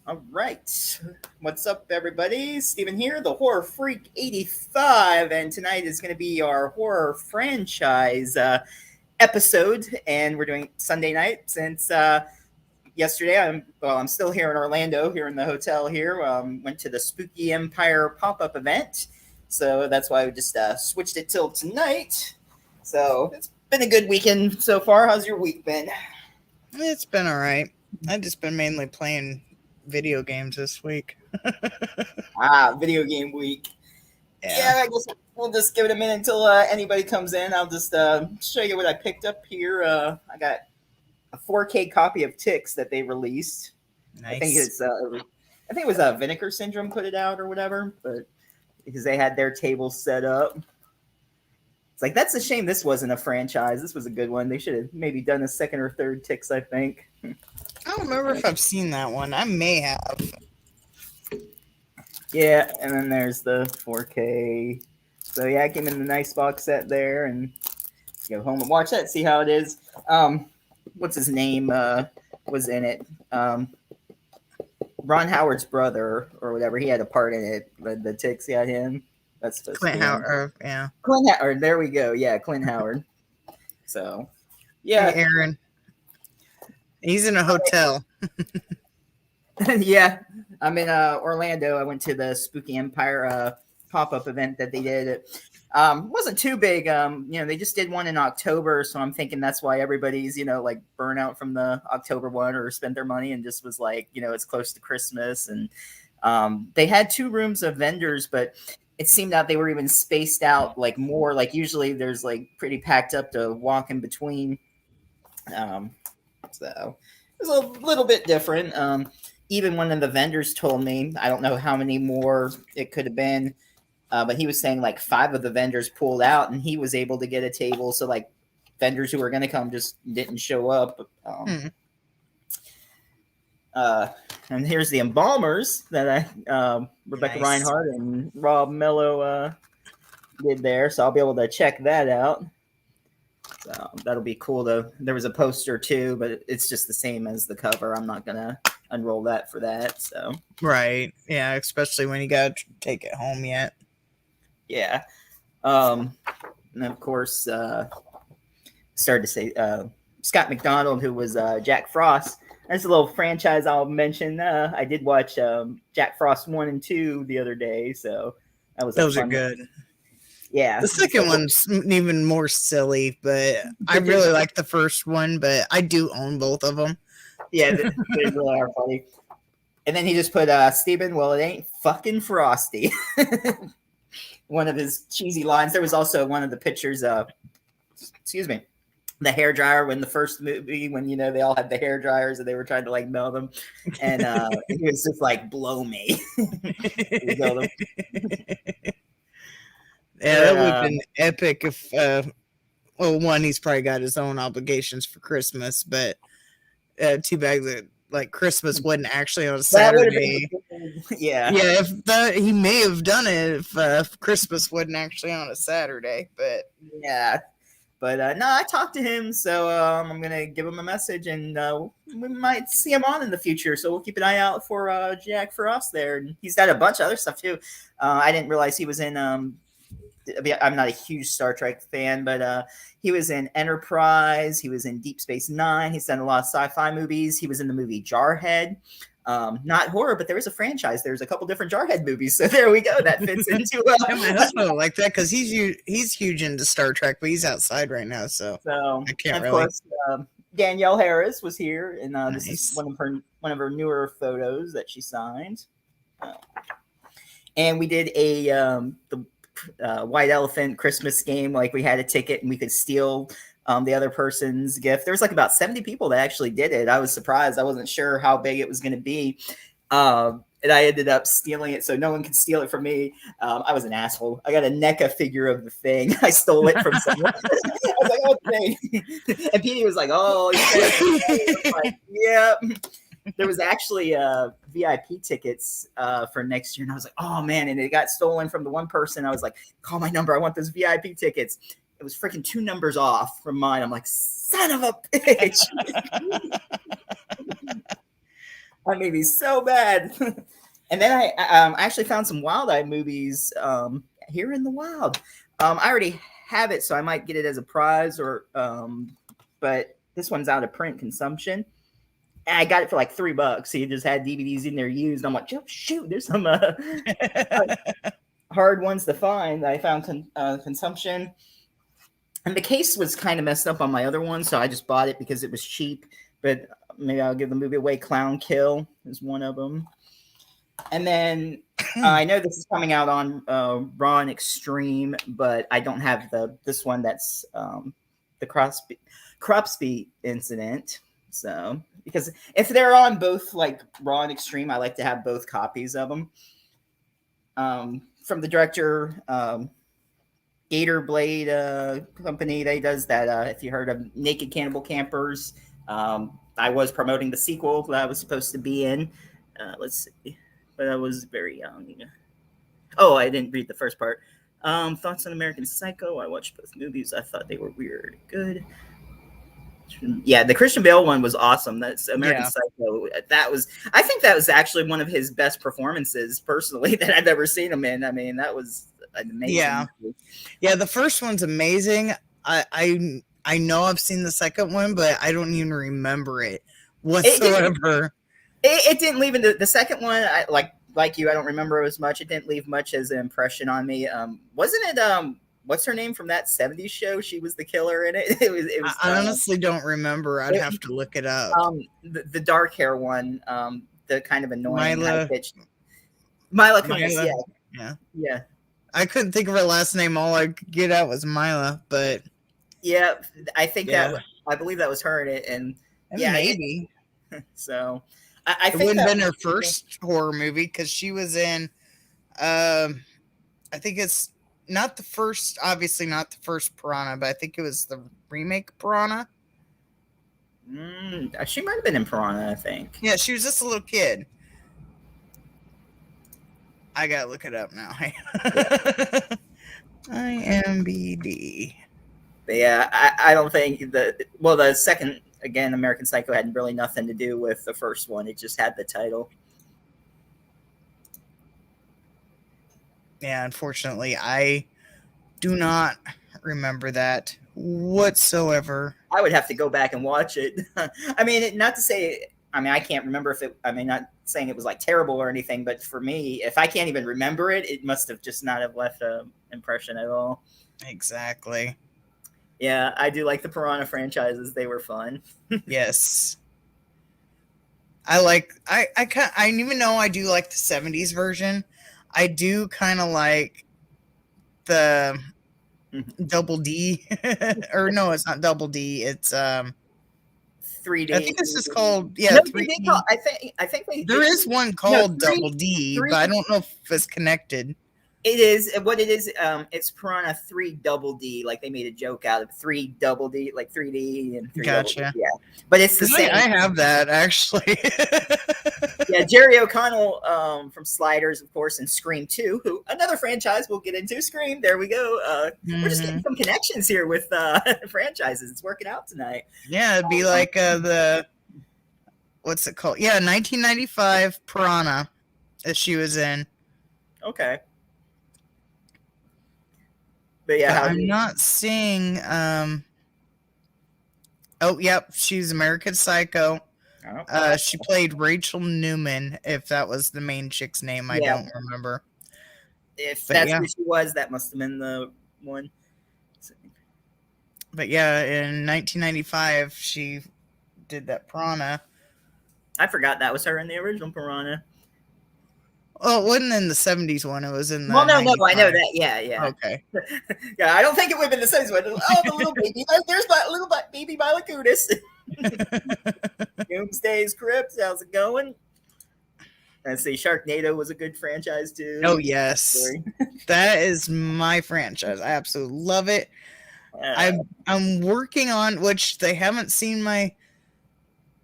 All right. What's up, everybody? Steven here, the Horror Freak 85, and tonight is going to be our horror franchise episode, and we're doing Sunday night since yesterday. I'm still here in Orlando, here in the hotel here. Went to the Spooky Empire pop-up event, so that's why we just switched it till tonight. So it's been a good weekend so far. How's your week been? It's been all right. I've just been mainly playing video games this week. Video game week. Yeah, I guess we'll just give it a minute until anybody comes in. I'll just show you what I picked up here. I got a 4K copy of Ticks that they released. Nice. I think it was Vinegar Syndrome put it out or whatever, but because they had their table set up. It's like, that's a shame this wasn't a franchise. This was a good one. They should have maybe done a second or third Ticks, I think. I don't remember if I've seen that one. I may have. Yeah, and then there's the 4K. So yeah, I came in the nice box set there, and go home and watch that, see how it is. What's his name was in it? Ron Howard's brother or whatever. He had a part in it. The Ticks got him. That's supposed Clint to be Howard. Yeah. Clint Howard. There we go. Yeah, Clint Howard. So, yeah. Hey, Aaron. He's in a hotel. Yeah, I'm in Orlando. I went to the Spooky Empire pop-up event that they did. It wasn't too big. They just did one in October, so I'm thinking that's why everybody's, like burnt out from the October one or spent their money and just was like, it's close to Christmas. And they had 2 rooms of vendors, but it seemed that they were even spaced out like more. Like usually there's like pretty packed up to walk in between. So it was a little bit different. Even one of the vendors told me, I don't know how many more it could have been, but he was saying like 5 of the vendors pulled out and he was able to get a table. So like vendors who were going to come just didn't show up. And here's the embalmers that Rebecca Reinhardt and Rob Mello did there. So I'll be able to check that out. So that'll be cool. There was a poster too, but it's just the same as the cover. I'm not going to unroll that for that. So Right. Yeah, especially when you got to take it home yet. Yeah. And of course, started to say Scott McDonald, who was Jack Frost. That's a little franchise I'll mention. I did watch Jack Frost 1 and 2 the other day, so those are good. Yeah. The second one's even more silly, but I really like the first one, but I do own both of them. Yeah, they really are funny. And then he just put, Steven, well, it ain't fucking frosty. One of his cheesy lines. There was also one of the pictures of, the hair dryer when the first movie, when, they all had the hair dryers and they were trying to like melt them. And he was just like, blow me. Yeah, that would have been epic if, one, he's probably got his own obligations for Christmas, but too bad that like Christmas wasn't actually on a Saturday. Yeah, he may have done it if Christmas wasn't actually on a Saturday, but yeah. But no, I talked to him, so I'm gonna give him a message, and we might see him on in the future. So we'll keep an eye out for Jack Frost there. And he's got a bunch of other stuff too. I didn't realize he was in. I'm not a huge Star Trek fan, but he was in Enterprise. He was in Deep Space Nine. He's done a lot of sci-fi movies. He was in the movie Jarhead. Not horror, but there is a franchise. There's a couple different Jarhead movies, so there we go. That fits into. My husband will like that because he's huge into Star Trek, but he's outside right now, so I can't really. Course, Danielle Harris was here, and This is one of her newer photos that she signed. And we did the White Elephant Christmas game. Like we had a ticket, and we could steal the other person's gift. There was like about 70 people that actually did it. I was surprised. I wasn't sure how big it was going to be. And I ended up stealing it so no one could steal it from me. I was an asshole. I got a NECA figure of the thing. I stole it from someone. I was like, oh, thing. And Petey was like, oh, like, yeah. There was actually VIP tickets for next year. And I was like, oh, man. And it got stolen from the one person. I was like, call my number. I want those VIP tickets. It was freaking 2 numbers off from mine. I'm like, son of a bitch. That movie's so bad. And then I actually found some Wild Eye movies here in the wild. I already have it, so I might get it as a prize, or but this one's out of print consumption. And I got it for like $3. So you just had DVDs in there used. I'm like, oh, shoot, there's some hard ones to find. I found consumption. And the case was kind of messed up on my other one, so I just bought it because it was cheap. But maybe I'll give the movie away. Clown Kill is one of them. And then I know this is coming out on Raw and Extreme, but I don't have this one that's the Cropsby incident. So, because if they're on both like Raw and Extreme, I like to have both copies of them. From the director, Gator Blade company, they does that. If you heard of Naked Cannibal Campers, I was promoting the sequel that I was supposed to be in. Let's see, but I was very young. Oh, I didn't read the first part. Thoughts on American Psycho? I watched both movies. I thought they were weird, good. Yeah, the Christian Bale one was awesome. That's American Psycho. I think that was actually one of his best performances, personally, that I've ever seen him in. I mean, that was an amazing movie. Yeah, the first one's amazing. I know I've seen the second one, but I don't even remember it whatsoever. It didn't leave into the second one. I like you. I don't remember as much. It didn't leave much as an impression on me. Wasn't it? What's her name from that 70s show? She was the killer in it. It was I honestly don't remember. I'd have to look it up. The dark hair one, the kind of annoying Mila Kunis, yeah. I couldn't think of her last name. All I could get out was Mila, but yeah, I think I believe that was her in it, and maybe. So I think it wouldn't have been her first horror movie because she was in. I think it's. Not the first, obviously not the first Piranha, but I think it was the remake Piranha. She might have been in Piranha, I think. Yeah, she was just a little kid. I gotta look it up now. IMDb. But yeah, I don't think the second, again, American Psycho had really nothing to do with the first one. It just had the title. Yeah, unfortunately, I do not remember that whatsoever. I would have to go back and watch it. I mean, not to say, I can't remember if it, not saying it was like terrible or anything, but for me, if I can't even remember it, it must have just not have left an impression at all. Exactly. Yeah, I do like the Piranha franchises. They were fun. Yes. I even though I do like the 70s version, I do kind of like the Double D, or no, it's not Double D. It's 3D. I think this is called 3D. I think there is one called Double D, but I don't know if it's connected. It is what it is. It's Piranha 3 Double D. Like they made a joke out of 3 Double D, like 3D and 3 Gotcha. Double D. Yeah, but it's the same. I have that actually. Yeah, Jerry O'Connell from Sliders, of course, and Scream 2, who another franchise we'll get into. Scream, there we go. We're just getting some connections here with franchises. It's working out tonight. Yeah, it'd be like what's it called? Yeah, 1995 Piranha that she was in. Okay. But yeah, I'm not seeing. Oh, yep, she's American Psycho. She played Rachel Newman, if that was the main chick's name. I don't remember. If that's who she was, that must have been the one. But yeah, in 1995, she did that Piranha. I forgot that was her in the original Piranha. Oh, it wasn't in the 70s one. It was in the. Well, no, I know that. Yeah. Okay. Yeah, I don't think it would have been the 70s one. Oh, the little baby. There's my little baby Mila Kunis. Doomsday's Crypt. How's it going? Let's see. Sharknado was a good franchise too. Oh yes, that is my franchise. I absolutely love it. I'm working on, which they haven't seen my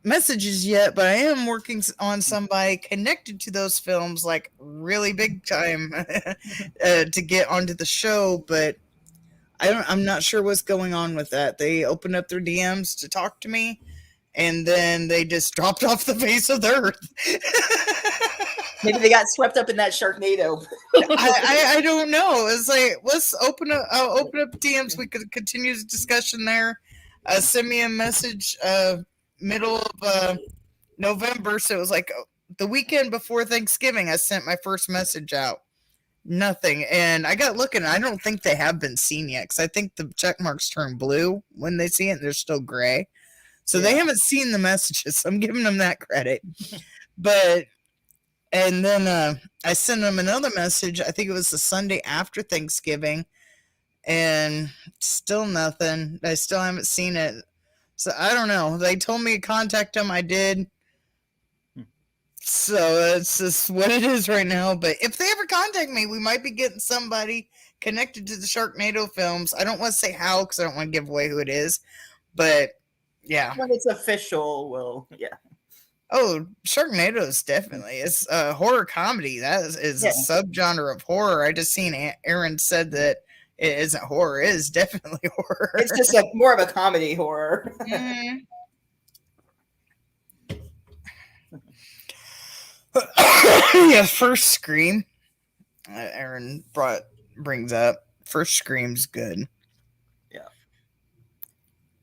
messages yet, but I am working on somebody connected to those films, like really big time, to get onto the show. But I'm not sure what's going on with that. They opened up their DMs to talk to me, and then they just dropped off the face of the earth. Maybe they got swept up in that Sharknado. I don't know. It's like, let's open up DMs. We could continue the discussion there. Send me a message middle of November. So it was like the weekend before Thanksgiving. I sent my first message out. Nothing. And I got looking. I don't think they have been seen yet because I think the check marks turn blue when they see it and they're still gray. So they haven't seen the messages. I'm giving them that credit. But and then I sent them another message. I think it was the Sunday after Thanksgiving, and still nothing. I still haven't seen it. So I don't know. They told me to contact them. I did. So that's just what it is right now. But if they ever contact me, we might be getting somebody connected to the Sharknado films. I don't want to say how because I don't want to give away who it is. But yeah. When it's official, Oh, Sharknado is definitely. It's a horror comedy. That is a subgenre of horror. I just seen Aaron said that it isn't horror. It is definitely horror. It's just more of a comedy horror. Yeah, first Scream. Aaron brings up. First Scream's good. Yeah.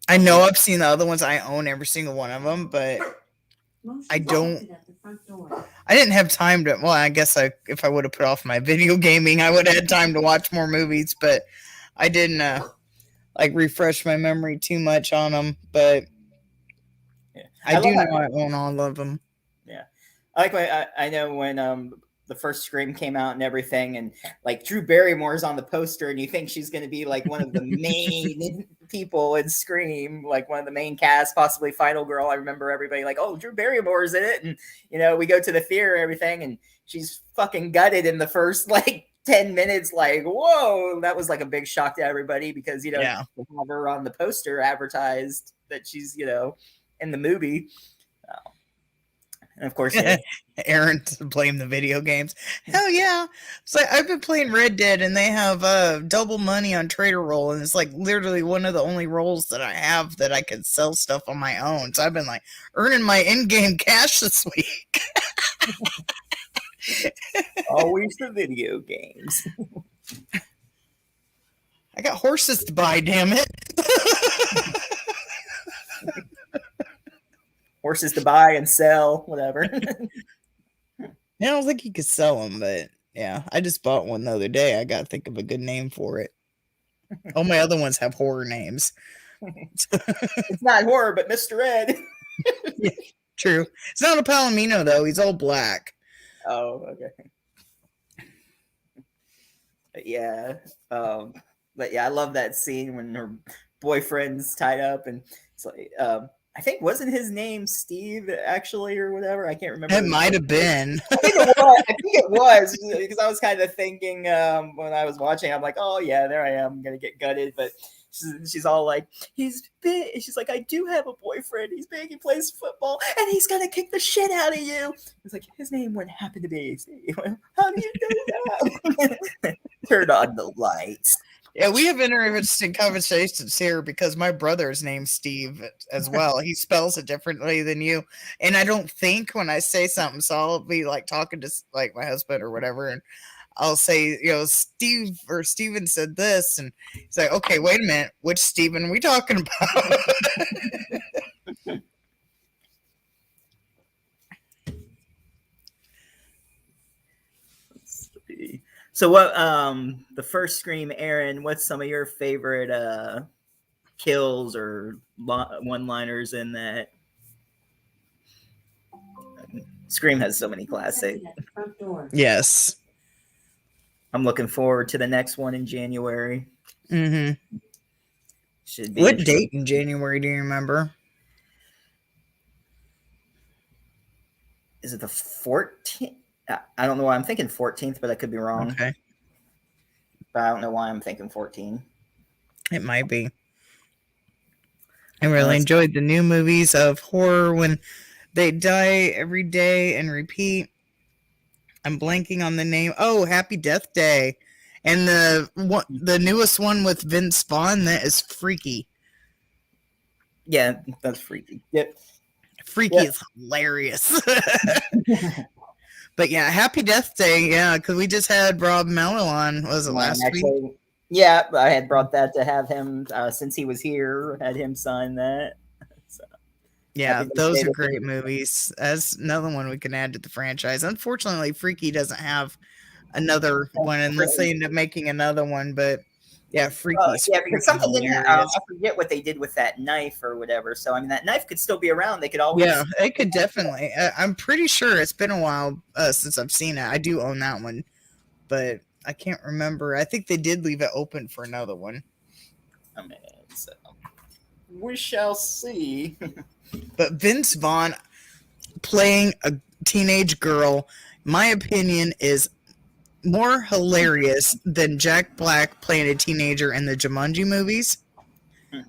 I know I've seen the other ones. I own every single one of them, but I didn't have time to. Well, I guess if I would have put off my video gaming, I would have had time to watch more movies. But I didn't refresh my memory too much on them. But I do know I own all of them. Yeah, I know when the first Scream came out and everything, and like Drew Barrymore's on the poster, and you think she's going to be like one of the main people in Scream, like one of the main cast, possibly final girl. I remember everybody like, oh, Drew Barrymore's in it, and we go to the theater and everything, and she's fucking gutted in the first 10 minutes. Like, whoa, that was like a big shock to everybody because they have her on the poster advertised that she's in the movie. And of course, Aaron to blame the video games. Hell yeah. It's like I've been playing Red Dead and they have double money on Trader Roll, and it's like literally one of the only rolls that I have that I can sell stuff on my own. So I've been earning my in-game cash this week. Always the video games. I got horses to buy, damn it. Horses to buy and sell, whatever. I don't think you could sell them, but yeah, I just bought one the other day. I got to think of a good name for it. All my other ones have horror names. It's not horror, but Mr. Ed. Yeah, true. It's not a Palomino, though. He's all black. Oh, okay. But yeah, I love that scene when her boyfriend's tied up, and it's like, I think wasn't his name Steve actually or whatever? I can't remember. It might have been. I think it was because I was kind of thinking when I was watching, I'm like, oh yeah, there I am. I'm gonna get gutted, but she's all like, he's big. She's like, I do have a boyfriend. He's big. He plays football, and he's gonna kick the shit out of you. It's like his name wouldn't happen to be Steve. How do you do that? Turn on the lights. Yeah, we have interesting conversations here because my brother's named Steve as well. He spells it differently than you. And I don't think when I say something, so I'll be talking to my husband or whatever, and I'll say, Steve or Steven said this. And he's like, okay, wait a minute. Which Steven are we talking about? So what the first Scream, Aaron, what's some of your favorite kills or one-liners in that? Scream has so many classics. Yes. I'm looking forward to the next one in January. Mm-hmm. Should be. What date in January do you remember? Is it the 14th? I don't know why I'm thinking 14th, but I could be wrong. Okay. But I don't know why I'm thinking 14. It might be. I really enjoyed the new movies of horror when they die every day and repeat. I'm blanking on the name. Oh, Happy Death Day. And the newest one with Vince Vaughn, that is freaky. Yeah, that's freaky. Yep. Freaky is hilarious. But yeah, Happy Death Day. Yeah, because we just had Rob Mello on. Was it last week? Yeah, I had brought that to have him since he was here. Had him sign that. So, yeah, those are great movies. That's another one we can add to the franchise. Unfortunately, Freaky doesn't have another one unless they end up making another one. But yeah, Freaky. Yeah, because something didn't. I forget what they did with that knife or whatever. So I mean, that knife could still be around. They could always. Yeah, it could definitely. I'm pretty sure it's been a while since I've seen it. I do own that one, but I can't remember. I think they did leave it open for another one. I mean, so we shall see. But Vince Vaughn playing a teenage girl, my opinion, is more hilarious than Jack Black playing a teenager in the Jumanji movies.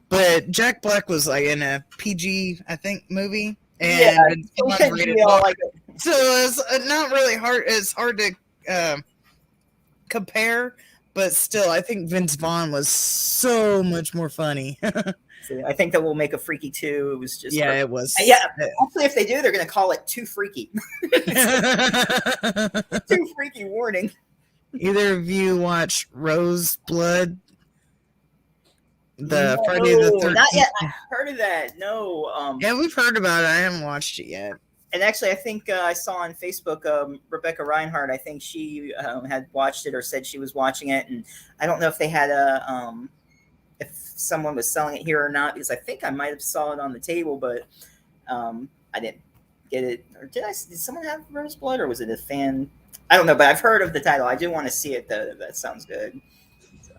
But Jack Black was like in a PG, I think, movie, and so it's not really hard. It's hard to compare, but still, I think Vince Vaughn was so much more funny. See, I think that we'll make a Freaky 2. It was just it was. Yeah, actually, if they do, they're going to call it Too Freaky. Too Freaky warning. Either of you watch Roseblood? Friday the 13th. Not yet. I heard of that. No. Yeah, we've heard about it. I haven't watched it yet. And actually, I think I saw on Facebook Rebecca Reinhardt. I think she had watched it or said she was watching it, and I don't know if they had if someone was selling it here or not, because I think I might have saw it on the table, but I didn't get it. Or did someone have Roseblood, or was it a fan? I don't know, but I've heard of the title. I do want to see it though. That sounds good. So,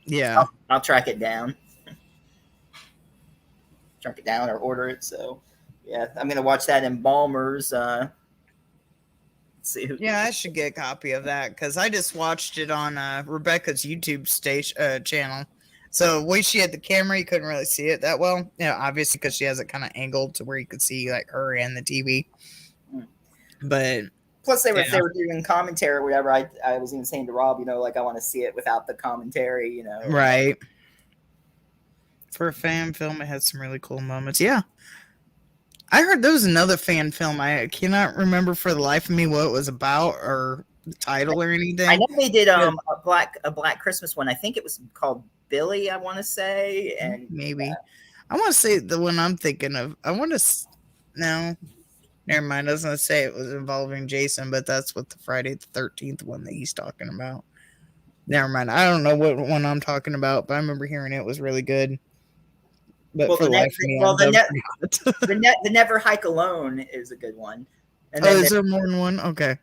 yeah, I'll track it down. Track it down or order it. So. Yeah, I'm gonna watch that in Balmer's. See who. Yeah, I should get a copy of that because I just watched it on Rebecca's YouTube channel. So the way she had the camera, you couldn't really see it that well. Yeah, obviously because she has it kind of angled to where you could see like her and the TV. But plus, they were doing commentary or whatever. I was even saying to Rob, like I want to see it without the commentary. Right. For a fan film, it had some really cool moments. Yeah. I heard there was another fan film. I cannot remember for the life of me what it was about or the title or anything. I know they did a Black Christmas one. I think it was called Billy, I want to say. And maybe. I want to say the one I'm thinking of. No. Never mind. I was going to say it was involving Jason, but that's what the Friday the 13th one that he's talking about. Never mind. I don't know what one I'm talking about, but I remember hearing it was really good. But for the Never Hike Alone is a good one. And is there more than one? Okay.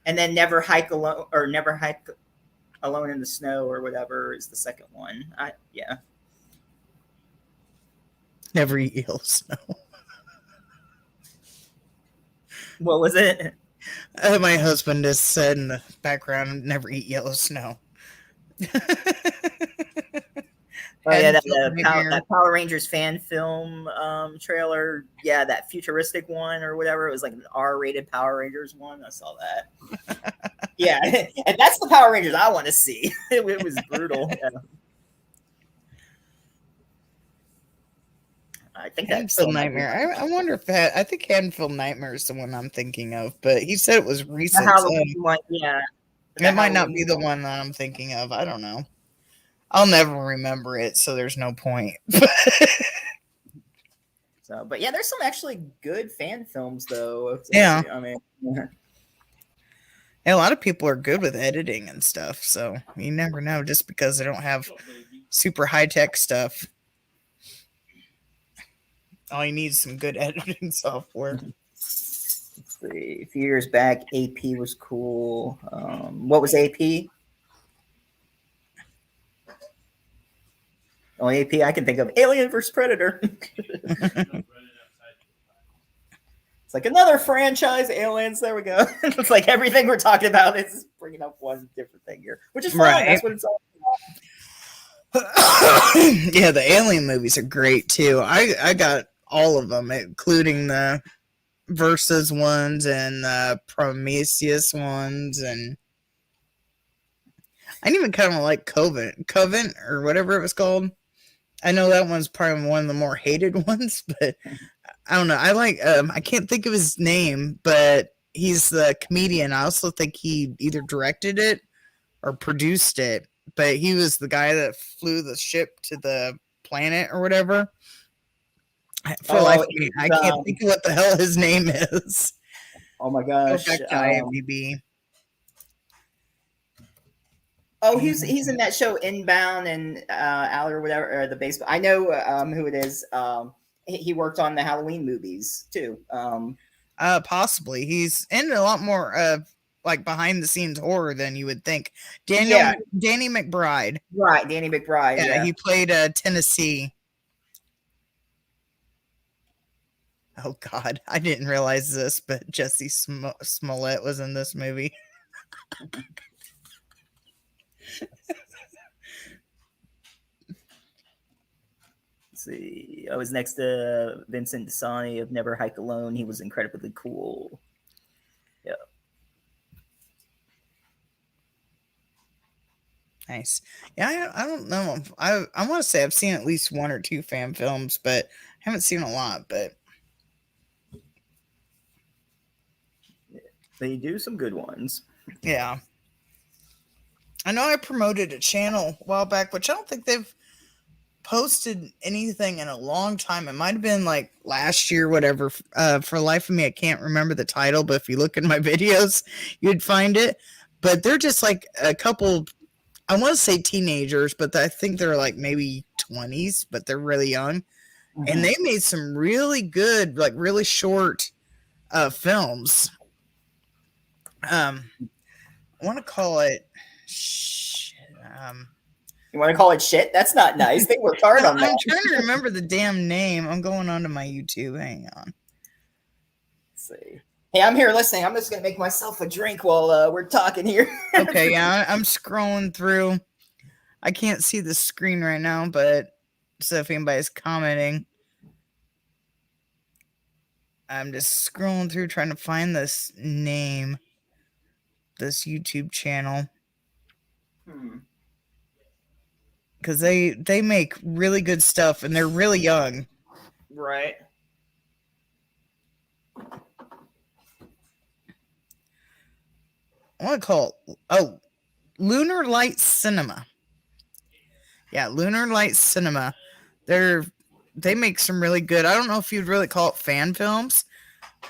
And then Never Hike Alone or Never Hike Alone in the Snow or whatever is the second one. Yeah. Never Eat Yellow Snow. What was it? My husband just said in the background, "Never eat yellow snow." Oh yeah, that Power Rangers fan film trailer. Yeah, that futuristic one or whatever. It was like an R-rated Power Rangers one. I saw that. Yeah, and that's the Power Rangers I want to see. It was brutal. Yeah. I think that's Haddonfield Nightmare. I wonder if I think Haddonfield Nightmare is the one I'm thinking of, but he said it was recent. One, yeah, it might not be the one that I'm thinking of. I don't know. I'll never remember it, so there's no point. But yeah, there's some actually good fan films, though. Yeah. I mean, a lot of people are good with editing and stuff, so you never know just because they don't have super high-tech stuff. All you need is some good editing software. Let's see. A few years back, AP was cool. What was AP? Only AP I can think of. Alien vs. Predator. It's like another franchise, Aliens. There we go. It's like everything we're talking about is bringing up one different thing here, which is fine. Right. That's what it's all about. Yeah, the Alien movies are great, too. I got all of them, including the Versus ones and the Prometheus ones, and I even kind of like Covent or whatever it was called. I know that one's probably one of the more hated ones, but I don't know. I like I can't think of his name, but he's the comedian. I also think he either directed it or produced it, but he was the guy that flew the ship to the planet or whatever. For life of me, I can't think of what the hell his name is. Oh my Go gosh. back to IMDb. Oh, he's in that show Inbound and Alley or whatever, or the baseball. I know who it is. He worked on the Halloween movies too. Possibly. He's in a lot more like behind the scenes horror than you would think. Danny McBride. Right, Danny McBride. Yeah, he played Tennessee. Oh God, I didn't realize this, but Jesse Smollett was in this movie. Let's see. I was next to Vincent Desani of Never Hike Alone. He was incredibly cool. Yeah. Nice. Yeah, I don't know. I want to say I've seen at least one or two fan films, but I haven't seen a lot. But they do some good ones. Yeah. I know I promoted a channel a while back, which I don't think they've posted anything in a long time. It might have been like last year, whatever. For the life of me, I can't remember the title, but if you look in my videos, you'd find it. But they're just like a couple, I want to say teenagers, but I think they're like maybe 20s, but they're really young. Mm-hmm. And they made some really good, like really short films. I want to call it you want to call it shit? That's not nice. They worked hard on that. I'm trying to remember the damn name. I'm going on to my YouTube. Hang on. Let's see. Hey, I'm here listening. I'm just going to make myself a drink while we're talking here. Okay, yeah, I'm scrolling through. I can't see the screen right now, but so if anybody's commenting, I'm just scrolling through trying to find this name, this YouTube channel. Because they make really good stuff, and they're really young. Right. I want to call it, Lunar Light Cinema. Yeah, Lunar Light Cinema. They make some really good, I don't know if you'd really call it fan films,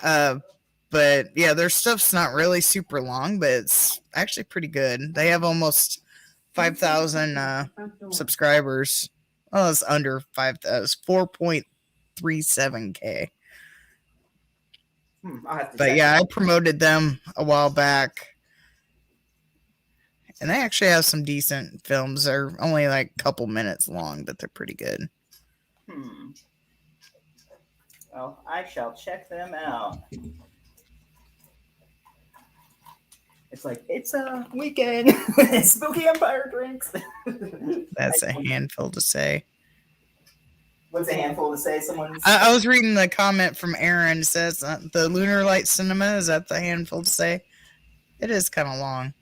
but yeah, their stuff's not really super long, but it's actually pretty good. They have almost 5,000 subscribers. Oh, it's under 5,000. 4.37K. But yeah, I promoted them a while back. And they actually have some decent films. They're only like a couple minutes long, but they're pretty good. Well, I shall check them out. It's like, it's a weekend. Spooky Empire drinks. That's a handful to say. What's a handful to say? I was reading the comment from Aaron. It says the Lunar Light Cinema. Is that the handful to say? It is kind of long.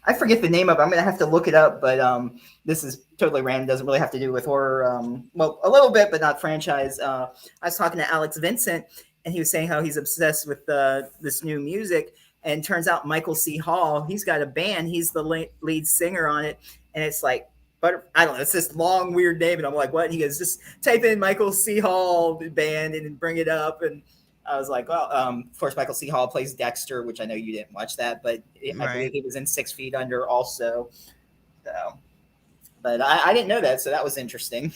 I forget the name of it. I'm going to have to look it up, but this is totally random. Doesn't really have to do with horror. Well, a little bit, but not franchise. I was talking to Alex Vincent, and he was saying how he's obsessed with this new music. And turns out Michael C. Hall, he's got a band. He's the lead singer on it. And it's like, but I don't know, it's this long, weird name. And I'm like, what? And he goes, just type in Michael C. Hall band and bring it up. And I was like, well, of course, Michael C. Hall plays Dexter, which I know you didn't watch that, but I believe he was in 6 Feet Under also. So, but I didn't know that, so that was interesting.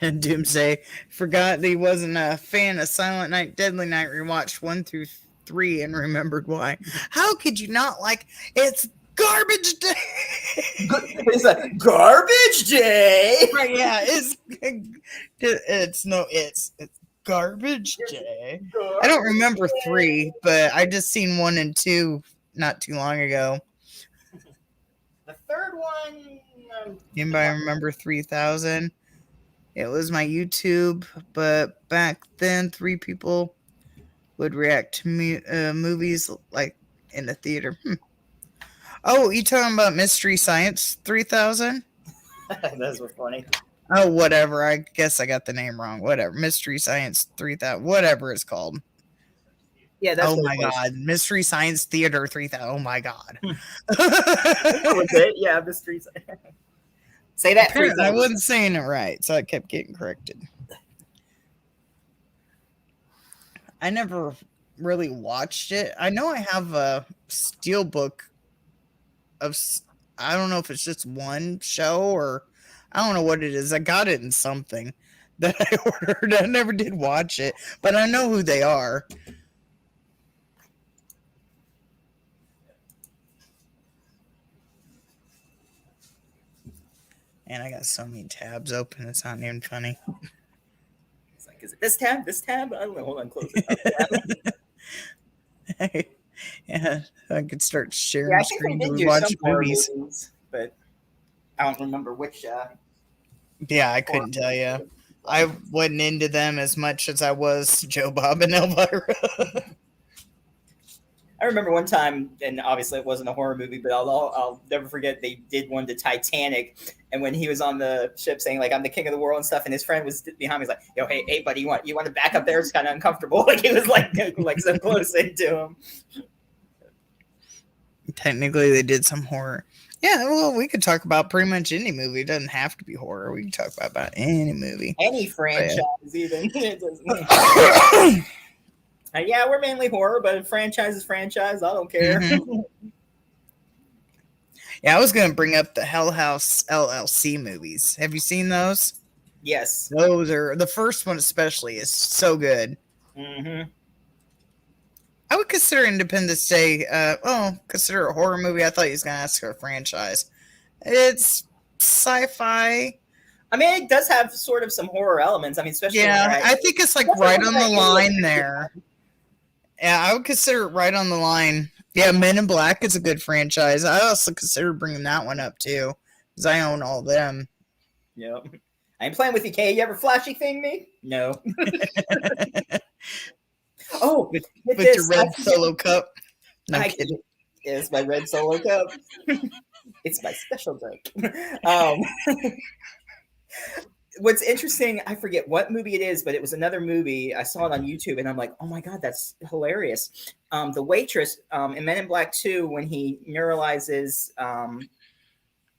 And Doomsday forgot that he wasn't a fan of Silent Night, Deadly Night. Rewatched 1 through 3 and remembered why. How could you not like? It's garbage day. It's a garbage day. Right? Yeah, it's garbage day. I don't remember 3, but I just seen 1 and 2 not too long ago. The third one. Anybody remember 3000? It was my YouTube, but back then 3 people would react to movies like in the theater. Oh, you talking about Mystery Science 3000? Those were funny. Oh, whatever. I guess I got the name wrong. Whatever. Mystery Science 3000. Whatever it's called. Yeah, that's Oh what my it was. God. Mystery Science Theater 3000. Oh my God. That was it. Yeah, Mystery. Say that 3 Apparently, I times. wasn't saying it right, so I kept getting corrected. I never really watched it. I know I have a steelbook of, I don't know if it's just one show or I don't know what it is. I got it in something that I ordered. I never did watch it, but I know who they are. And I got so many tabs open, it's not even funny. It's like, is it this tab? This tab? I don't know. Hold on, close it up. Yeah, I could start sharing Yeah, I the think they screen did to do watch some horror movies. movies, but I don't remember which. Yeah, I couldn't tell you. I wasn't into them as much as I was Joe Bob and Elvira. I remember one time, and obviously it wasn't a horror movie, but I'll never forget they did one to Titanic, and when he was on the ship saying like I'm the king of the world and stuff, and his friend was behind me, he's like, "Yo, hey, buddy, you want to back up there? It's kind of uncomfortable." Like he was like so close into him. Technically, they did some horror. Yeah, well, we could talk about pretty much any movie. It doesn't have to be horror. We can talk about any movie. Any franchise, even. Yeah, we're mainly horror, but franchise is franchise. I don't care. Mm-hmm. Yeah, I was going to bring up the Hell House LLC movies. Have you seen those? Yes. Those are the first one, especially, is so good. Mm-hmm. I would consider Independence Day. Consider a horror movie. I thought you was going to ask for a franchise. It's sci-fi. I mean, it does have sort of some horror elements. I mean, especially I think it's like right on the line there. Yeah, I would consider it right on the line. Yeah, Men in Black is a good franchise. I also consider bringing that one up too, because I own all them. Yep. I ain't playing with you, Kay. You ever flashy thing me? No. Oh, with your red Solo cup. No kidding. It's my red Solo cup. It's my special drink. What's interesting, I forget what movie it is, but it was another movie. I saw it on YouTube, and I'm like, oh my God, that's hilarious. The waitress in Men in Black 2, when he neuralizes,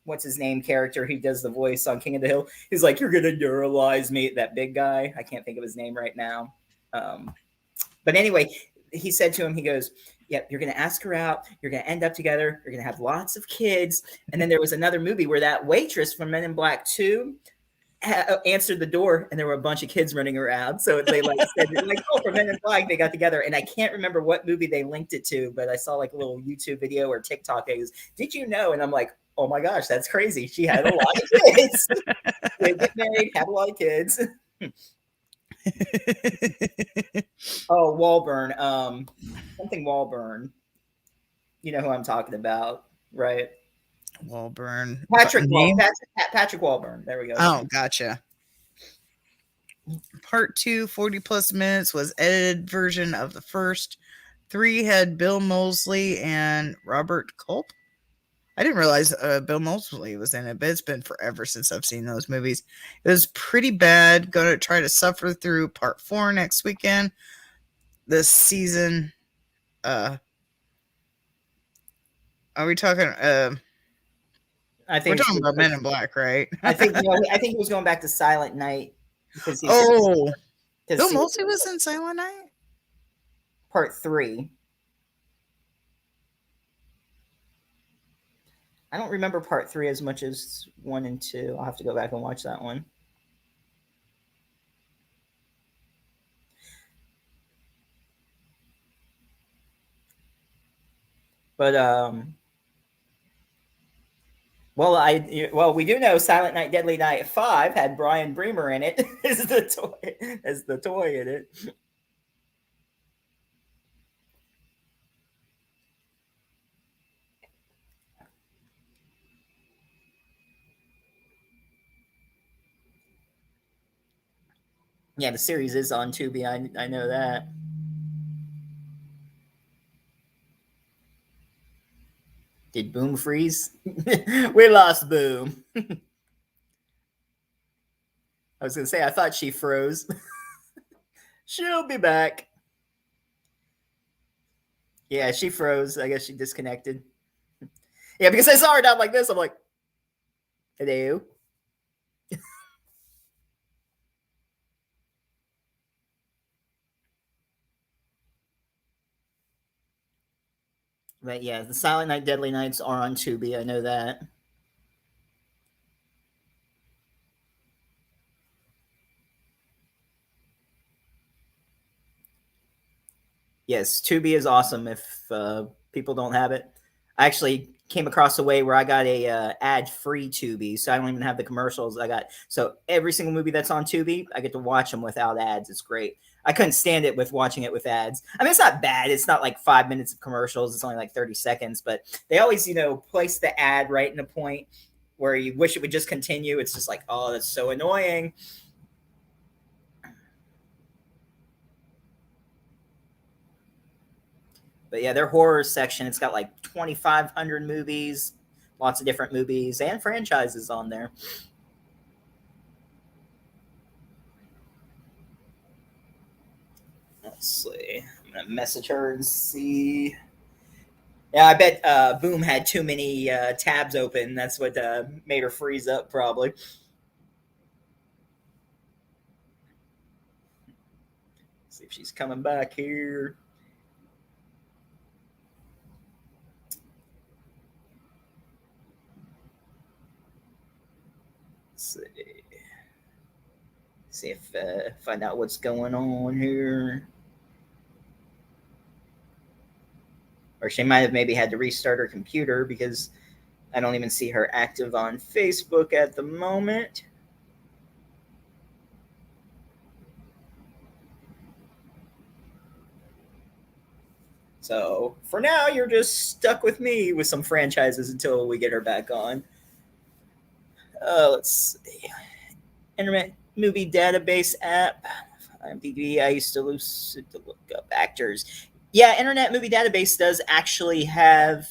what's his name character who does the voice on King of the Hill, he's like, you're going to neuralize me, that big guy. I can't think of his name right now. But anyway, he said to him, he goes, yep, you're going to ask her out. You're going to end up together. You're going to have lots of kids. And then there was another movie where that waitress from Men in Black 2 answered the door, and there were a bunch of kids running around. So they said, oh, for Men in Black, they got together. And I can't remember what movie they linked it to, but I saw like a little YouTube video or TikTok. It was, did you know? And I'm like, oh my gosh, that's crazy. She had a lot of kids. They get married, had a lot of kids. Oh, Wahlburn. Something Wahlburn. You know who I'm talking about, right? Wahlburn. Patrick Wahlburn. There we go. Oh, gotcha. Part 2, 40 plus minutes, was edited version of the first. 3 had Bill Moseley and Robert Culp. I didn't realize Bill Moseley was in it, but it's been forever since I've seen those movies. It was pretty bad. Going to try to suffer through part 4 next weekend. This season, are we talking? I think we're talking about Men in Black, right? I think he was going back to Silent Night because Bill Moseley was in Silent Night. Part 3. I don't remember part 3 as much as 1 and 2. I'll have to go back and watch that one. But we do know Silent Night, Deadly Night 5 had Brian Bremer in it as the toy in it. Yeah, the series is on Tubi. I know that. Did Boom freeze? We lost Boom. I was gonna say I thought she froze. She'll be back. Yeah, she froze. I guess she disconnected. Yeah, because I saw her down like this. I'm like, hello. But yeah, the Silent Night, Deadly Nights are on Tubi. I know that. Yes, Tubi is awesome if people don't have it. I actually came across a way where I got a ad-free Tubi, so I don't even have the commercials. So every single movie that's on Tubi, I get to watch them without ads. It's great. I couldn't stand it with watching it with ads. I mean, it's not bad. It's not like 5 minutes of commercials. It's only like 30 seconds, but they always, place the ad right in a point where you wish it would just continue. It's just like, oh, that's so annoying. But yeah, their horror section, it's got like 2,500 movies, lots of different movies and franchises on there. Let's see. I'm going to message her and see. Yeah, I bet Boom had too many tabs open. That's what made her freeze up, probably. See if she's coming back here. See if find out what's going on here. Or she might have maybe had to restart her computer because I don't even see her active on Facebook at the moment. So for now, you're just stuck with me with some franchises until we get her back on. Let's see. Internet Movie Database app. IMDb. I used to look up actors. Yeah, Internet Movie Database does actually have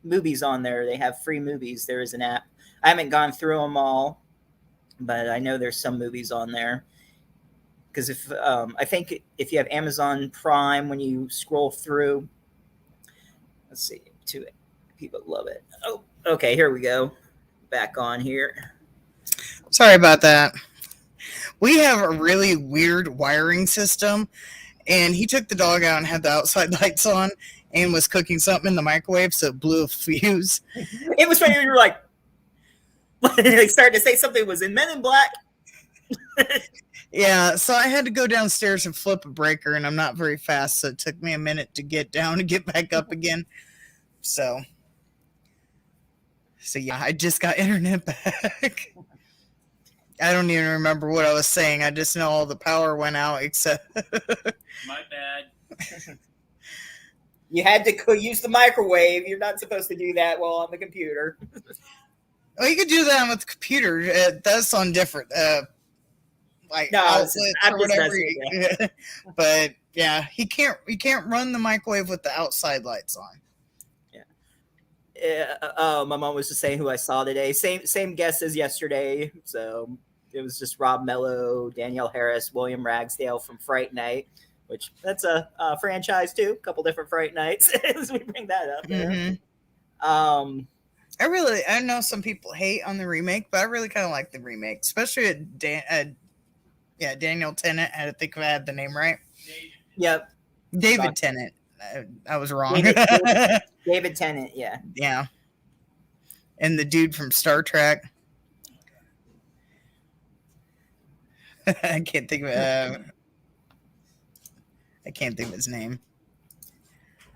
movies on there. They have free movies. There is an app. I haven't gone through them all, but I know there's some movies on there. Because I think if you have Amazon Prime, when you scroll through, let's see, people love it. Oh, okay, here we go. Back on here. Sorry about that. We have a really weird wiring system, and he took the dog out and had the outside lights on and was cooking something in the microwave, so it blew a fuse. It was funny. You were like, they started to say something was in Men in Black. Yeah, so I had to go downstairs and flip a breaker, and I'm not very fast, so it took me a minute to get down and get back up again. So yeah, I just got internet back. I don't even remember what I was saying. I just know all the power went out except... My bad. You had to use the microwave. You're not supposed to do that while on the computer. Well, you could do that with the computer. That's on different... like no, outlets or whatever. But yeah, he can't run the microwave with the outside lights on. Yeah. My mom was just saying who I saw today. Same guests as yesterday. So it was just Rob Mello, Danielle Harris, William Ragsdale from Fright Night, which that's a franchise too. A couple different Fright Nights as we bring that up there. Mm-hmm. I know some people hate on the remake, but I really kind of like the remake, especially Daniel Tennant. I think I had the name right. Yep. David Tennant. I was wrong. David Tennant, yeah. Yeah. And the dude from Star Trek. I can't think of his name.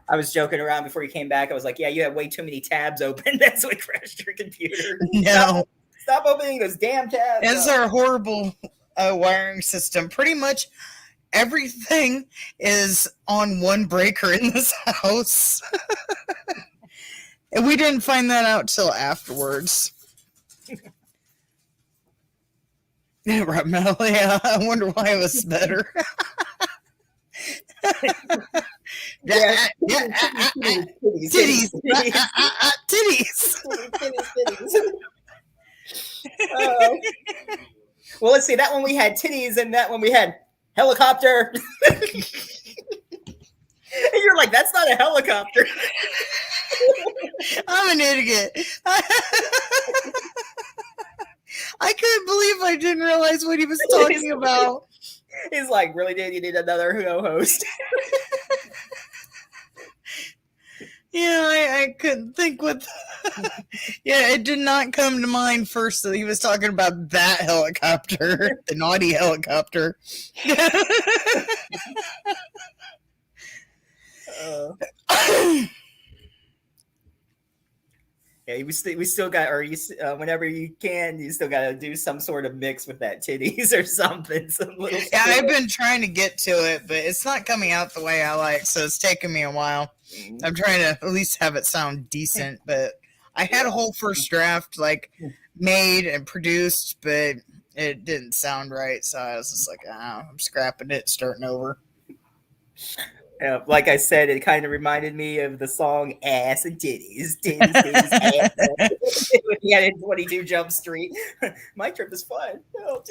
I was joking around before you came back. I was like, yeah, you have way too many tabs open. That's what crashed your computer. No. Stop opening those damn tabs. It's our horrible wiring system. Pretty much everything is on one breaker in this house. And we didn't find that out till afterwards. Yeah, right, Mel. Yeah, I wonder why it was better. Titties. Well, let's see. That one we had titties, and that one we had helicopter. And you're like, that's not a helicopter. I'm an idiot. I couldn't believe I didn't realize what he was talking about. He's like, really, dude? You need another host. Yeah, I couldn't think what. Yeah, it did not come to mind first that he was talking about that helicopter, the naughty helicopter. Yeah, we still got, or whenever you can, you still got to do some sort of mix with that titties or something. Some little. Yeah, I've been trying to get to it, but it's not coming out the way I like, so it's taking me a while. I'm trying to at least have it sound decent, but I had a whole first draft like made and produced, but it didn't sound right, so I was just like, I'm scrapping it, starting over. Like I said, it kind of reminded me of the song "Ass and Titties." Ass. He had it in 22 Jump Street. My trip is fun. Oh,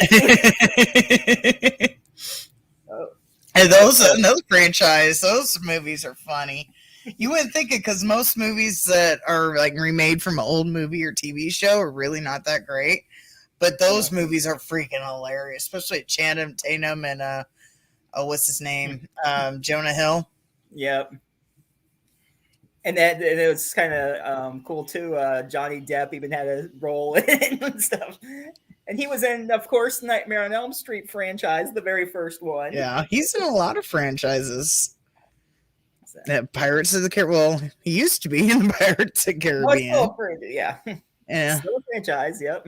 and those franchise, those movies are funny. You wouldn't think it because most movies that are like remade from an old movie or TV show are really not that great, but those movies are freaking hilarious, especially Channing Tatum and what's his name? Jonah Hill. Yep. And it was kind of cool too. Johnny Depp even had a role in it and stuff. And he was in, of course, Nightmare on Elm Street franchise, the very first one. Yeah, he's in a lot of franchises. Pirates of the Caribbean. Well, he used to be in the Pirates of the Caribbean. Yeah. Yeah. Still a franchise, yep.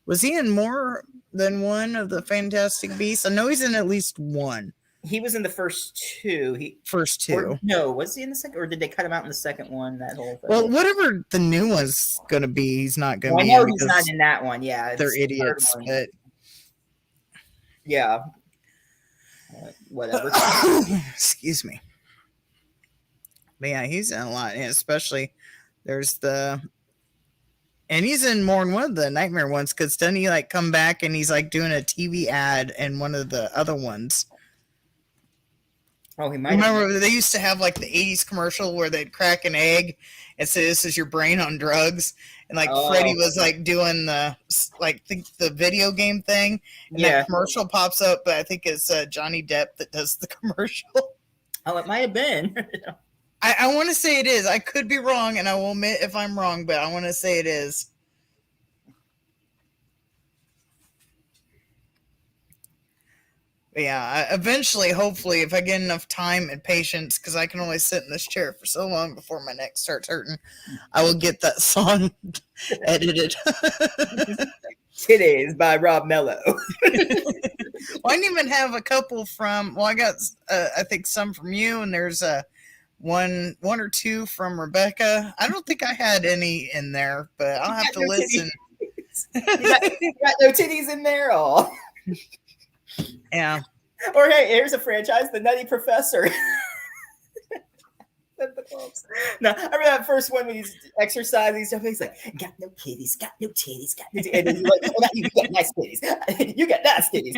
Was he in more than one of the Fantastic Beasts? I know he's in at least one. He was in the first two. First two. No, was he in the second, or did they cut him out in the second one? That whole thing. Well, whatever the new one's going to be, he's not going to be. I know he's not in that one. Yeah, they're idiots. But yeah, whatever. Excuse me. But yeah, he's in a lot, and especially there's and he's in more than one of the Nightmare ones, because doesn't he like come back and he's like doing a TV ad in one of the other ones? Oh, he might. Remember they used to have like the 80s commercial where they'd crack an egg and say, "This is your brain on drugs," and like Freddy was like doing the video game thing, and that commercial pops up, but I think it's Johnny Depp that does the commercial. Oh, it might have been. I want to say it is. I could be wrong, and I will admit if I'm wrong, but I want to say it is. But yeah, eventually, hopefully, if I get enough time and patience, because I can only sit in this chair for so long before my neck starts hurting, I will get that song edited. Titties by Rob Mello. Well, I didn't even have a couple from. Well, I got I think some from you, and there's one or two from Rebecca. I don't think I had any in there, but I'll have to listen. You got no titties in there, oh. Yeah. Or hey, here's a franchise, The Nutty Professor. No, I remember that first one when he's exercising stuff. He's like, "Got no titties, got no titties, got no titties." And he's like, "Oh, you got nice titties. You got nice titties."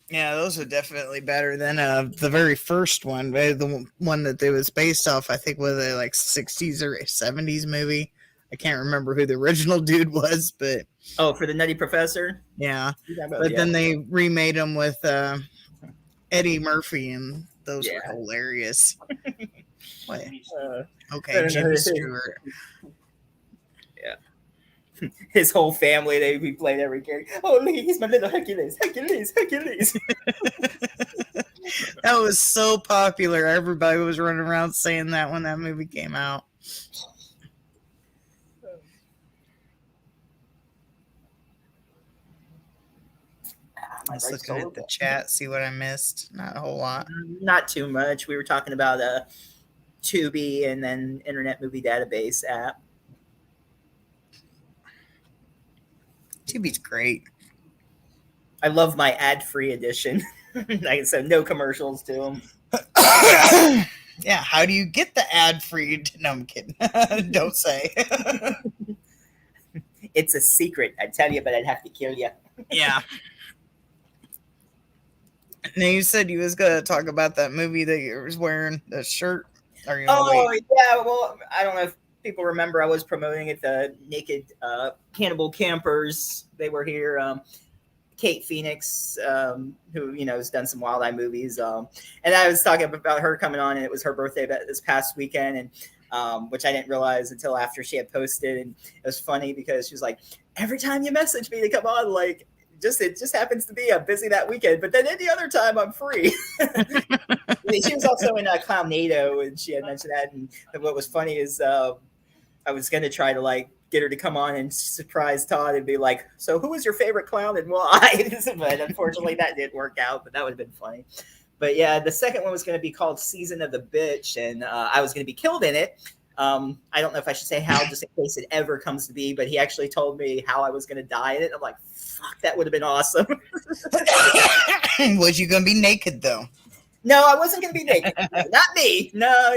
Yeah, those are definitely better than the very first one. The one that they was based off, I think, was a like 60s or 70s movie. I can't remember who the original dude was, but for the Nutty Professor. Yeah, but then they remade them with Eddie Murphy, and those were hilarious. Okay, Jimmy Stewart. Yeah. His whole family, we played every character. Oh, look, he's my little Hercules. That was so popular. Everybody was running around saying that when that movie came out. Let's look at the chat, see what I missed. Not a whole lot. Not too much. We were talking about Tubi and then Internet Movie Database app. Tubi's great. I love my ad-free edition. Like I said, no commercials to them. Yeah, how do you get the ad-free? No, I'm kidding. Don't say. It's a secret, I tell you, but I'd have to kill you. Yeah. Now you said you was gonna talk about that movie that you was wearing the shirt. Are you gonna Oh wait? yeah, well, I don't know if people remember I was promoting it, the Naked Cannibal Campers. They were here. Kate Phoenix, who has done some Wild Eye movies, and I was talking about her coming on, and it was her birthday this past weekend, and which I didn't realize until after she had posted, and it was funny because she was like, "Every time you message me to come on, like, it just happens to be I'm busy that weekend, but then any other time I'm free." She was also in Clownado, and she had mentioned that, and what was funny is I was gonna try to like get her to come on and surprise Todd and be like, "So who was your favorite clown and why?" But unfortunately, that didn't work out. But that would have been funny. But yeah, the second one was going to be called "Season of the Bitch," and I was going to be killed in it. I don't know if I should say how, just in case it ever comes to be. But he actually told me how I was going to die in it. I'm like, "Fuck, that would have been awesome." Was you gonna be naked though? No, I wasn't going to be naked. Not me. No,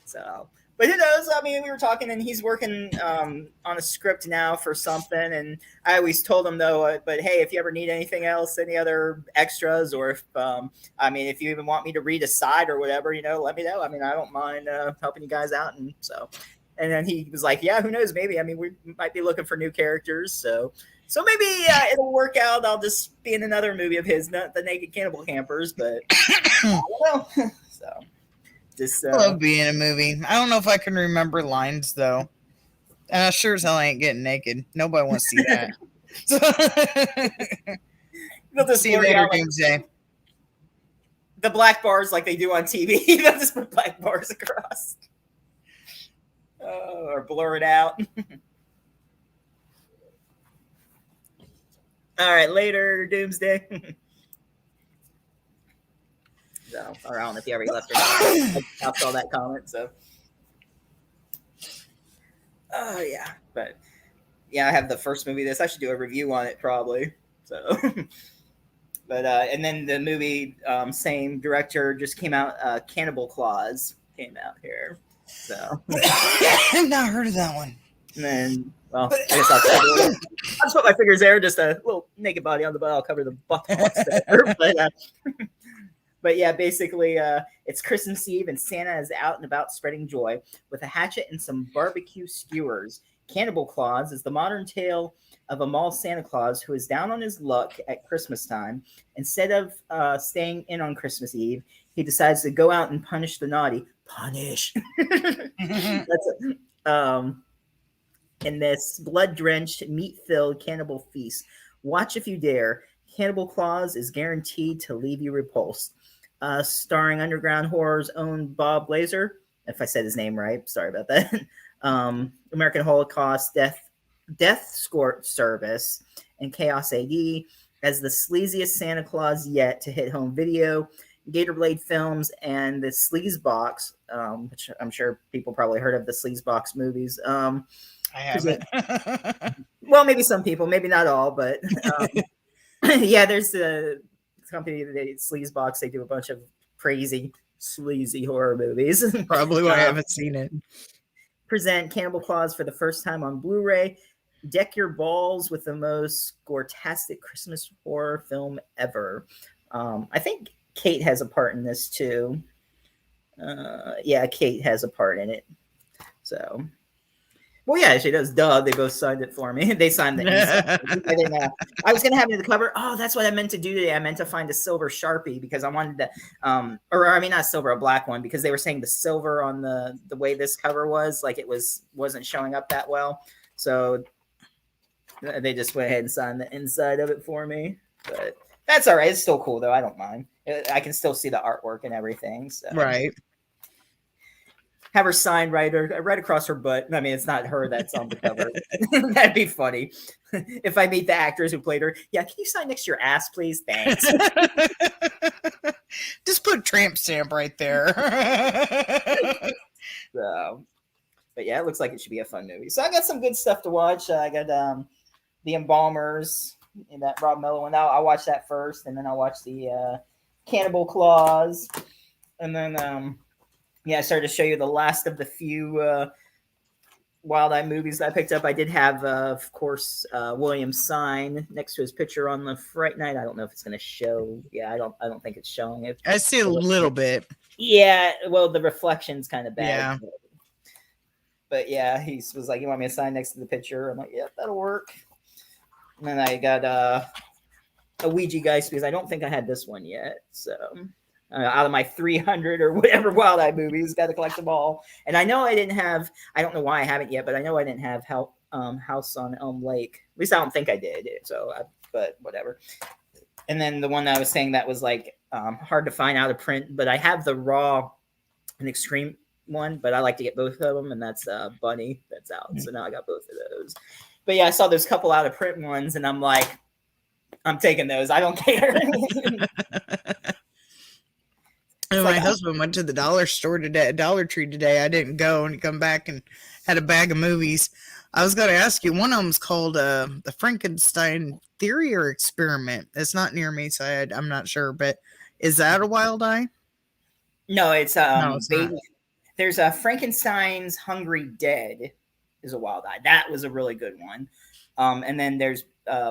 So, but who knows? I mean, we were talking, and he's working on a script now for something. And I always told him though, but hey, if you ever need anything else, any other extras, or if if you even want me to read a side or whatever, let me know. I mean, I don't mind helping you guys out. And so, and then he was like, yeah, who knows? Maybe. I mean, we might be looking for new characters, so. So maybe it'll work out. I'll just be in another movie of his, not the Naked Cannibal Campers, but I don't know. So just I love being in a movie. I don't know if I can remember lines though. Sure as hell I ain't getting naked. Nobody wants to see that. they'll just See you blur it later, out like Doomsday. the black bars like they do on TV. They'll just put black bars across. Or blur it out. All right, later, Doomsday. So, or I don't know if you already left or not. I saw that comment, so. Oh, yeah. But, yeah, I have the first movie of this. I should do a review on it, probably. So, but, and then the movie, same director, just came out, Cannibal Claws came out here. So. I've not heard of that one. And then, well, I guess I'll just put my fingers there, just a little naked body on the butt. I'll cover the butt. But yeah, basically, it's Christmas Eve, and Santa is out and about spreading joy with a hatchet and some barbecue skewers. Cannibal Claus is the modern tale of a mall Santa Claus who is down on his luck at Christmas time. Instead of staying in on Christmas Eve, he decides to go out and punish the naughty. Punish. That's in this blood-drenched, meat-filled cannibal feast. Watch if you dare. Cannibal Claus is guaranteed to leave you repulsed. Starring Underground Horror's own Bob Blazer, if I said his name right, sorry about that. American Holocaust, Death Escort Service, and Chaos AD as the sleaziest Santa Claus yet to hit home video. Gatorblade Films and the Sleazebox, which I'm sure people probably heard of the Sleazebox movies. I haven't. Well, maybe some people, maybe not all, but yeah, there's the company that Sleazebox. They do a bunch of crazy, sleazy horror movies. Probably why I haven't seen it. Present Cannibal Claus for the first time on Blu-ray. Deck your balls with the most gore-tastic Christmas horror film ever. I think Kate has a part in this too. Yeah, Kate has a part in it. So, well, yeah, she does. Duh, they both signed it for me. They signed the inside. I didn't know. I was gonna have it in the cover. Oh, that's what I meant to do today. I meant to find a silver Sharpie because I wanted to, or I mean, not silver, a black one, because they were saying the silver on the way this cover was, like it wasn't showing up that well. So they just went ahead and signed the inside of it for me. But that's all right. It's still cool though. I don't mind. I can still see the artwork and everything. So. Right. Have her sign right across her butt. I mean, it's not her that's on the cover. That'd be funny. If I meet the actors who played her, yeah, can you sign next to your ass, please? Thanks. Just put tramp stamp right there. So, but yeah, it looks like it should be a fun movie. So I got some good stuff to watch. I got The Embalmers, in that Rob Mello one. I'll watch that first, and then I'll watch the Cannibal Claws, and then I started to show you the last of the few Wild Eye movies that I picked up. I did have, of course, William Sign next to his picture on the Fright Night. I don't know if it's going to show. Yeah, I don't think it's showing it. I see a little bit. Yeah, well, the reflection's kind of bad. Yeah. But yeah, he was like, "You want me to sign next to the picture?" I'm like, "Yep, that'll work." And then I got a Ouija Geist because I don't think I had this one yet. So out of my 300 or whatever Wild Eye movies, got to collect them all. And I know I didn't have. I don't know why I haven't yet, but I know I didn't have House on Elm Lake. At least I don't think I did. So, but whatever. And then the one that I was saying that was like hard to find out of print, but I have the Raw and Extreme one, but I like to get both of them, and that's Bunny that's out. So now I got both of those. But yeah, I saw those couple out of print ones, and I'm like, I'm taking those. I don't care. And my husband went to the dollar store today, Dollar Tree today. I didn't go, and he come back and had a bag of movies. I was going to ask you, one of them's called the Frankenstein Theory or Experiment. It's not near me, so I'm not sure, but is that a Wild Eye? No, it's it's baby. not. There's a Frankenstein's Hungry Dead is a Wild Eye. That was a really good one. And then there's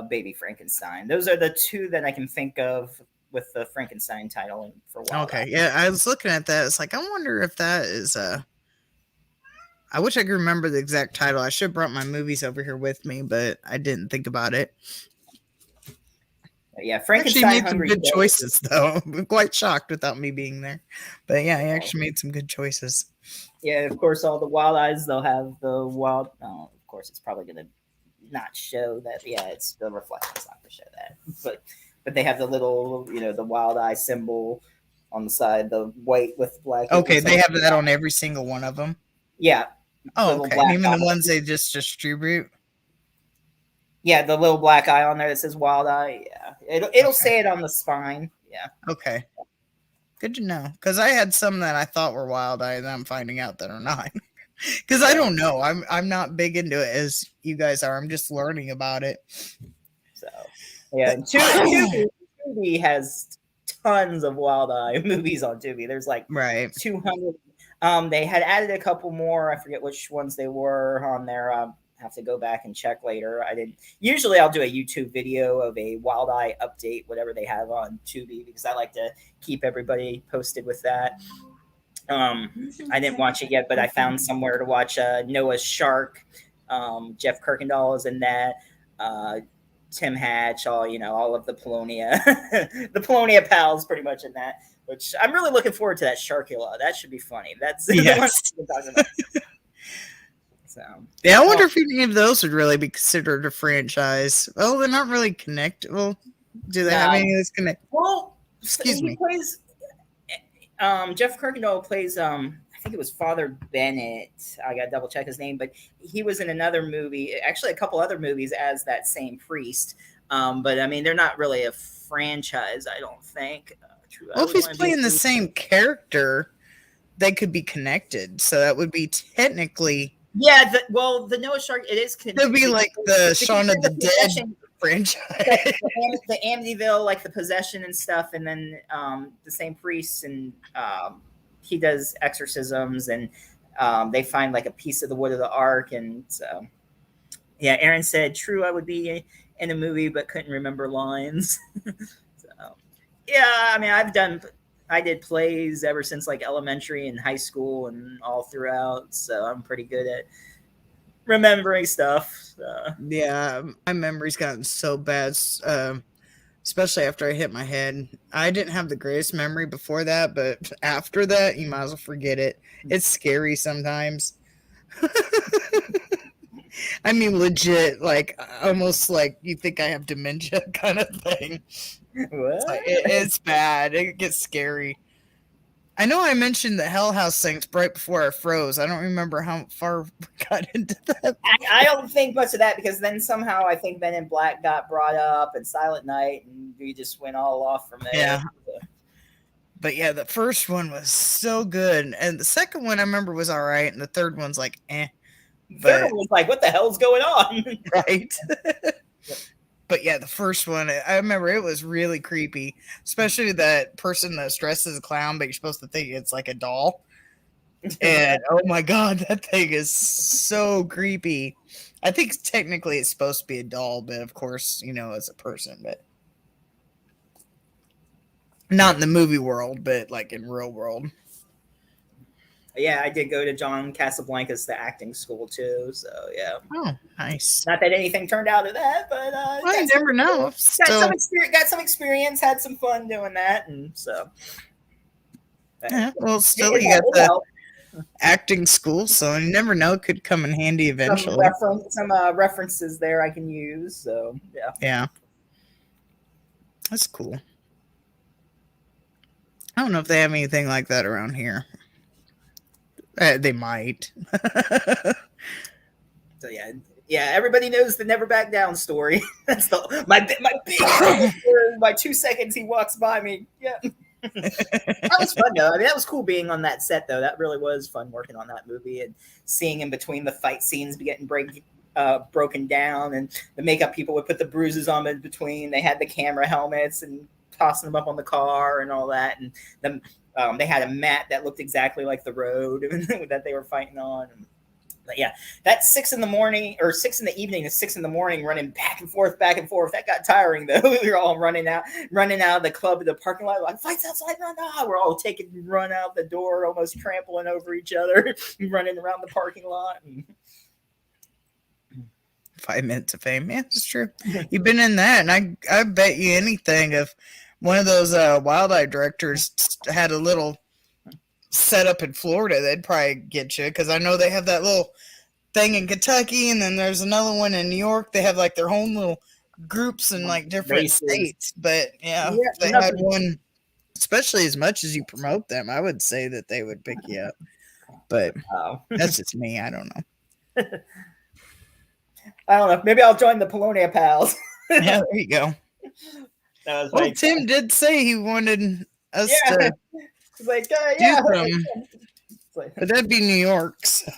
Baby Frankenstein. Those are the two that I can think of with the Frankenstein title for Wild Eye. Okay, yeah, I was looking at that. It's like, I wonder if that is I wish I could remember the exact title. I should have brought my movies over here with me, but I didn't think about it. But yeah, Frankenstein actually made Hungry some good Dead. choices, though. I'm quite shocked without me being there. But yeah, he actually made some good choices. Yeah, of course, all the Wild Eyes, they'll have the wild. Oh, of course, it's probably going to not show that. Yeah, it's the reflection's not going to show that. But they have the little, the Wild Eye symbol on the side, the white with black. Okay, they have that on every single one of them. Yeah. Oh, okay. Even the ones they just distribute. Yeah, the little black eye on there that says Wild Eye. Yeah, it'll say it on the spine. Yeah. Okay. Good to know, because I had some that I thought were Wild Eye, and I'm finding out that are not. Because I don't know. I'm not big into it as you guys are. I'm just learning about it. So yeah, and Tubi has tons of Wild Eye movies on Tubi. There's like 200. They had added a couple more. I forget which ones they were on there. Have to go back and check later. I didn't. Usually, I'll do a YouTube video of a Wild Eye update, whatever they have on Tubi, because I like to keep everybody posted with that. I didn't watch it yet, but I found somewhere to watch Noah's Shark. Jeff Kirkendall is in that. Tim Hatch, all of the Polonia, the Polonia pals, pretty much in that. Which I'm really looking forward to that Sharkula. That should be funny. That's the one I'm talking about. So, yeah, I wonder if any of those would really be considered a franchise. Well, they're not really connected. Well, do they have any of this connect? Well, excuse me. Plays, Jeff Kirkendall plays. I think it was Father Bennett. I got to double check his name, but he was in another movie, actually a couple other movies as that same priest. But I mean, they're not really a franchise, I don't think. Well, if he's playing the same character, they could be connected. So that would be technically. Yeah, the Noah Shark, it is connected. It'd be like the Shaun of the Dead franchise. The Amityville, like the possession and stuff, and then the same priest, and he does exorcisms, and they find like a piece of the wood of the ark, and so yeah, Aaron said, "True, I would be in a movie, but couldn't remember lines." So yeah, I mean, I did plays ever since like elementary and high school and all throughout, so I'm pretty good at remembering stuff. Yeah, my memory's gotten so bad, especially after I hit my head. I didn't have the greatest memory before that, but after that, you might as well forget it. It's scary sometimes. I mean, legit, like almost like you think I have dementia kind of thing. What? It's bad. It gets scary. I know I mentioned the Hell House things right before I froze. I don't remember how far we got into that. I don't think much of that, because then somehow I think Men in Black got brought up and Silent Night, and we just went all off from there. Yeah. But yeah, the first one was so good. And the second one I remember was all right. And the third one's like, eh. The third one was like, what the hell's going on? Right. But yeah, the first one, I remember it was really creepy, especially that person that's dressed as a clown, but you're supposed to think it's like a doll. And oh my god, that thing is so creepy. I think technically it's supposed to be a doll, but of course, it's a person, but not in the movie world, but like in real world. Yeah, I did go to John Casablancas, the acting school too. So yeah. Oh, nice. Not that anything turned out of that, but well, you never know. Got some experience, had some fun doing that, and so. Yeah, well, still you got the acting school, so you never know. It could come in handy eventually. Some references there I can use. So yeah. Yeah. That's cool. I don't know if they have anything like that around here. They might. So yeah. Everybody knows the Never Back Down story. That's my big my 2 seconds he walks by me. Yeah, that was fun though. I mean, that was cool being on that set though. That really was fun working on that movie and seeing in between the fight scenes getting broken down, and the makeup people would put the bruises on in between. They had the camera helmets and tossing them up on the car and all that, and then. They had a mat that looked exactly like the road that they were fighting on. But yeah, that's 6 in the morning or 6 in the evening to 6 in the morning, running back and forth. That got tiring though. We were all running out of the club to the parking lot, like fights outside, run out. We're all run out the door, almost trampling over each other, running around the parking lot. 5 minutes of fame, yeah, it's true. You've been in that, and I bet you anything if one of those Wild Eye directors had a little setup in Florida, they'd probably get you, because I know they have that little thing in Kentucky, and then there's another one in New York. They have like their own little groups in like different states. But yeah, if they had one, especially as much as you promote them, I would say that they would pick you up. But that's just me. I don't know. I don't know. Maybe I'll join the Polonia Pals. Yeah, there you go. Well, Tim did say he wanted us to like, but that'd be New York. So.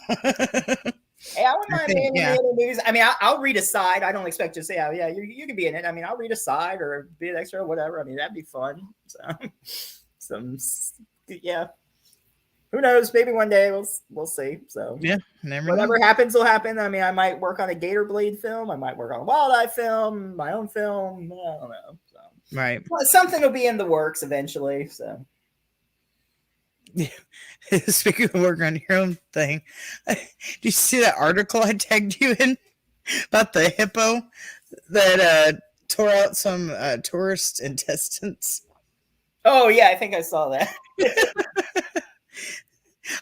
Hey, I wouldn't mind being in the movies. I mean, I'll read a side. I don't expect you to say, you can be in it. I mean, I'll read a side or be an extra or whatever. I mean, that'd be fun. So, who knows? Maybe one day we'll see. So yeah, whatever happens will happen. I mean, I might work on a Gator Blade film. I might work on a Wild Eye film, my own film. I don't know. So. Right. Well, something will be in the works eventually. So. Yeah. Speaking of working on your own thing, did you see that article I tagged you in about the hippo that tore out some tourist intestines? Oh yeah, I think I saw that.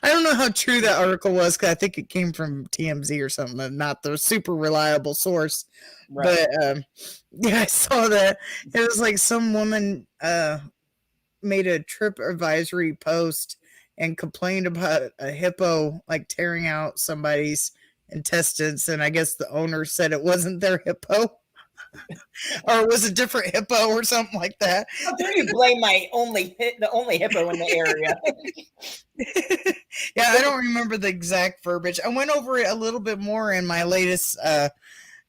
I don't know how true that article was, because I think it came from TMZ or something, not the super reliable source. Right. But yeah, I saw that. It was like some woman made a trip advisory post and complained about a hippo like tearing out somebody's intestines, and I guess the owner said it wasn't their hippo. Or it was a different hippo or something like that. How dare you blame the only hippo in the area? Yeah, I don't remember the exact verbiage. I went over it a little bit more in my latest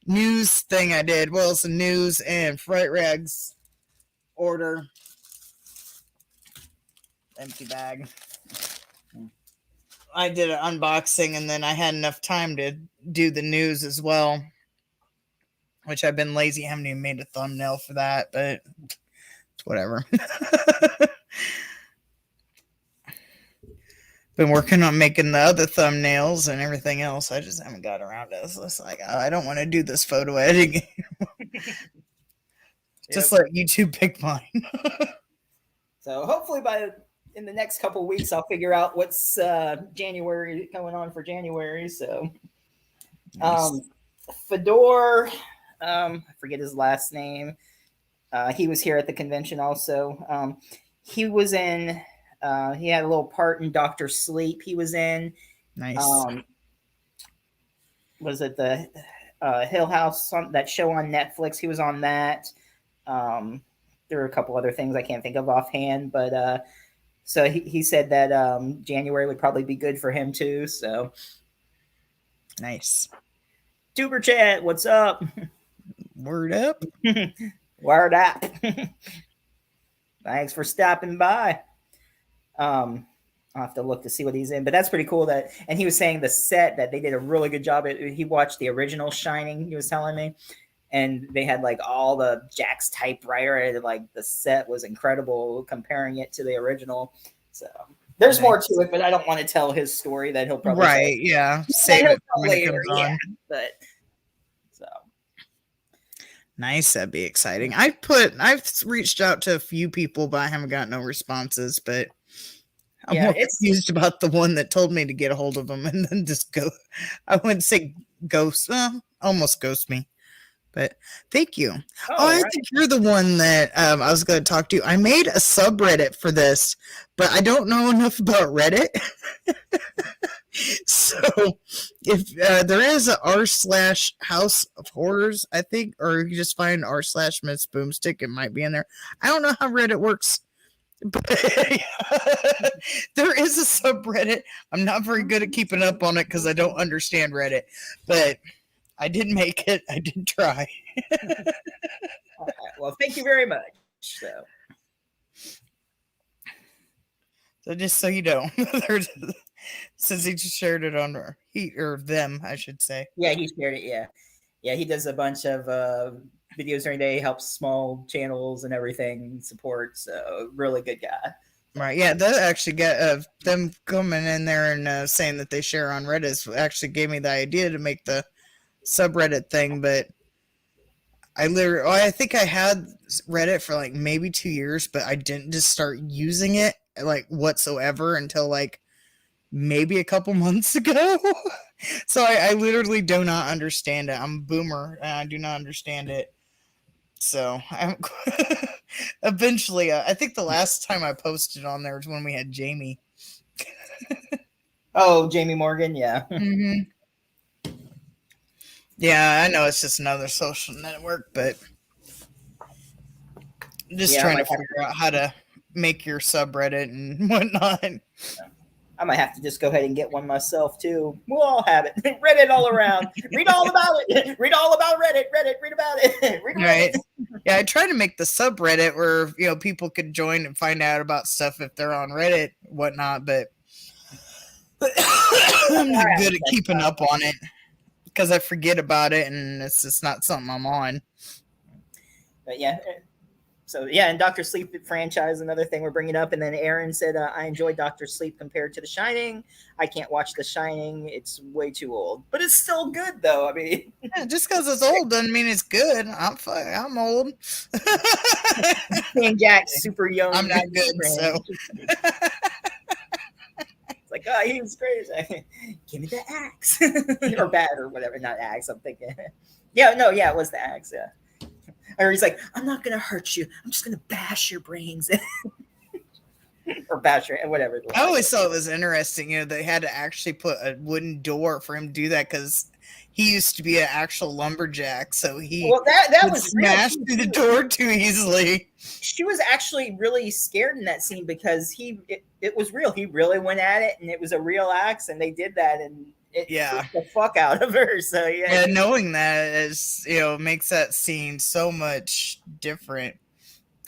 news thing I did. Well, it's a news and Fright Rags order. Empty bag. I did an unboxing, and then I had enough time to do the news as well, which I've been lazy. I haven't even made a thumbnail for that, but it's whatever. Been working on making the other thumbnails and everything else. I just haven't got around to it. So it's like, I don't want to do this photo editing. Just let YouTube pick mine. So hopefully in the next couple of weeks, I'll figure out what's January going on for January. So nice. Fedor, I forget his last name. He was here at the convention also. He was in, he had a little part in Dr. Sleep. He was in. Nice. Was it the Hill House, that show on Netflix? He was on that. There were a couple other things I can't think of offhand, but so he said that January would probably be good for him too. So nice. Tuber Chat, what's up? Word up. Word up. Thanks for stopping by. I'll have to look to see what he's in, but that's pretty cool. And he was saying the set that they did a really good job. He watched the original Shining. He was telling me, and they had like all the Jack's typewriter. And, like the set was incredible, comparing it to the original. So there's more to it, but I don't want to tell his story. That he'll probably save it for when later. it comes on. But so nice, that'd be exciting. I've reached out to a few people, but I haven't got no responses. But I'm more confused about the one that told me to get a hold of them and then just go. I wouldn't say ghost, almost ghost me. But thank you. I think you're the one that I was going to talk to. I made a subreddit for this, but I don't know enough about Reddit. So if there is a r/House of Horrors, I think, or you just find r/Miss Boomstick, it might be in there. I don't know how Reddit works, but there is a subreddit. I'm not very good at keeping up on it because I don't understand Reddit, but I did make it. I did try. Right. Well, thank you very much. So just so you know, since he just shared it on them, I should say. Yeah, he shared it. Yeah, he does a bunch of videos during the day, helps small channels and everything, supports. So really good guy. Right. Yeah, that actually got them coming in there and saying that they share on Reddit actually gave me the idea to make the subreddit thing, but I think I had Reddit for like maybe 2 years, but I didn't just start using it like whatsoever until like maybe a couple months ago. So I literally do not understand it. I'm a boomer and I do not understand it. So eventually, I think the last time I posted on there was when we had Jamie. Oh, Jamie Morgan, yeah. Mm-hmm. Yeah, I know it's just another social network, but I'm just trying to figure out how to make your subreddit and whatnot. I might have to just go ahead and get one myself too. We'll all have it. Reddit all around. Read all about it. Read all about Reddit. Read about it. Read right. Yeah, I try to make the subreddit where people could join and find out about stuff if they're on Reddit, whatnot. But I'm not good at keeping up on it because I forget about it and it's just not something I'm on. But yeah. So yeah, and Dr. Sleep franchise, another thing we're bringing up. And then Aaron said, I enjoy Dr. Sleep compared to The Shining. I can't watch The Shining. It's way too old. But it's still good, though. I mean... Yeah, just because it's old doesn't mean it's good. I'm old. And Jack's super young. I'm not good, so... It's like, oh, he was crazy. Give me the axe. Or bat or whatever. Not axe, I'm thinking. It was the axe, yeah. Or he's like, I'm not going to hurt you. I'm just going to bash your brains in. Or bash your, whatever. I always thought it was interesting, they had to actually put a wooden door for him to do that because he used to be an actual lumberjack. So that was smashed through the door too easily. She was actually really scared in that scene because it was real. He really went at it and it was a real axe and they did that and it freaked the fuck out of her. So yeah, knowing that is makes that scene so much different.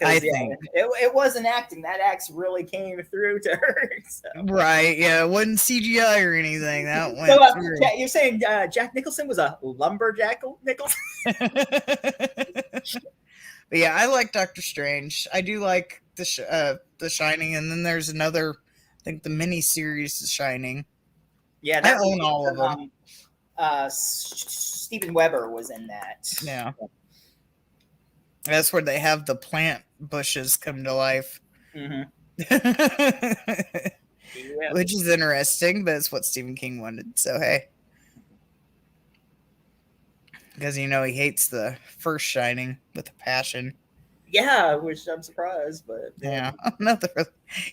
I think it wasn't acting. That axe really came through to her. So. Right? Yeah, it wasn't CGI or anything. That went. So you're saying Jack Nicholson was a lumberjack Nicholson? But yeah, I like Doctor Strange. I do like the Shining, and then there's another. I think the mini series, The Shining. Yeah, I own all of them. Steven Weber was in that. Yeah. That's where they have the plant bushes come to life. Mm-hmm. Which is interesting, but it's what Stephen King wanted. So, hey. Because, he hates the first Shining with a passion. Yeah, which I'm surprised, but... Yeah.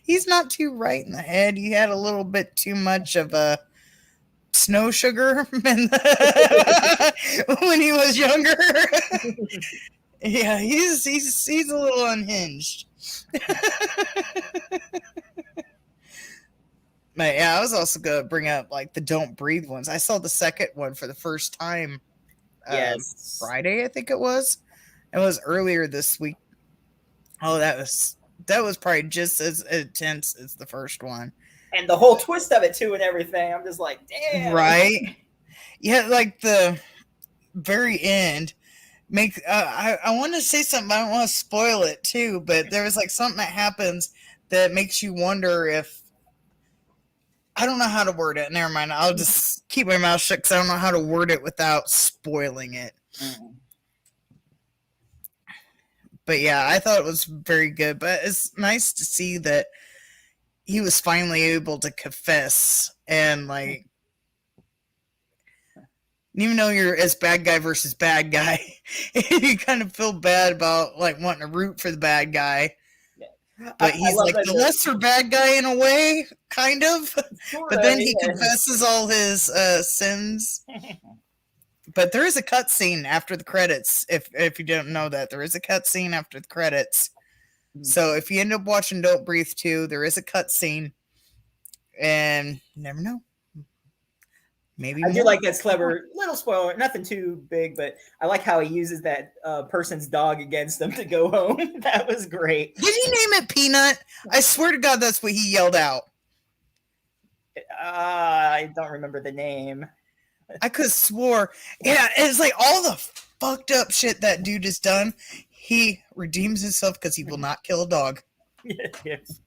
He's not too right in the head. He had a little bit too much of a snow sugar when he was younger. Yeah, he's a little unhinged. But yeah, I was also gonna bring up like the Don't Breathe ones. I saw the second one for the first time Friday, I think it was. It was earlier this week. Oh, that was probably just as intense as the first one. And the whole twist of it too, and everything. I'm just like, damn. Right? Yeah, like the very end. I want to say something. I don't want to spoil it too, but there was like something that happens that makes you wonder if. I don't know how to word it. Never mind. I'll just keep my mouth shut because I don't know how to word it without spoiling it. But yeah, I thought it was very good. But it's nice to see that he was finally able to confess and like, even though you're as bad guy versus bad guy, you kind of feel bad about like wanting to root for the bad guy. But he's like the lesser bad guy in a way, kind of. But then he confesses all his sins. But there is a cutscene after the credits. If you don't know that, there is a cutscene after the credits. So if you end up watching Don't Breathe 2, there is a cutscene. And you never know. Maybe I do like that's clever. Little spoiler, nothing too big, but I like how he uses that person's dog against them to go home. That was great. Did he name it Peanut? I swear to God, that's what he yelled out. I don't remember the name. I could have swore. Yeah, it's like all the fucked up shit that dude has done. He redeems himself because he will not kill a dog. Yes.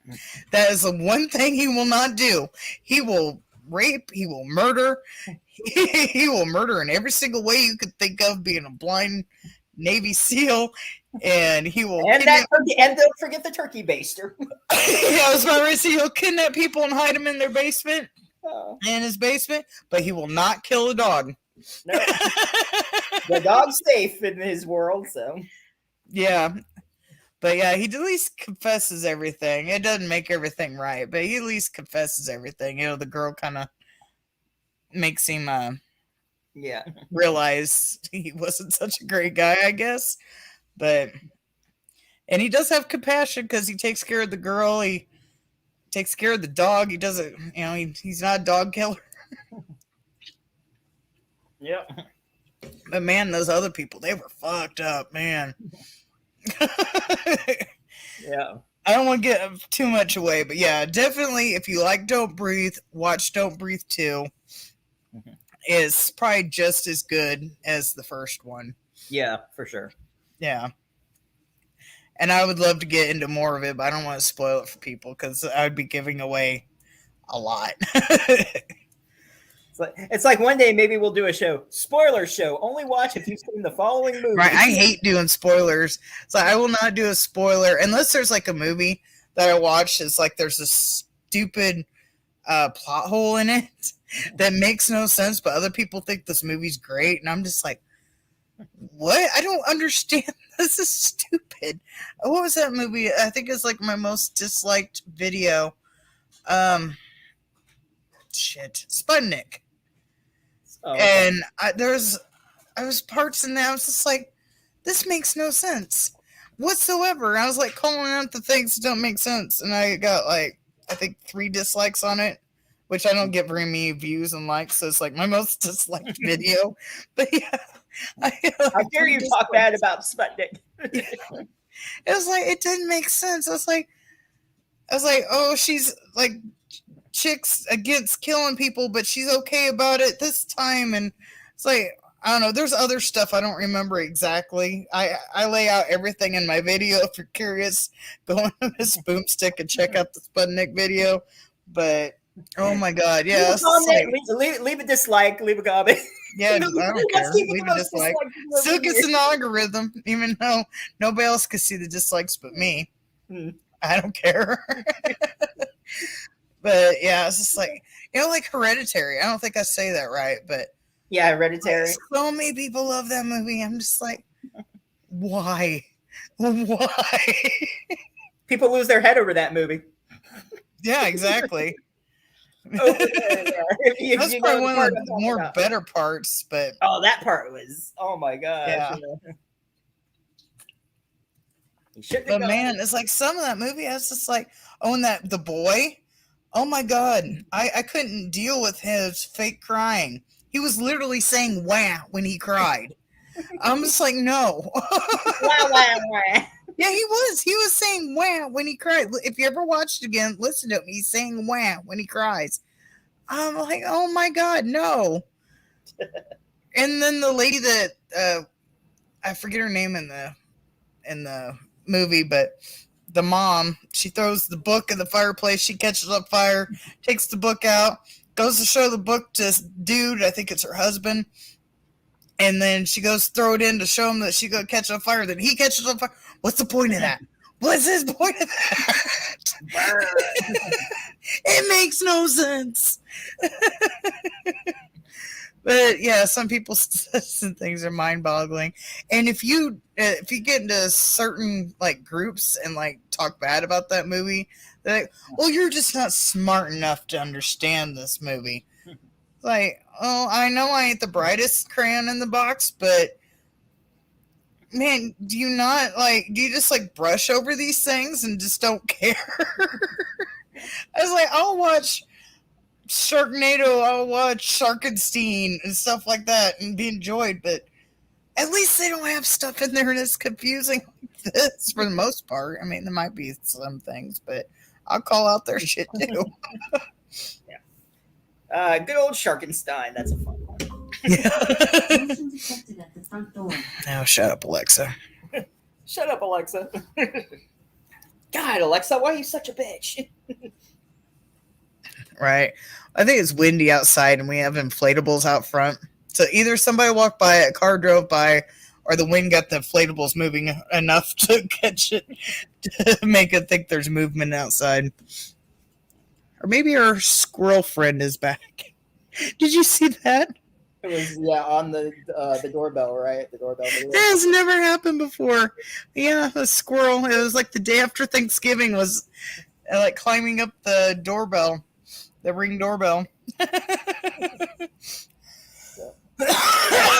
That is the one thing he will not do. He will rape, he will murder, he will murder in every single way you could think of, being a blind Navy SEAL, and he will and don't forget the turkey baster. Yeah, I was about to say he'll kidnap people and hide them in their basement, in his basement, but he will not kill a dog. No. The dog's safe in his world, so yeah. But yeah, he at least confesses everything. It doesn't make everything right, but he at least confesses everything. You know, the girl kind of makes him realize he wasn't such a great guy, I guess. And he does have compassion because he takes care of the girl. He takes care of the dog. He doesn't, you know, he's not a dog killer. Yep. But man, those other people, they were fucked up, man. Yeah. I don't want to get too much away, but yeah, definitely if you like Don't Breathe, watch Don't Breathe 2. It's probably just as good as the first one. Yeah, for sure. Yeah. And I would love to get into more of it, but I don't want to spoil it for people because I would be giving away a lot. It's like one day maybe we'll do a spoiler show. Only watch if you've seen the following movie. Right, I hate doing spoilers. So I will not do a spoiler unless there's like a movie that I watched. It's like there's a stupid plot hole in it that makes no sense, but other people think this movie's great, and I'm just like, what? I don't understand. This is stupid. What was that movie? I think it's like my most disliked video. Sputnik. Oh, okay. And I was parts in that I was just like, this makes no sense whatsoever. I was like calling out the things that don't make sense, and I got like I think 3 dislikes on it, which I don't get very many views and likes, so it's like my most disliked video. But yeah, I dare you talk bad about Sputnik. Yeah. It was like it didn't make sense. I was like, oh, she's like chicks against killing people, but she's okay about it this time. And it's like, I don't know, there's other stuff I don't remember exactly. I lay out everything in my video. If you're curious, go on this Boomstick and check out the Sputnik video. But oh my god, yeah, leave a dislike, leave a comment. Yeah, I don't care. Leave a dislike. Still gets an algorithm, even though nobody else can see the dislikes but me. I don't care. But yeah, it's just like, you know, like Hereditary. I don't think I say that right, but yeah, Hereditary. So many people love that movie. I'm just like, why? Why? People lose their head over that movie. Yeah, exactly. Oh, yeah. That's probably one of the more better parts, but that part was, oh my god. Yeah. But man, it's like some of that movie, I was just like, oh, and the boy, oh my god, I couldn't deal with his fake crying. He was literally saying "wah" when he cried. I'm just like, no. Wah, wah, wah. Yeah, he was. He was saying wah when he cried. If you ever watched it again, listen to him. He's saying wah when he cries. I'm like, oh my God, no. And then the lady that I forget her name in the movie, but the mom, she throws the book in the fireplace, she catches up fire, takes the book out, goes to show the book to this dude, I think it's her husband, and then she goes to throw it in to show him that she gonna catch on fire, then he catches on fire. What's the point of that? What's his point of that? It makes no sense. But yeah, some people's things are mind-boggling. And if you get into certain like groups and like talk bad about that movie, they're like, well, you're just not smart enough to understand this movie. Like, oh, I know I ain't the brightest crayon in the box, but man, do you just like brush over these things and just don't care? I was like, I'll watch Sharknado, I'll watch Sharkenstein and stuff like that and be enjoyed, but at least they don't have stuff in there that's confusing like this for the most part. I mean, there might be some things, but I'll call out their shit too. Yeah. Good old Sharkenstein. That's a fun one. Now shut up, Alexa. Shut up, Alexa. God, Alexa, why are you such a bitch? Right. I think it's windy outside and we have inflatables out front. So either somebody walked by, a car drove by, or the wind got the inflatables moving enough to catch it to make it think there's movement outside. Or maybe our squirrel friend is back. Did you see that? It was on the doorbell, right? The doorbell. That has never happened before. Yeah, a squirrel. It was like the day after Thanksgiving was like climbing up the doorbell. The Ring doorbell.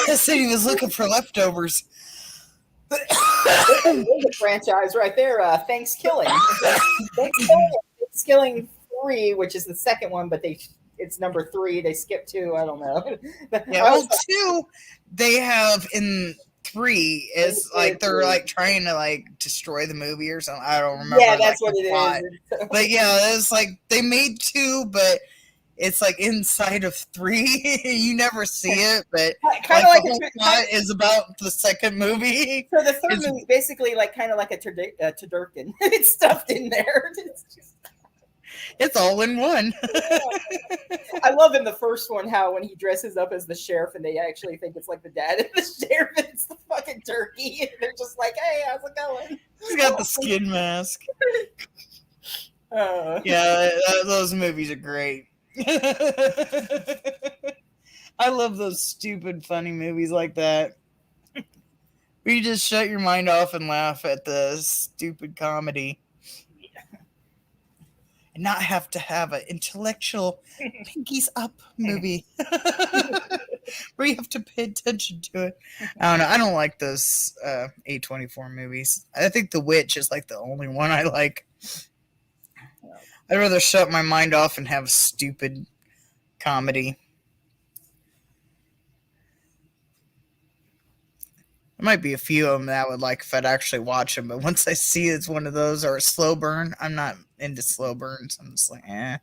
Said he was looking for leftovers. The franchise right there, Thanksgiving. Thanksgiving 3, which is the second one, but it's number 3. They skipped 2. I don't know. Yeah, well, 2 they have in 3 is like they're like trying to like destroy the movie or something. I don't remember. Yeah, that's like, what it is. But yeah, it's like they made 2, but it's like inside of 3. You never see it, but kind of like the whole plot is about the second movie. So the third movie, basically, like kind of like a Tudorkin. It's stuffed in there. It's all in one. I love in the first one how when he dresses up as the sheriff and they actually think it's like the dad of the sheriff and it's the fucking turkey. And they're just like, hey, how's it going? He's got the skin mask. Yeah, those movies are great. I love those stupid, funny movies like that. Where you just shut your mind off and laugh at the stupid comedy. And not have to have an intellectual pinkies up movie where you have to pay attention to it. I don't know. I don't like those A24 movies. I think The Witch is like the only one I like. I'd rather shut my mind off and have stupid comedy. There might be a few of them that I would like if I'd actually watch them, but once I see it's one of those or a slow burn, I'm not into slow burns. I'm just like, eh.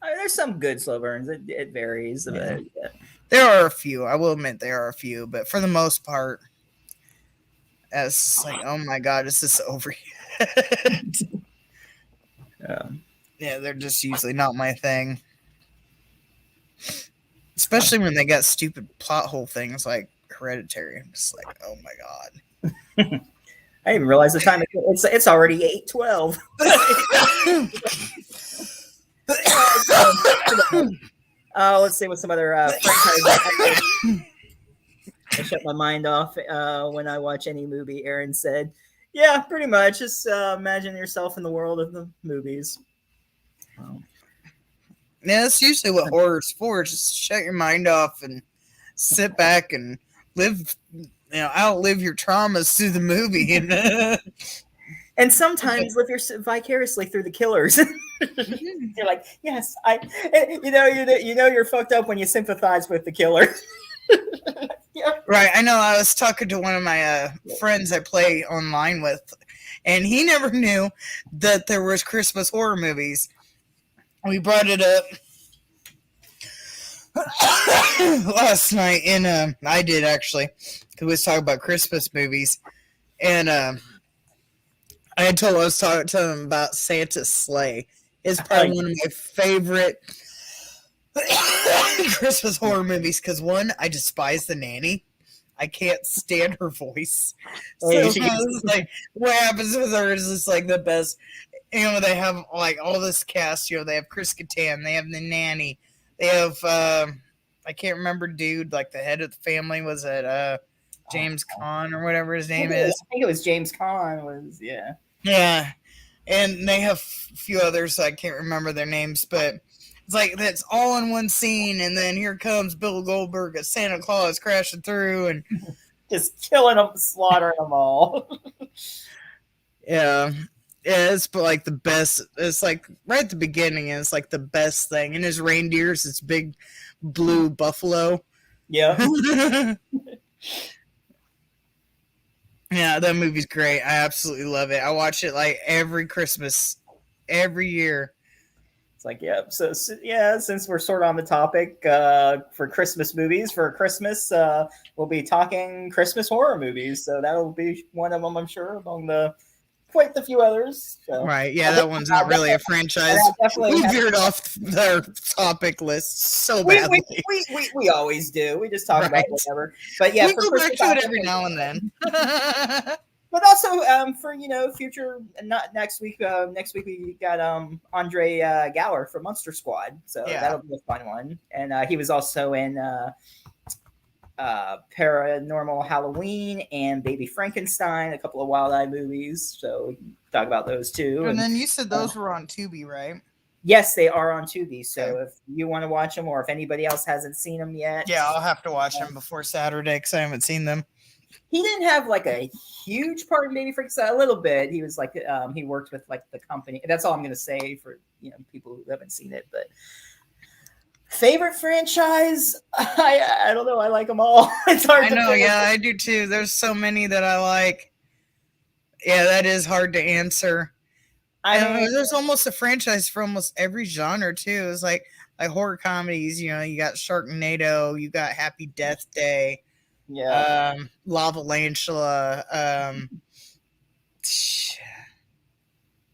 There's some good slow burns. It varies a bit. Yeah. There are a few. I will admit there are a few, but for the most part, it's like, oh my God, is this over yet? Yeah, they're just usually not my thing. Especially when they got stupid plot hole things like Hereditary. I'm just like, oh my God. I didn't even realize the time. It's already 8:12. Let's see what some other franchises. I shut my mind off when I watch any movie. Aaron said, "Yeah, pretty much. Just imagine yourself in the world of the movies." Yeah, that's usually what horror's for. Just shut your mind off and sit back and live, outlive your traumas through the movie. And sometimes live vicariously through the killers. You're like, yes, you're fucked up when you sympathize with the killer. Yeah. Right, I know. I was talking to one of my friends I play online with, and he never knew that there was Christmas horror movies. We brought it up last night, and I did actually, because we was talking about Christmas movies, and I was talking to him about Santa's Sleigh. It's probably one of my favorite Christmas horror movies because one, I despise the nanny. I can't stand her voice. So it's like what happens with her is just like the best. You know, they have like all this cast. You know, they have Chris Kattan, they have the nanny, they have I can't remember, dude. Like the head of the family was it James Caan or whatever his name is. I think it was James Caan. Was yeah, and they have a few others. I can't remember their names, but. It's like that's all in one scene, and then here comes Bill Goldberg as Santa Claus crashing through and just killing them, slaughtering them all. Yeah, it's like the best. It's like right at the beginning, and it's like the best thing. And his reindeers, it's big blue buffalo. Yeah. Yeah, that movie's great. I absolutely love it. I watch it like every Christmas, every year. Like, yeah. So yeah, since we're sort of on the topic for Christmas movies, for Christmas, we'll be talking Christmas horror movies. So that'll be one of them, I'm sure, among the quite the few others. So. Right. Yeah, that one's not really a franchise. We veered off their topic list so badly. We always do. We just talk about whatever. But yeah, we go back to it every now and then. But also for future, not next week. Next week we got Andre Gower from Monster Squad, so that'll be a fun one. And he was also in Paranormal Halloween and Baby Frankenstein, a couple of Wild Eye movies. So we can talk about those too. And then you said those were on Tubi, right? Yes, they are on Tubi. So if you want to watch them, or if anybody else hasn't seen them yet, I'll have to watch them before Saturday because I haven't seen them. He didn't have like a huge part in Baby Frankenstein, a little bit. He was like, he worked with like the company. That's all I'm going to say for, people who haven't seen it. But favorite franchise, I don't know. I like them all. It's hard. I know. Yeah, I do too. There's so many that I like. Yeah, that is hard to answer. I mean, there's almost a franchise for almost every genre too. It's like horror comedies. You got Sharknado, you got Happy Death Day. Yeah. Lavalantula.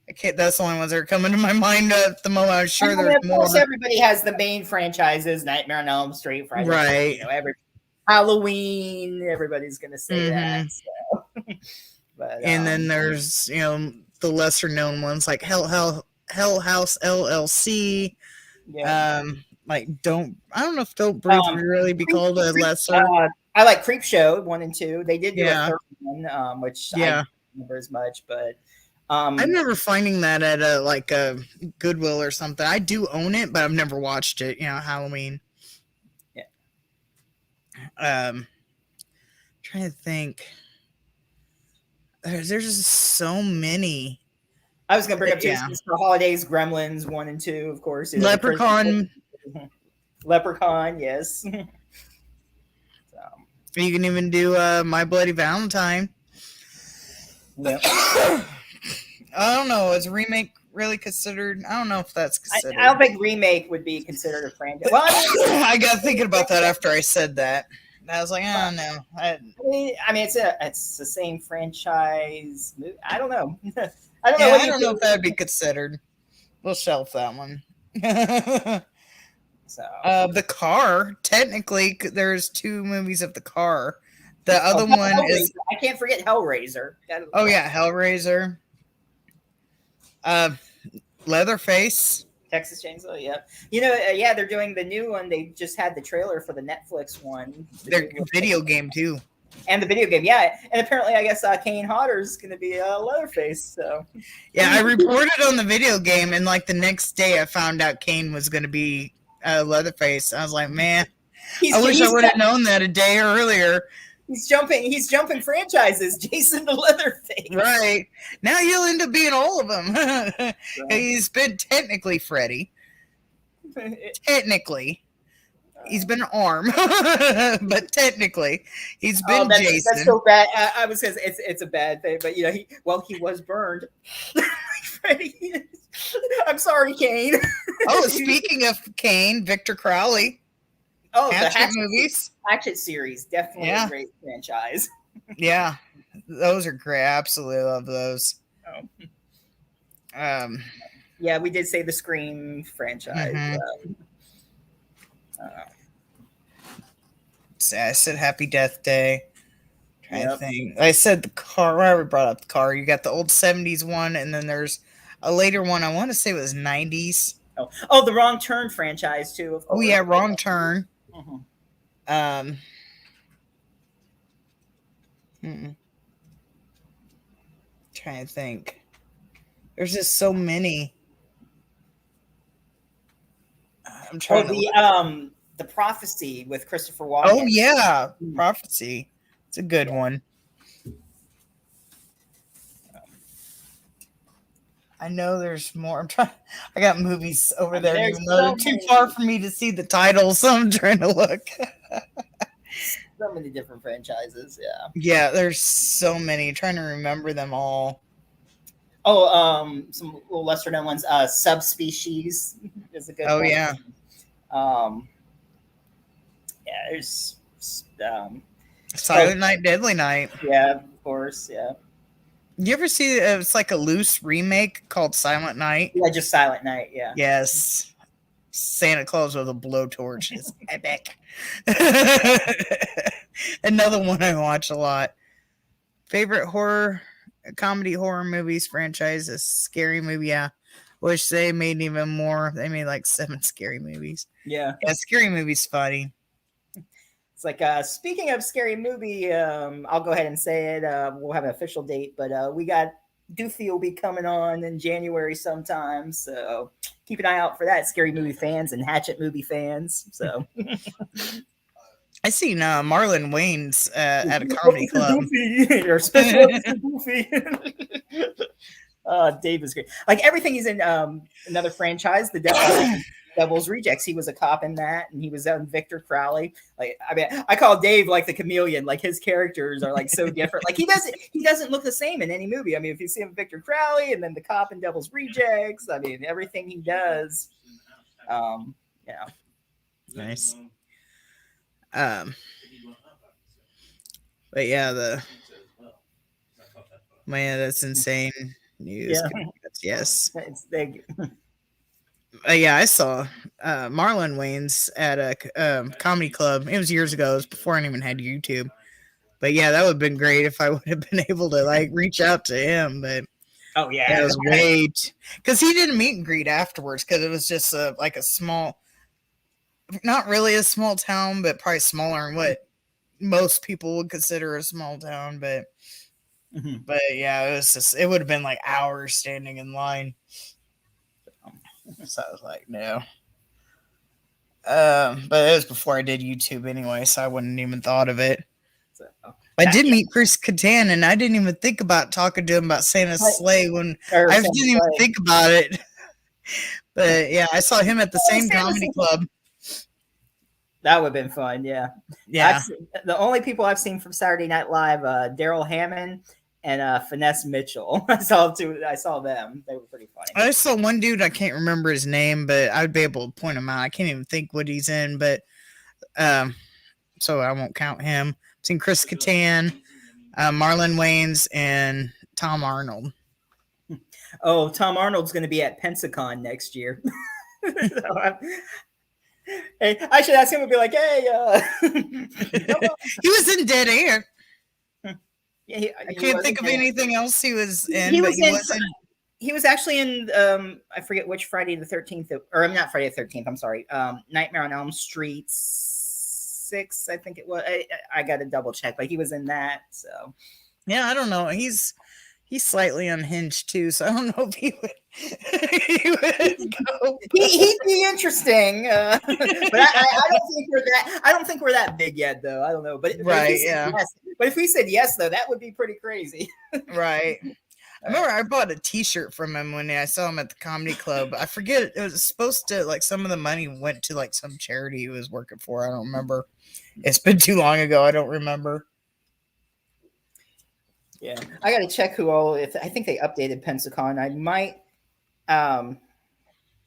I can't. That's the only ones that are coming to my mind at the moment. I'm sure there's more. Of course, everybody has the main franchises: Nightmare on Elm Street, Friday, right? Every Halloween. Everybody's gonna say that. So. But, and then there's the lesser known ones like Hell House LLC. Yeah. I don't know if Don't Breathe would really be called a lesser. I like Creepshow 1 and 2. They did do a third one, which I don't remember as much, but I remember finding that at a Goodwill or something. I do own it, but I've never watched it. Halloween. Yeah. Trying to think. There's just so many. I was gonna bring up just for holidays, Gremlins 1 and 2, of course. Leprechaun. Leprechaun, yes. You can even do My Bloody Valentine. Yep. I don't know. Is a remake really considered? I don't know if that's considered. I don't think remake would be considered a franchise. Well, I got thinking about that after I said that. I was like, oh no. I mean, it's the same franchise. I don't know. I don't know. I don't know if that'd be considered. We'll shelf that one. So The Car, technically, there's 2 movies of The Car. The other one is I can't forget Hellraiser. Oh yeah, Hellraiser. Leatherface. Texas Chainsaw, yeah. They're doing the new one. They just had the trailer for the Netflix one. Their video game too. And the video game, yeah. And apparently, I guess Kane Hodder's going to be Leatherface. So yeah, I reported on the video game, and like the next day, I found out Kane was going to be Leatherface. I was like, man, I wish I would have known that a day earlier. He's jumping franchises. Jason the Leatherface. Right. Now he'll end up being all of them. Right. He's been technically Freddy. Technically. He's been an arm, but technically, he's been Jason. That's so bad. I was gonna say it's a bad thing, but he was burned. I'm sorry, Kane. Oh, speaking of Kane, Victor Crowley. Oh, Hatchet the Hatchet movies. Hatchet series, definitely a great franchise. Yeah, those are great. I absolutely love those. Oh. Yeah, we did say the Scream franchise. Mm-hmm. I said Happy Death Day. I think I said the car. I already brought up the car. You got the old 70s one, and then there's a later one. I want to say it was 90s. Oh, the Wrong Turn franchise too. Of course. Oh yeah, Wrong Turn. Mm-hmm. Trying to think. There's just so many. I'm trying to the Prophecy with Christopher Walken. Oh yeah, Prophecy. It's a good one. I know there's more. I got movies over there, even though they're too far for me to see the titles, so I'm trying to look. So many different franchises, yeah. Yeah, there's so many. I'm trying to remember them all. Oh, some little lesser known ones. Subspecies is a good one. Oh yeah. Yeah, there's Silent Night, Deadly Night. Yeah, of course, yeah. You ever see it's like a loose remake called Silent Night? Yeah, just Silent Night, yeah. Yes. Santa Claus with a blowtorch is epic. Another one I watch a lot. Favorite comedy horror movies franchise is Scary Movie. Yeah. Wish they made even more. They made like 7 scary movies. Yeah. Yeah, Scary Movie's funny. It's like, speaking of Scary Movie, I'll go ahead and say it. We'll have an official date, but we got Doofy will be coming on in January sometime. So keep an eye out for that, Scary Movie fans and Hatchet movie fans. So I seen Marlon Wayans at a comedy club. Or special Doofy. Dave is great. Like everything he's in another franchise, the Devil's Rejects. He was a cop in that, and he was Victor Crowley. Like, I mean, I call Dave like the chameleon. Like his characters are like so different. Like he doesn't look the same in any movie. I mean, if you see him Victor Crowley and then the cop in Devil's Rejects, I mean, everything he does. Yeah. Nice. But yeah, that's insane news. Yeah. Yes. It's big. Yeah, I saw Marlon Wayans at a comedy club. It was years ago. It was before I even had YouTube. But yeah, that would have been great if I would have been able to like reach out to him. But oh yeah, it was because he didn't meet and greet afterwards because it was just like a small, not really a small town, but probably smaller than what most people would consider a small town. But but yeah, it would have been like hours standing in line. So I was like, no. But it was before I did YouTube anyway, so I wouldn't even thought of it. So, I did meet Chris Kattan, and I didn't even think about talking to him about Santa's sleigh when I didn't even think about it. But yeah, I saw him at the same comedy club. That would have been fun, yeah. Yeah. The only people I've seen from Saturday Night Live, Daryl Hammond and Finesse Mitchell. I saw them. They were pretty funny. I saw one dude, I can't remember his name, but I'd be able to point him out. I can't even think what he's in, but so I won't count him. I've seen Chris Kattan, Marlon Wayans, and Tom Arnold. Oh, Tom Arnold's going to be at Pensacon next year. Hey, I should ask him to be like, hey. He was in Dead Air. Yeah, I can't think of anything else he was in. He was actually in, I forget which Friday the 13th, or I'm not Friday the 13th, I'm sorry. Nightmare on Elm Street 6, I think it was. I got to double check, but he was in that. So, yeah, I don't know. He's slightly unhinged too, so I don't know if he would go. He'd be interesting, but I don't think we're that big yet, though. I don't know, but right, yeah. Yes, but if we said yes, though, that would be pretty crazy. Right. I remember I bought a T-shirt from him when I saw him at the comedy club. I forget, it was supposed to, like, some of the money went to like some charity he was working for. I don't remember. It's been too long ago. I don't remember. Yeah, I got to check who all. If I think they updated Pensacon, I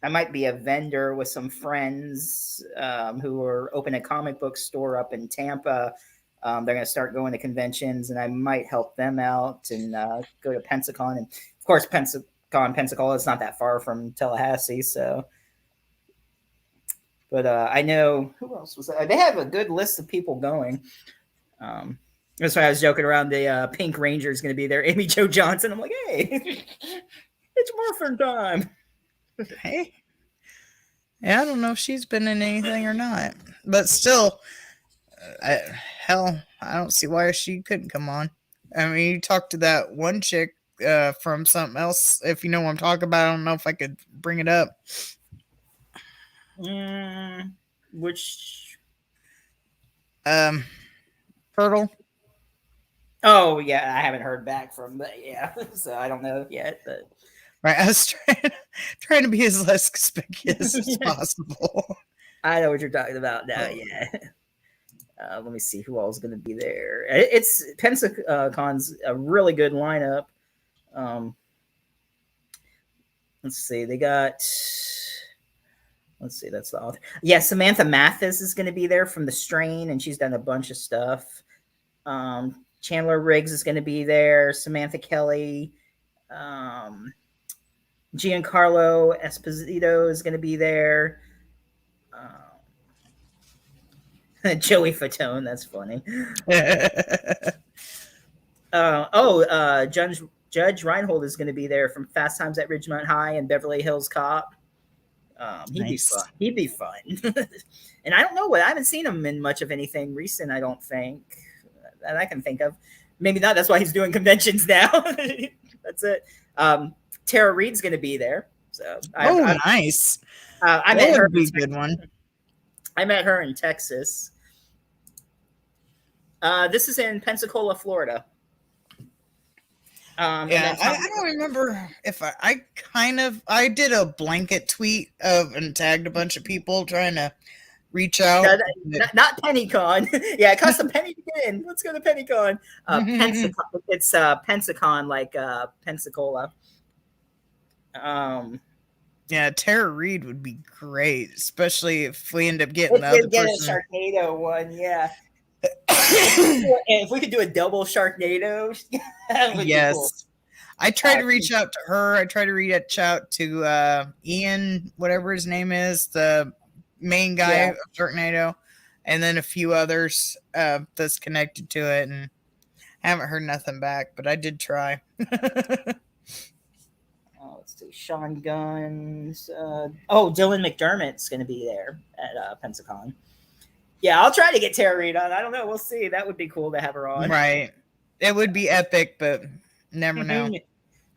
might be a vendor with some friends who are open a comic book store up in Tampa. They're going to start going to conventions, and I might help them out and go to Pensacon. And of course, Pensacola is not that far from Tallahassee, so. But I know who else was there? They have a good list of people going. That's why I was joking around. The Pink Ranger is going to be there. Amy Jo Johnson. I'm like, hey, it's Morphin time. Hey. Yeah, I don't know if she's been in anything or not. But still, I don't see why she couldn't come on. I mean, you talked to that one chick from something else. If you know what I'm talking about, I don't know if I could bring it up. Which? Turtle. Oh yeah, I haven't heard back from, but yeah, so I don't know yet. But right, I was trying to be as less conspicuous as possible. I know what you're talking about now. Yeah. Let me see who all is going to be there. It's Pensacon's a really good lineup. Let's see, they got. Let's see, that's the author. Yeah, Samantha Mathis is going to be there from The Strain, and she's done a bunch of stuff. Chandler Riggs is going to be there. Samantha Kelly. Giancarlo Esposito is going to be there. Joey Fatone, that's funny. Judge Reinhold is going to be there from Fast Times at Ridgemont High and Beverly Hills Cop. He'd be fun. He'd be fun. And I don't know I haven't seen him in much of anything recent, I don't think, that I can think of. Maybe not. That's why he's doing conventions now. That's it. Tara Reid's going to be there. So nice. I met her. Be a good one. I met her in Texas. This is in Pensacola, Florida. I don't remember if I did a blanket tweet and tagged a bunch of people trying to reach out. Not PennyCon. Yeah, it costs a penny to get in. Let's go to PennyCon. Pensacon. It's Pensacon, like Pensacola. Yeah, Tara Reid would be great, especially if we end up getting the other person. A Sharknado one, yeah. If we could do a double Sharknado, that would be cool. I tried to reach out to her. I tried to reach out to Ian, whatever his name is, the main guy of Sharknado, and then a few others that's connected to it, and I haven't heard nothing back, but I did try. Let's see, Sean Guns. Dylan McDermott's going to be there at Pensacon. Yeah, I'll try to get Tara Reid on. I don't know. We'll see. That would be cool to have her on. Right. It would be epic, but never know.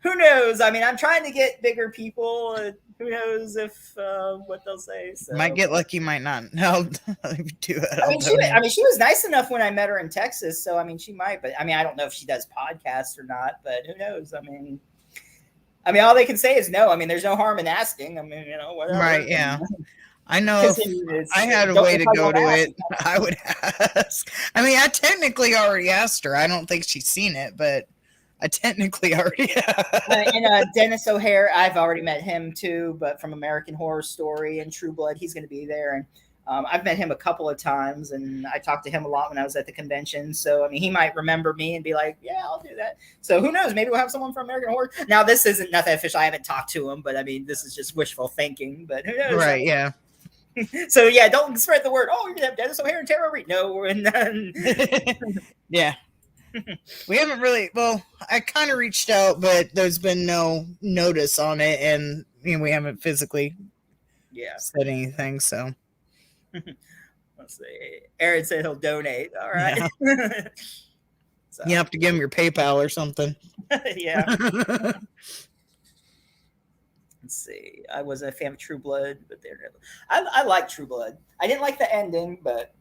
Who knows? I mean, I'm trying to get bigger people. Who knows if what they'll say. So. Might get lucky, might not. No, do it. I mean, she was nice enough when I met her in Texas. So, I mean, she might. But, I mean, I don't know if she does podcasts or not. But who knows? I mean, all they can say is no. I mean, there's no harm in asking. I mean, whatever. Right, yeah. I know if I had a way to go to it, I would ask. I mean, I technically already asked her. I don't think she's seen it, but I technically already have. And Dennis O'Hare, I've already met him too, but from American Horror Story and True Blood, he's going to be there. And I've met him a couple of times, and I talked to him a lot when I was at the convention. So, I mean, he might remember me and be like, yeah, I'll do that. So who knows? Maybe we'll have someone from American Horror. Now, this isn't nothing official. I haven't talked to him, but I mean, this is just wishful thinking, but who knows? Right, yeah. So, yeah, don't spread the word. Oh, you're going to have Dennis O'Hare and Tara Reid. No, we're none. Yeah. We haven't really, well, I kind of reached out, but there's been no notice on it, and we haven't physically said anything, so. Let's see. Aaron said he'll donate. All right. Yeah. So. You have to give him your PayPal or something. Yeah. Let's see. I wasn't a fan of True Blood, but I like True Blood. I didn't like the ending, but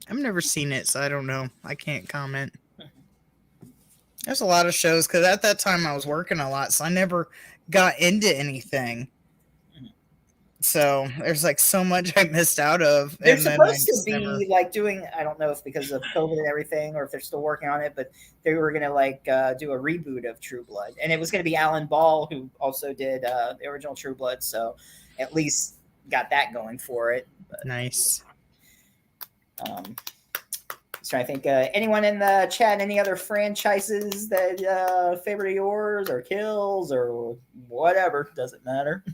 I've never seen it, so I don't know. I can't comment. There's a lot of shows because at that time I was working a lot, so I never got into anything. So there's like so much I missed out of, They're and then I supposed to just be never. like doing, I don't know if because of COVID and everything, or if they're still working on it, but they were gonna like do a reboot of True Blood, and it was gonna be Alan Ball who also did the original True Blood, so at least got that going for it. But, Nice. so I think anyone in the chat, any other franchises that favorite of yours or kills or whatever, doesn't matter.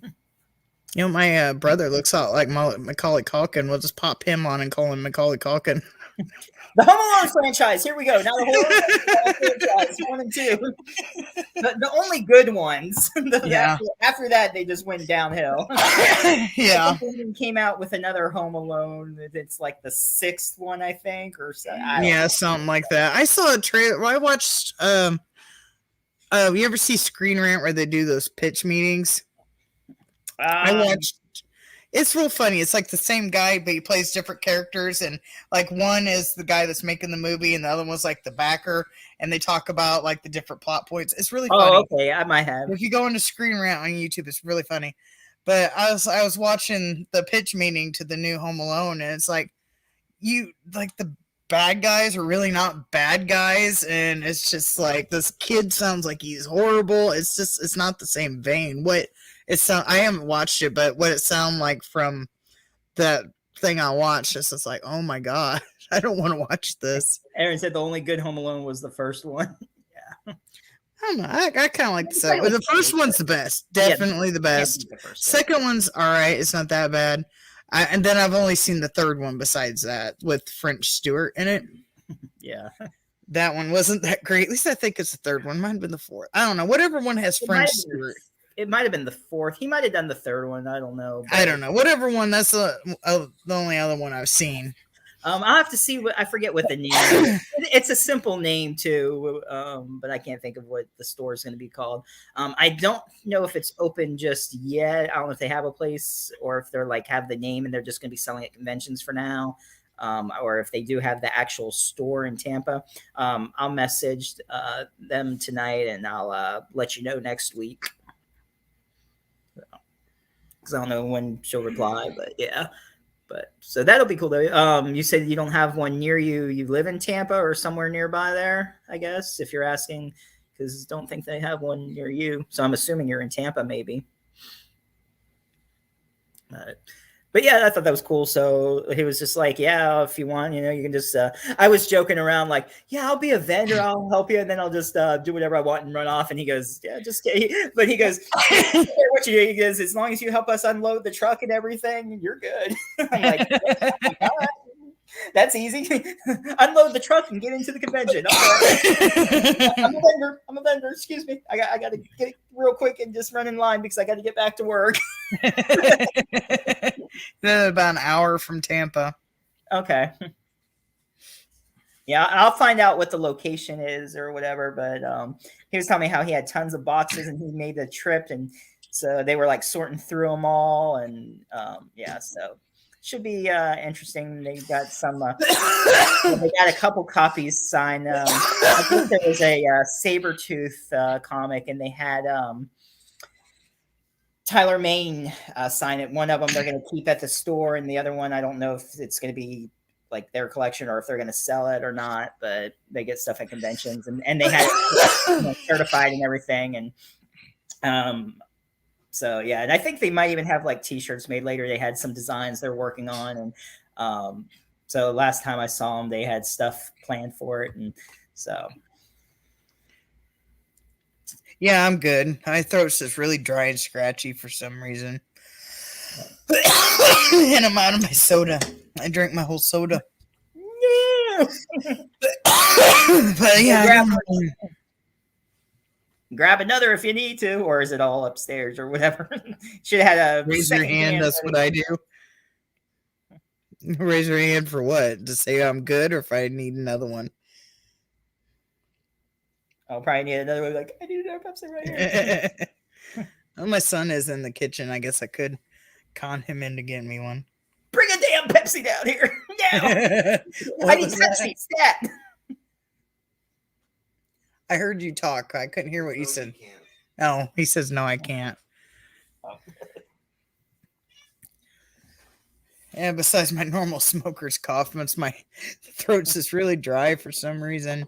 You know, my brother looks out like Macaulay Culkin. We'll just pop him on and call him Macaulay Culkin. The Home Alone franchise. Here we go. Now the horror franchise 1 and 2. The only good ones. Yeah. After that, they just went downhill. Yeah. They even came out with another Home Alone. It's like the 6th one, I think, or so. Yeah, something like that. I saw a trailer. I watched. You ever see Screen Rant where they do those pitch meetings? I watched. It's real funny. It's like the same guy, but he plays different characters, and like one is the guy that's making the movie, and the other one's like the backer, and they talk about like the different plot points. It's really funny. Oh, okay. I might have. If you go into Screen Rant on YouTube, it's really funny. But I was watching the pitch meeting to the new Home Alone, and it's like the bad guys are really not bad guys, and it's just like this kid sounds like he's horrible. It's not the same vein. I haven't watched it, but what it sounded like from that thing I watched, it's like, oh my god, I don't want to watch this. Aaron said the only good Home Alone was the first one. I don't know. I kind of like the second. The first one's the best, definitely the best. Second one's all right. It's not that bad. And then I've only seen the third one besides that with French Stewart in it. Yeah. That one wasn't that great. At least I think it's the third one. Might have been the fourth. I don't know. Whatever one has French Stewart. It might have been the 4th. He might have done the 3rd one. I don't know. I don't know. Whatever one. That's the only other one I've seen. I'll have to see I forget what the name is. It's a simple name too, but I can't think of what the store is going to be called. I don't know if it's open just yet. I don't know if they have a place or if they're like have the name and they're just going to be selling at conventions for now. Or if they do have the actual store in Tampa. I'll message them tonight and I'll let you know next week. Because I don't know when she'll reply, but yeah. But so that'll be cool though. You said you don't have one near you. You live in Tampa or somewhere nearby there, I guess, if you're asking, because don't think they have one near you. So I'm assuming you're in Tampa, maybe. But yeah, I thought that was cool. So he was just like, yeah, if you want, you can just, I was joking around like, yeah, I'll be a vendor. I'll help you. And then I'll just do whatever I want and run off. And he goes, yeah, just kidding. But he goes, what you do? He goes, as long as you help us unload the truck and everything, you're good. I'm like, all right. That's easy. Unload the truck and get into the convention. Okay. I'm a vendor. Excuse me. I got to get real quick and just run in line because I got to get back to work. Then about an hour from Tampa. Okay. Yeah, I'll find out what the location is or whatever. But he was telling me how he had tons of boxes and he made the trip, and so they were like sorting through them all, and yeah, so. Should be interesting. They got some. They got a couple copies signed. I think there was a Sabretooth comic, and they had Tyler Mane sign it. One of them they're going to keep at the store, and the other one I don't know if it's going to be like their collection or if they're going to sell it or not. But they get stuff at conventions, and they had it certified and everything, and. So yeah, and I think they might even have like T-shirts made later. They had some designs they're working on, and so last time I saw them, they had stuff planned for it, and so yeah, I'm good. My throat's just really dry and scratchy for some reason, and I'm out of my soda. I drank my whole soda. Yeah. But yeah. Grab another if you need to, or is it all upstairs or whatever? Should have had a raise your hand. That's what I do. Raise your hand for what? To say I'm good, or if I need another one. I'll probably need another one. Like I need another Pepsi right here. Well, my son is in the kitchen. I guess I could con him into getting me one. Bring a damn Pepsi down here now. I need Pepsi stat. I heard you talk. I couldn't hear what you No, said. can't. No, he says no, I can't. Oh. Yeah, besides my normal smoker's cough, my throat's just really dry for some reason.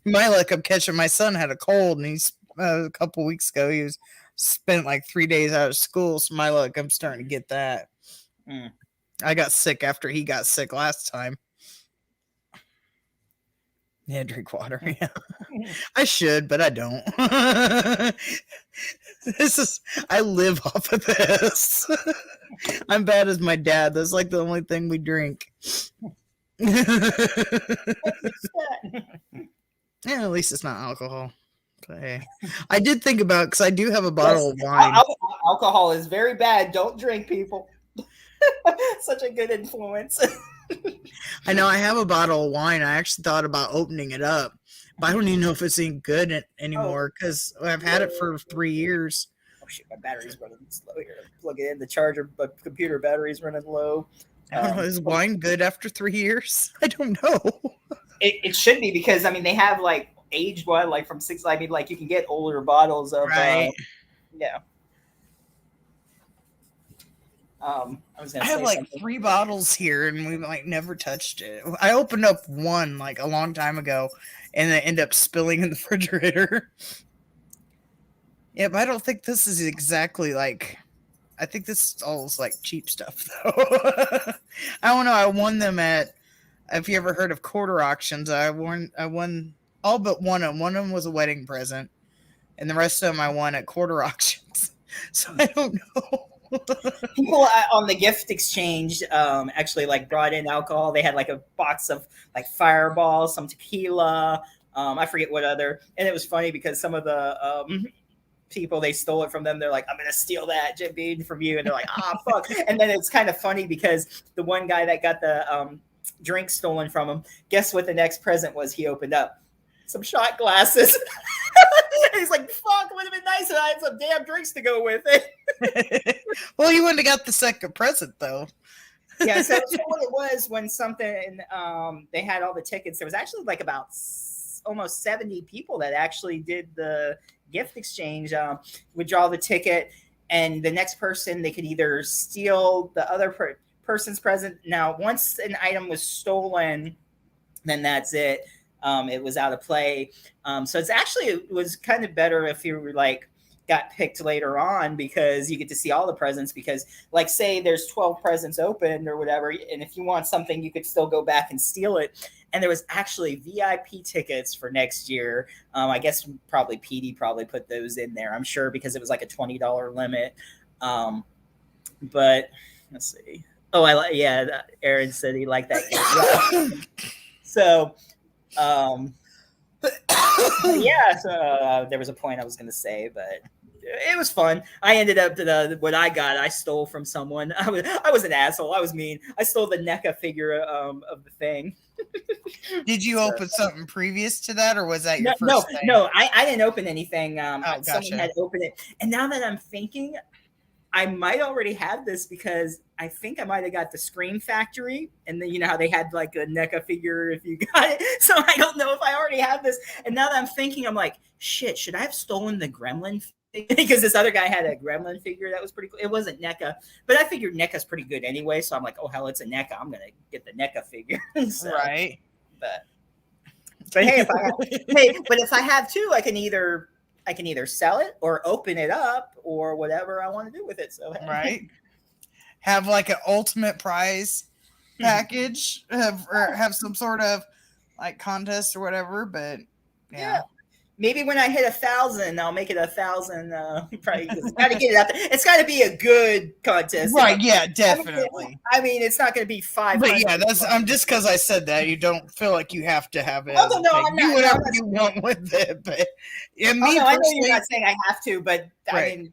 My luck, I'm catching. My son had a cold, and he's a couple weeks ago. He was spent like 3 days out of school. So my luck, I'm starting to get that. Mm. I got sick after he got sick last time. Yeah, drink water. Yeah, I should, but I don't. I live off of this. I'm bad as my dad. That's like the only thing we drink. Yeah, at least it's not alcohol. But hey, I did think about because I do have a bottle of wine. Alcohol is very bad. Don't drink, people. Such a good influence. I know I have a bottle of wine. I actually thought about opening it up, but I don't even know if it's any good anymore because I've had it for 3 years. Oh shit, my battery's running slow here. Plug it in. The charger, but computer battery's running low. I don't know. Is wine good after 3 years? I don't know. It should be because I mean they have like aged one like from 6. I mean like you can get older bottles of Right. yeah. I was gonna I say have like something. 3 bottles here, and we like never touched it. I opened up one like a long time ago, and it ended up spilling in the refrigerator. Yeah, but I don't think this is exactly like. I think this is all like cheap stuff though. I don't know. I won them at. If you ever heard of quarter auctions, I won all but one of them. One of them was a wedding present, and the rest of them I won at quarter auctions. So I don't know. People on the gift exchange actually like brought in alcohol. They had like a box of like Fireball, some tequila, I forget what other, and it was funny because some of the people they stole it from them. They're like, I'm gonna steal that Jim Beam from you, and they're like, ah, fuck. And then it's kind of funny because the one guy that got the drink stolen from him, guess what the next present was he opened up? Some shot glasses. And he's like, fuck, would have been nice if I had some damn drinks to go with it. Well, you wouldn't have got the second present though. Yeah, so what it was when something they had all the tickets, there was actually like about almost 70 people that actually did the gift exchange, withdraw the ticket, and the next person they could either steal the other person's present. Now, once an item was stolen, then that's it. It was out of play. So it was kind of better if you were like got picked later on because you get to see all the presents because like say there's 12 presents open or whatever. And if you want something, you could still go back and steal it. And there was actually VIP tickets for next year. I guess probably PD probably put those in there. I'm sure because it was like a $20 limit. But let's see. Oh, Aaron said he liked that game. So, there was a point I was going to say, but it was fun. I ended up what I got. I stole from someone. I was an asshole. I was mean. I stole the NECA figure of the thing. Did you open something previous to that, or was that your first thing? No, I didn't open anything. Gotcha. Someone had opened it, and now that I'm thinking, I might already have this because I think I might have got the Scream Factory, and then you know how they had like a NECA figure if you got it. So I don't know if I already have this. And now that I'm thinking, I'm like, shit, should I have stolen the Gremlin figure? Because this other guy had a Gremlin figure that was pretty cool. It wasn't NECA, but I figured NECA's pretty good anyway. So I'm like, oh hell, it's a NECA. I'm gonna get the NECA figure. So, right. But hey, if I have two, I can either sell it or open it up or whatever I want to do with it. So right. Have like an ultimate prize package, or have some sort of like contest or whatever. But yeah. Maybe when I hit 1,000, I'll make it 1,000. Probably got to get it out there. It's got to be a good contest, right? Yeah, definitely. I mean, it's not going to be 500. But yeah, I'm just because I said that you don't feel like you have to have it. Oh, no, I'm do not, whatever you want with it. But yeah, I know you're not saying I have to, but right. I mean,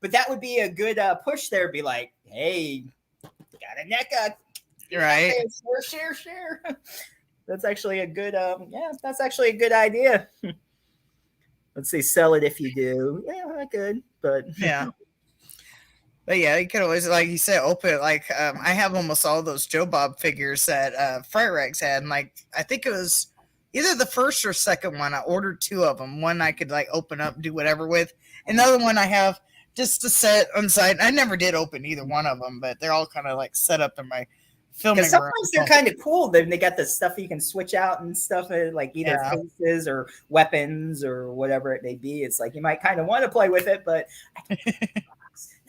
but that would be a good push. There, be like, hey, got a NECA, right? Share. That's actually a good. That's actually a good idea. Let's say sell it if you do. Yeah, not good, but yeah. But yeah, you could always, like you said, open it. Like I have almost all those Joe Bob figures that Fright Rags had, and like I think it was either the first or second one. I ordered 2 of them. One I could like open up, do whatever with. Another one I have just to set on side. I never did open either one of them, but they're all kind of like set up in my filming room. Sometimes they're kind of cool. They got the stuff you can switch out and stuff, like either faces or weapons or whatever it may be. It's like you might kind of want to play with it, but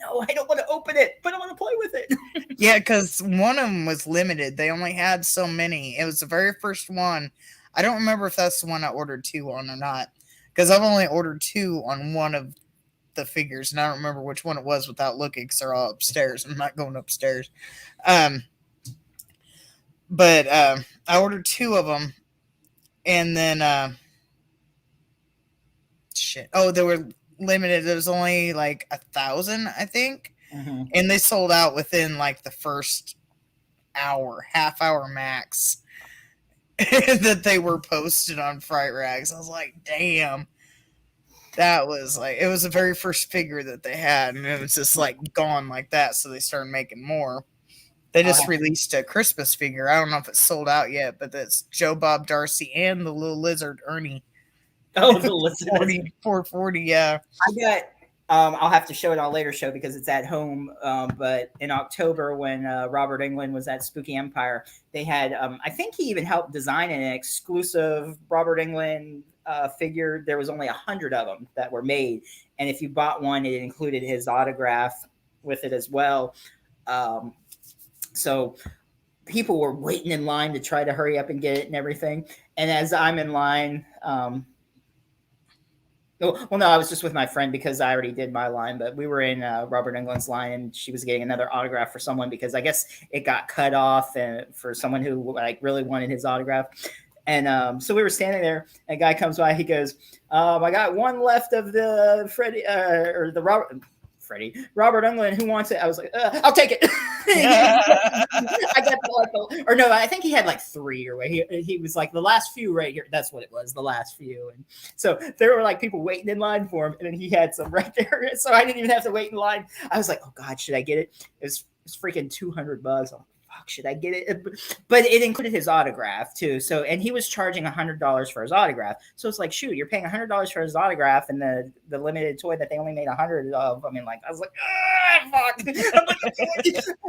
no, I don't want to open it, but I want to play with it. Yeah, because one of them was limited. They only had so many. It was the very first one. I don't remember if that's the one I ordered 2 on or not, because I've only ordered 2 on one of the figures, and I don't remember which one it was without looking, because they're all upstairs. I'm not going upstairs. But I ordered 2 of them, and then they were limited. There was only like 1,000, I think, and they sold out within like the first hour, half hour max that they were posted on Fright Rags. I was like, damn. That was like, it was the very first figure that they had, and it was just like gone like that. So they started making more. They just released a Christmas figure. I don't know if it's sold out yet, but that's Joe Bob Darcy and the little lizard Ernie. Oh, the lizard. 440, yeah. I got, I'll have to show it on a later show because it's at home. But in October, when Robert Englund was at Spooky Empire, they had, I think he even helped design an exclusive Robert Englund figure. There was only 100 of them that were made, and if you bought one, it included his autograph with it as well. So people were waiting in line to try to hurry up and get it and everything. And as I'm in line, I was just with my friend because I already did my line, but we were in Robert Englund's line, and she was getting another autograph for someone because I guess it got cut off and for someone who like really wanted his autograph. And so we were standing there, and a guy comes by. He goes, I got one left of the Robert Englund. Who wants it? I was like, I'll take it. I got I think he had like 3 or what. He was like the last few right here. That's what it was, the last few. And so there were like people waiting in line for him, and then he had some right there. So I didn't even have to wait in line. I was like, oh God, should I get it? It's freaking $200. Should I get it? But it included his autograph too. So, and he was charging $100 for his autograph. So it's like, shoot, you're paying $100 for his autograph and the limited toy that they only made 100 of. I mean, like, I was like, fuck.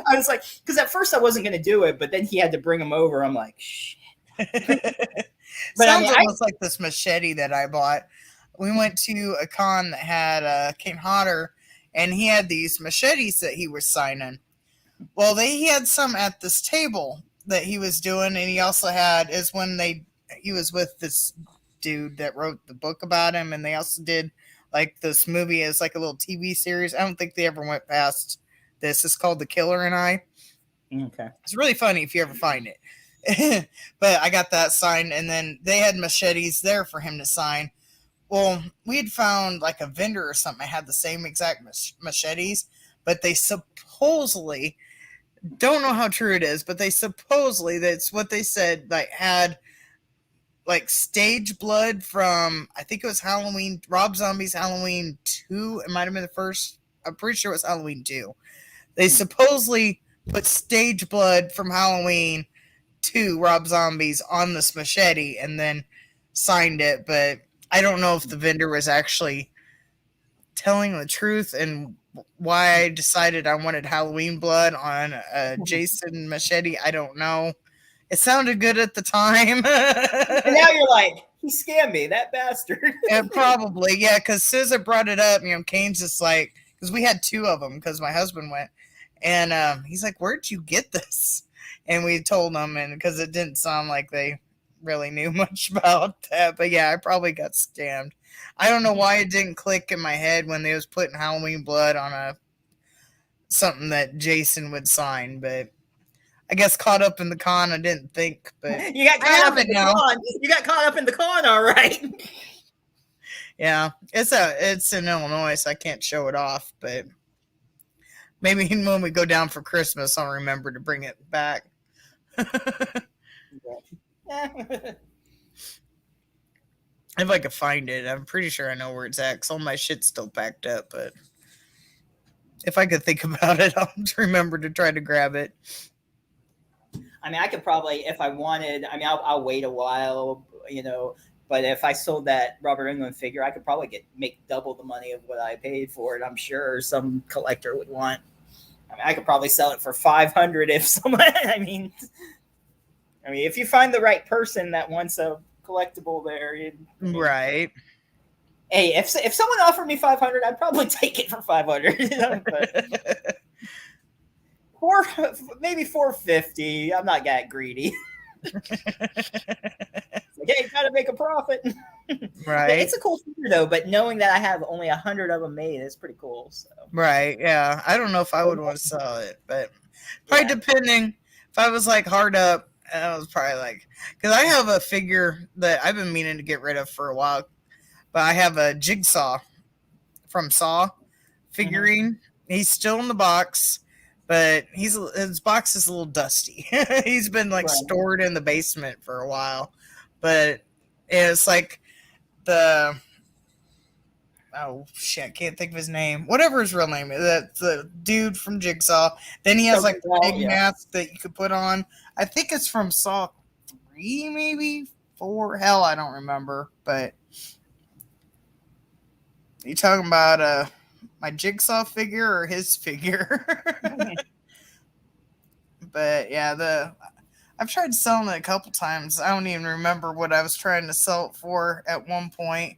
I was like, because at first I wasn't going to do it, but then he had to bring him over. I'm like, shit. But sounds almost like this machete that I bought. We went to a con that had King Hodder, and he had these machetes that he was signing. Well, he had some at this table that he was doing, and he also had he was with this dude that wrote the book about him, and they also did like this movie as like a little TV series. I don't think they ever went past this. It's called The Killer and I. Okay. It's really funny if you ever find it. But I got that signed, and then they had machetes there for him to sign. Well, we had found like a vendor or something that had the same exact machetes, but they supposedly, don't know how true it is, but they supposedly, that's what they said, like had like stage blood from, I think it was Halloween, Rob Zombie's Halloween 2. It might have been the first. I'm pretty sure it was Halloween 2. They supposedly put stage blood from Halloween 2, Rob Zombies, on this machete and then signed it, but I don't know if the vendor was actually telling the truth and why I decided I wanted Halloween blood on a Jason machete. I don't know. It sounded good at the time. And now you're like, he scammed me, that bastard. Yeah, probably, yeah, because SZA brought it up. Kane's just like, because we had 2 of them because my husband went, and he's like, where'd you get this? And we told him, and because it didn't sound like they really knew much about that, but yeah, I probably got scammed. I don't know why it didn't click in my head when they was putting Halloween blood on something that Jason would sign, but I guess caught up in the con, I didn't think, but you got caught up in the con. You got caught up in the con, all right. Yeah, it's in Illinois, so I can't show it off, but maybe when we go down for Christmas, I'll remember to bring it back. If I could find it, I'm pretty sure I know where it's at because all my shit's still packed up, but if I could think about it, I'll remember to try to grab it. I mean, I could probably, if I wanted, I mean, I'll wait a while, you know. But if I sold that Robert Englund figure, I could probably make double the money of what I paid for it. I'm sure some collector would want. I mean, I could probably sell it for 500 if someone. I mean, if you find the right person that wants a collectible, there, right? Hey, if someone offered me 500, I'd probably take it for 500. You know? But maybe 450. I'm not that greedy. Like, hey, gotta make a profit. Right. It's a cool figure though, but knowing that I have only 100 of them made is pretty cool. So. Right. Yeah. I don't know if I would want to sell it, but probably depending. If I was like hard up, I was probably like, because I have a figure that I've been meaning to get rid of for a while, but I have a Jigsaw from Saw figurine. Mm-hmm. He's still in the box, but his box is a little dusty. He's been like stored in the basement for a while, but it's like oh shit, I can't think of his name. Whatever his real name is, that's the dude from Jigsaw. Then he has like the big mask that you could put on. I think it's from Saw 3, maybe 4. Hell, I don't remember. But you talking about my Jigsaw figure or his figure? But yeah, I've tried selling it a couple times. I don't even remember what I was trying to sell it for at one point.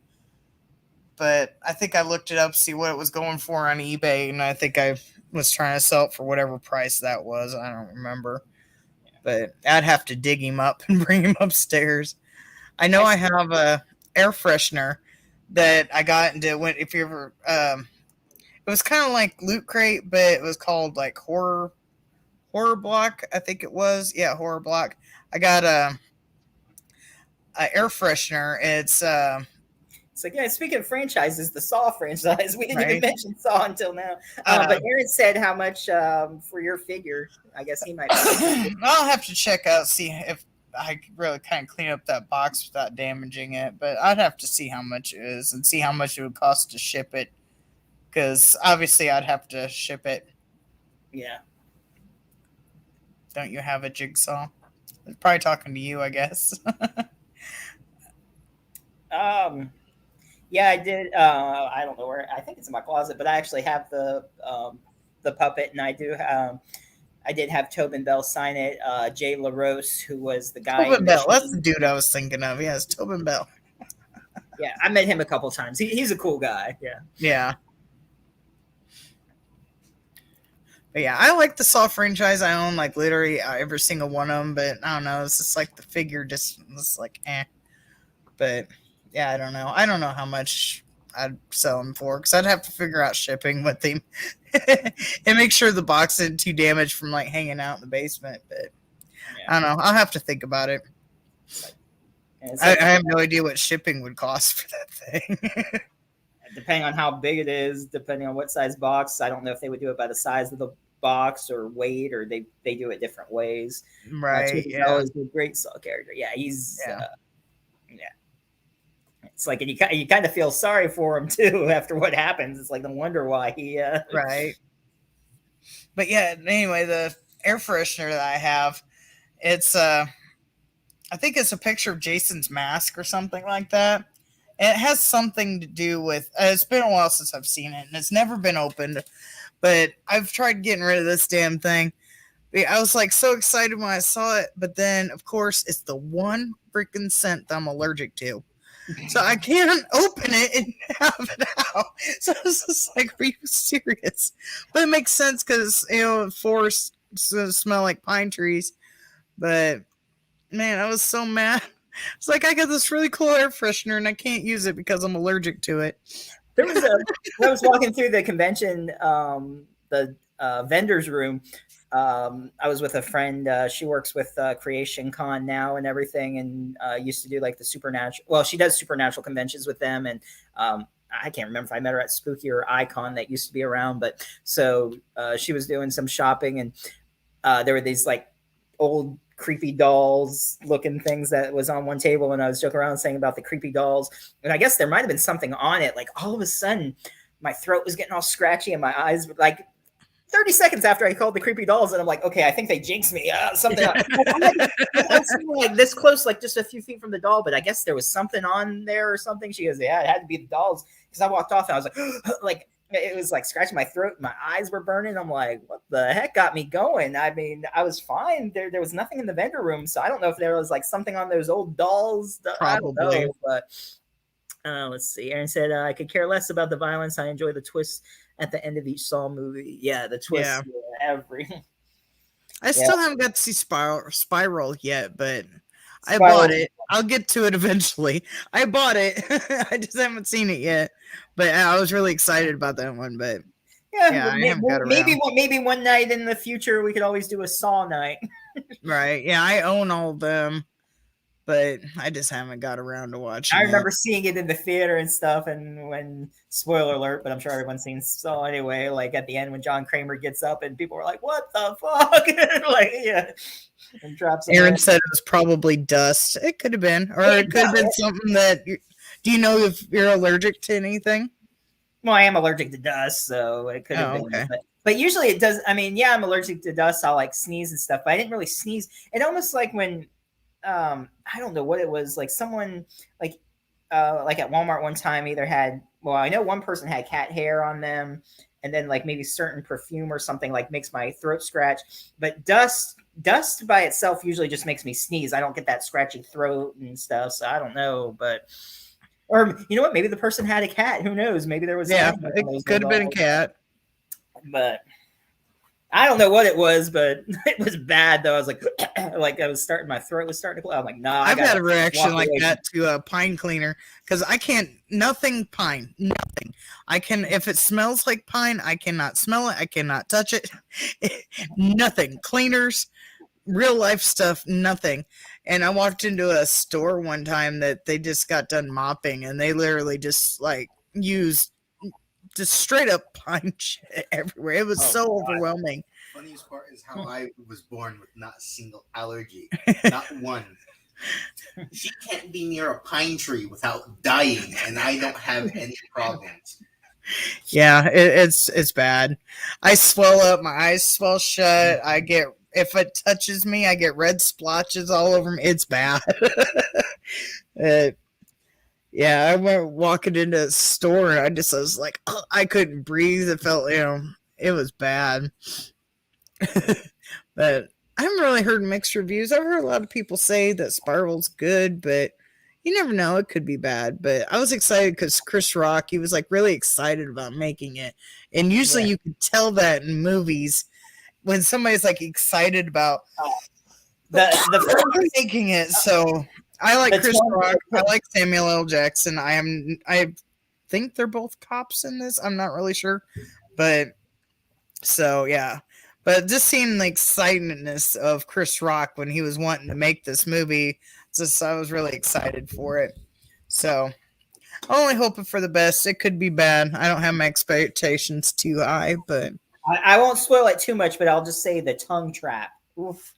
But I think I looked it up, see what it was going for on eBay, and I think I was trying to sell it for whatever price that was. I don't remember. But I'd have to dig him up and bring him upstairs. I know I have a air freshener that I got into if you ever it was kind of like Loot Crate, but it was called like Horror Block, I think it was. Yeah, Horror Block. I got a air freshener. It's like, yeah, speaking of franchises, the Saw franchise, we didn't even mention Saw until now. But Aaron said how much for your figure. I guess he might. I'll have to check out, see if I could really kind of clean up that box without damaging it. But I'd have to see how much it is and see how much it would cost to ship it. Because obviously I'd have to ship it. Yeah. Don't you have a Jigsaw? I'm probably talking to you, I guess. Yeah, I did. I don't know where. I think it's in my closet, but I actually have the puppet, and I do. I did have Tobin Bell sign it. Jay LaRose, who was the guy. Tobin Bell, that's the dude I was thinking of. Yes, Tobin Bell. Yeah, I met him a couple times. He's a cool guy. Yeah. Yeah. But yeah, I like the Saw franchise. I own like literally every single one of them, but I don't know. It's just like the figure it's like But yeah, I don't know. I don't know how much I'd sell them for because I'd have to figure out shipping with them and make sure the box isn't too damaged from like hanging out in the basement. But I don't know. I'll have to think about it. I have no idea what shipping would cost for that thing. Depending on how big it is, depending on what size box. I don't know if they would do it by the size of the box or weight, or they do it different ways. Right. Yeah. Is a great Saw character. Yeah, he's. Yeah. It's like, and you kind of feel sorry for him too after what happens. It's like, no wonder why he. Right. But yeah, anyway, the air freshener that I have, it's I think it's a picture of Jason's mask or something like that. And it has something to do with. It's been a while since I've seen it, and it's never been opened. But I've tried getting rid of this damn thing. I was like so excited when I saw it, but then of course it's the one freaking scent that I'm allergic to. So I can't open it and have it out. So it's just like, are you serious? But it makes sense because, forests smell like pine trees. But, man, I was so mad. It's like, I got this really cool air freshener and I can't use it because I'm allergic to it. There was when I was walking through the convention, the vendor's room, I was with a friend. She works with Creation Con now and everything, and used to do like the Supernatural. Well, she does Supernatural conventions with them, and I can't remember if I met her at Spooky or Icon that used to be around. But so she was doing some shopping, and there were these like old creepy dolls looking things that was on one table, and I was joking around saying about the creepy dolls, and I guess there might have been something on it. Like all of a sudden, my throat was getting all scratchy, and my eyes were like. 30 seconds after I called the creepy dolls, and I'm like, okay, I think they jinxed me. Something. I was like this close, like just a few feet from the doll, but I guess there was something on there or something. She goes, yeah, it had to be the dolls, because I walked off and I was like, like it was like scratching my throat. My eyes were burning. I'm like, what the heck got me going? I mean, I was fine. There was nothing in the vendor room, so I don't know if there was like something on those old dolls. I don't Probably. know, but let's see. Aaron said, I could care less about the violence. I enjoy the twists at the end of each Saw movie. Yeah, the twist. Yeah. Every. I still haven't got to see Spiral yet, but I Spiral. bought it. I'll get to it eventually. I bought it. I just haven't seen it yet, but I was really excited about that one. But yeah, I haven't got around. Maybe one night in the future we could always do a Saw night. Right? Yeah, I own all of them, but I just haven't got around to watching. I remember seeing it in the theater and stuff, and when, spoiler alert, but I'm sure everyone's seen Saw anyway, like at the end when John Kramer gets up and people were like, what the fuck? Like, yeah. And drops Aaron said it was probably dust. It could have been, or it could have been something that. Do you know if you're allergic to anything? Well, I am allergic to dust, so it could have been. Okay. But usually it does. I mean, yeah, I'm allergic to dust. I'll like sneeze and stuff, but I didn't really sneeze. It almost like when, I don't know what it was, like someone like at Walmart one time either had, well, I know one person had cat hair on them, and then like maybe certain perfume or something like makes my throat scratch. But dust by itself usually just makes me sneeze. I don't get that scratchy throat and stuff, so I don't know. But, or you know what? Maybe the person had a cat. Who knows? Maybe there was. Yeah, it could have been a cat. But I don't know what it was, but it was bad though. I was like, like I was starting, my throat was starting to close. I'm like, nah. I've had a reaction like that to a pine cleaner because I can't, nothing pine, nothing. I can, if it smells like pine, I cannot smell it. I cannot touch it. Nothing. Cleaners, real life stuff, nothing. And I walked into a store one time that they just got done mopping and they literally just like used just straight up pine shit everywhere. It was so overwhelming. Funniest part is how I was born with not a single allergy, not one. She can't be near a pine tree without dying, and I don't have any problems. Yeah, it's bad. I swell up, my eyes swell shut. I get, if it touches me, I get red splotches all over me. It's bad. Yeah, I went walking into a store and I was like, oh, I couldn't breathe. It felt, it was bad. But I haven't really heard mixed reviews. I've heard a lot of people say that Spiral's good, but you never know. It could be bad. But I was excited because Chris Rock, he was like really excited about making it. And usually you can tell that in movies when somebody's like excited about the making it. So I like Chris Rock. I like Samuel L. Jackson. I think they're both cops in this. I'm not really sure. But so yeah. But just seeing the excitedness of Chris Rock when he was wanting to make this movie, I was really excited for it. So only hoping for the best. It could be bad. I don't have my expectations too high, but I won't spoil it too much, but I'll just say the tongue trap. Oof.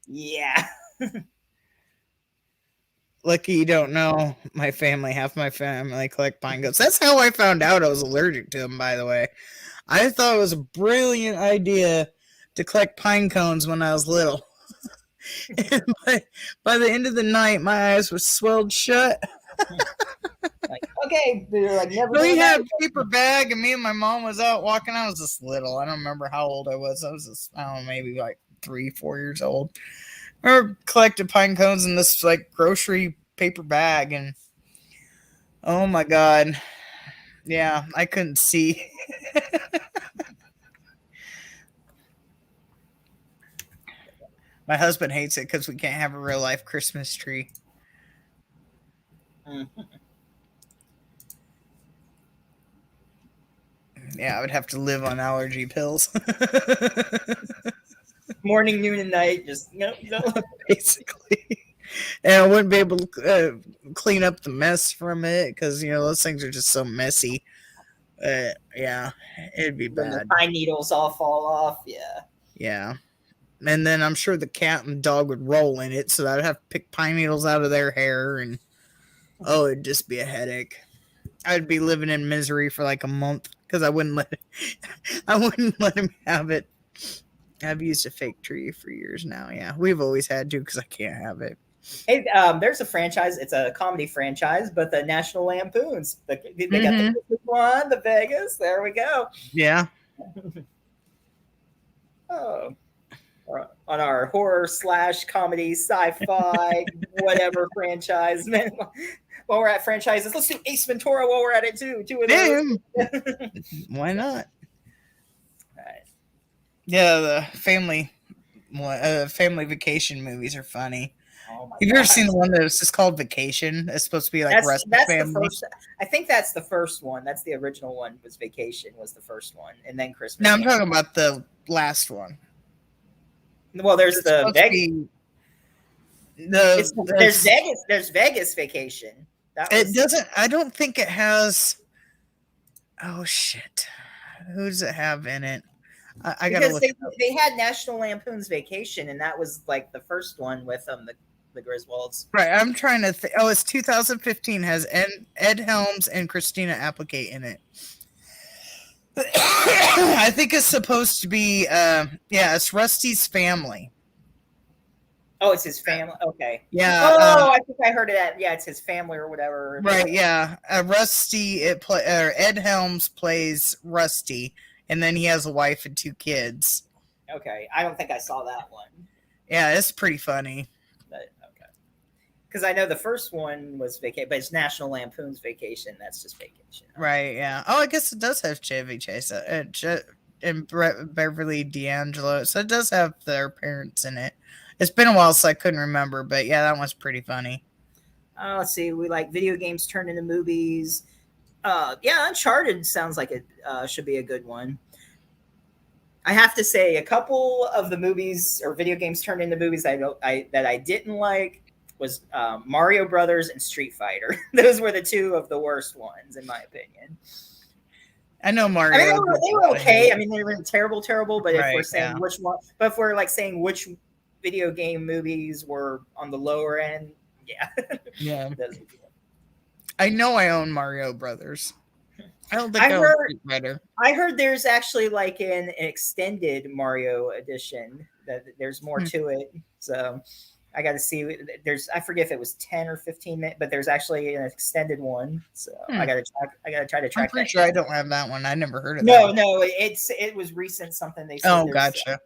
Yeah. Lucky you don't know my family. Half my family collect pine cones. That's how I found out I was allergic to them, by the way. I thought it was a brilliant idea to collect pine cones when I was little. And by the end of the night, my eyes were swelled shut. Like, okay, like never. We had a paper bag, and me and my mom was out walking. I was just little. I don't remember how old I was. I was just, I don't know, maybe like 3-4 years old. I collected pine cones in this like grocery paper bag, and oh my god, yeah, I couldn't see. My husband hates it because we can't have a real life Christmas tree. Yeah, I would have to live on allergy pills. Morning, noon, and night, just no. Basically. And I wouldn't be able to clean up the mess from it because, those things are just so messy. Yeah, it'd be bad. The pine needles all fall off, yeah. Yeah. And then I'm sure the cat and the dog would roll in it, so I'd have to pick pine needles out of their hair, and it'd just be a headache. I'd be living in misery for like a month. because I wouldn't let I wouldn't let him have it. I've used a fake tree for years now. Yeah, we've always had to because I can't have it. Hey, there's a franchise. It's a comedy franchise, but the National Lampoons. They got the Christmas one, the Vegas. There we go. Yeah. Oh, on our horror / comedy, sci-fi, whatever franchise. Man, while we're at franchises, let's do Ace Ventura while we're at it too. Two of those. Why not? All right. Yeah, the family vacation movies are funny. Oh my Have you ever God. seen the one that was just called Vacation? It's supposed to be like That's family. the first. I think that's the first one. That's the original one. Was Vacation was the first one, and then Christmas. No, I'm talking about the last one. Well, there's It's the supposed to Vegas. be- There's Vegas. There's Vegas Vacation. That It was, doesn't. I don't think it has. Oh shit! Who does it have in it? I gotta because look. they had National Lampoon's Vacation, and that was like the first one with the Griswolds. Right, I'm trying to think. Oh, it's 2015. Has Ed Helms and Christina Applegate in it. I think it's supposed to be. Yeah, it's Rusty's family. Oh, it's his family. Okay. Yeah. Oh, I think I heard of that. Yeah, it's his family or whatever. Right. Yeah. Rusty. Ed Helms plays Rusty, and then he has a wife and 2 kids. Okay, I don't think I saw that one. Yeah, it's pretty funny. But okay, because I know the first one was Vacation, but it's National Lampoon's Vacation. That's just Vacation. Right. Yeah. Oh, I guess it does have Chevy Chase and Beverly D'Angelo, so it does have their parents in it. It's been a while, so I couldn't remember, but yeah, that one's pretty funny. Let's see. We like video games turned into movies. Yeah, Uncharted sounds like it should be a good one. I have to say, a couple of the movies or video games turned into movies that I didn't like was Mario Brothers and Street Fighter. Those were the 2 of the worst ones, in my opinion. I know Mario. I mean, they were okay. I mean, they weren't terrible. But if Right, we're saying which one, but if we're like saying which video game movies were on the lower end, yeah, Yeah. those would be them. I know I own Mario Brothers. I don't think I I own heard- Street Fighter. I heard there's actually like an extended Mario edition that there's more to it. So I got to see. I forget if it was 10 or 15 minutes, but there's actually an extended one. So I got to try to I'm track pretty that sure I down. don't have that one. I never heard of No, that. no, it was recent. Something they said. Oh, there's- gotcha.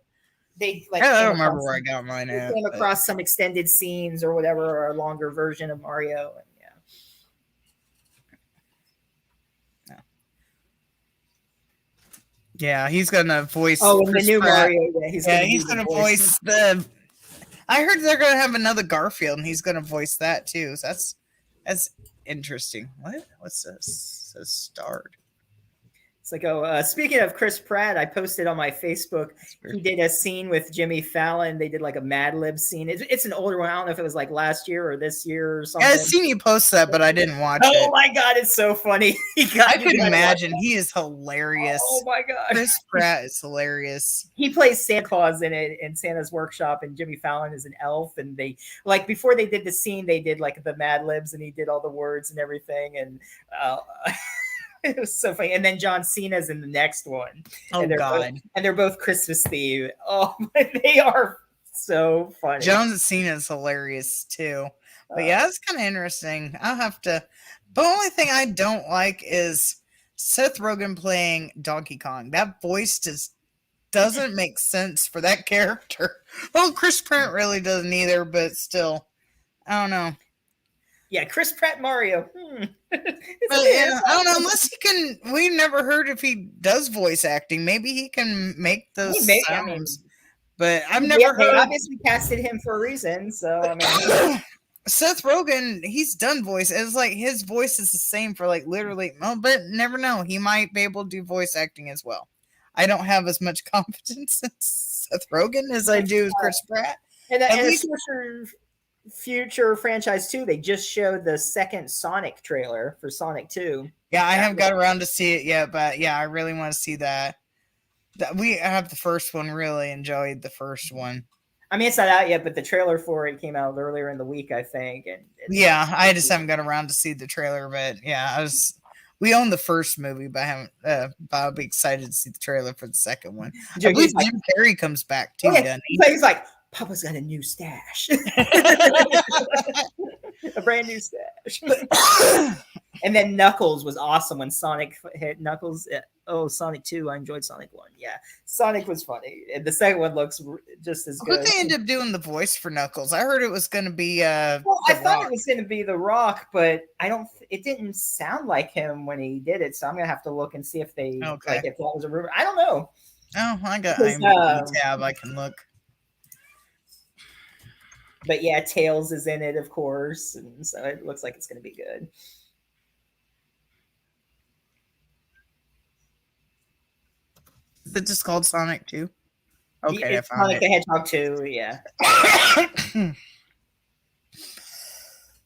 They like. I came don't remember across where I some- got mine they at. came but- across some extended scenes or whatever, or a longer version of Mario. And yeah. Yeah, he's gonna voice. Oh, and the Chris new Pratt. Mario. Yeah, He's gonna voice the. I heard they're gonna have another Garfield, and he's gonna voice that too. So that's interesting. What's this? It says starred. It's like, speaking of Chris Pratt, I posted on my Facebook. He did a scene with Jimmy Fallon. They did like a Mad Lib scene. It's an older one. I don't know if it was like last year or this year or something. Yeah, I've seen you post that, but I didn't watch Oh it. my god, it's so funny. I You could gotta watch imagine that. he is hilarious. Oh my god. Chris Pratt is hilarious. He plays Santa Claus in it in Santa's workshop, and Jimmy Fallon is an elf. And they like before they did the scene, they did like the Mad Libs, and he did all the words and everything. And it was so funny. And then John Cena's in the next one. Oh and God, they're both Christmas themed. Oh, they are so funny. John Cena is hilarious too. But Uh, yeah, it's kind of interesting. I'll have to. The only thing I don't like is Seth Rogen playing Donkey Kong. That voice just doesn't make sense for that character. Well, Chris Pratt really doesn't either, but still, I don't know. yeah, Chris Pratt Mario. But yeah, I don't know. Unless he can, we never heard if he does voice acting. Maybe he can make those He may- I mean, sounds. But I've never They heard. obviously casted him for a reason. So I mean, Seth Rogen, he's done voice. It's like his voice is the same for like literally. Well, but never know. He might be able to do voice acting as well. I don't have as much confidence in Seth Rogen as I do with Chris Pratt. and, At and least- future franchise 2, they just showed the second Sonic trailer for Sonic 2. Yeah, I haven't got around to see it yet, but yeah, I really want to see that. We have the first one. Really enjoyed the first one. I mean, it's not out yet, but the trailer for it came out earlier in the week, I think. And Yeah, I just haven't got around to see the trailer, but yeah, We own the first movie, but I haven't. But I'll be excited to see the trailer for the second one. I He's believe like, Jim Carrey comes back too, okay. doesn't he? He's like, Papa's got a new stash, a brand new stash. And then Knuckles was awesome when Sonic hit Knuckles. Oh, Sonic 2. I enjoyed Sonic 1. Yeah, Sonic was funny. And the second one looks just as Who'd good. they end up doing the voice for Knuckles? I heard it was going to be. Well, I The thought Rock. it was going to be The Rock, but I don't. It didn't sound like him when he did it, so I'm gonna have to look and see if they Okay. like if that was a rumor. I don't know. Oh, I got Because, IMDb tab. I can look. But yeah, Tails is in it, of course, and so it looks like it's going to be good. Is it just called Sonic 2? Okay, It's I found Sonic the Hedgehog 2. Yeah.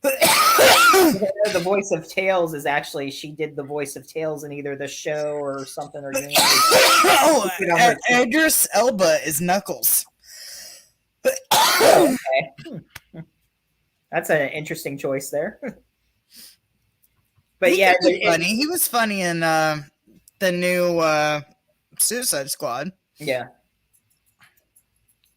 The voice of Tails is actually she did the voice of Tails in either the show or something or game. Oh, Idris Elba is Knuckles. Okay. That's an interesting choice there. But yeah, he was funny. He was funny in the new Suicide Squad. Yeah.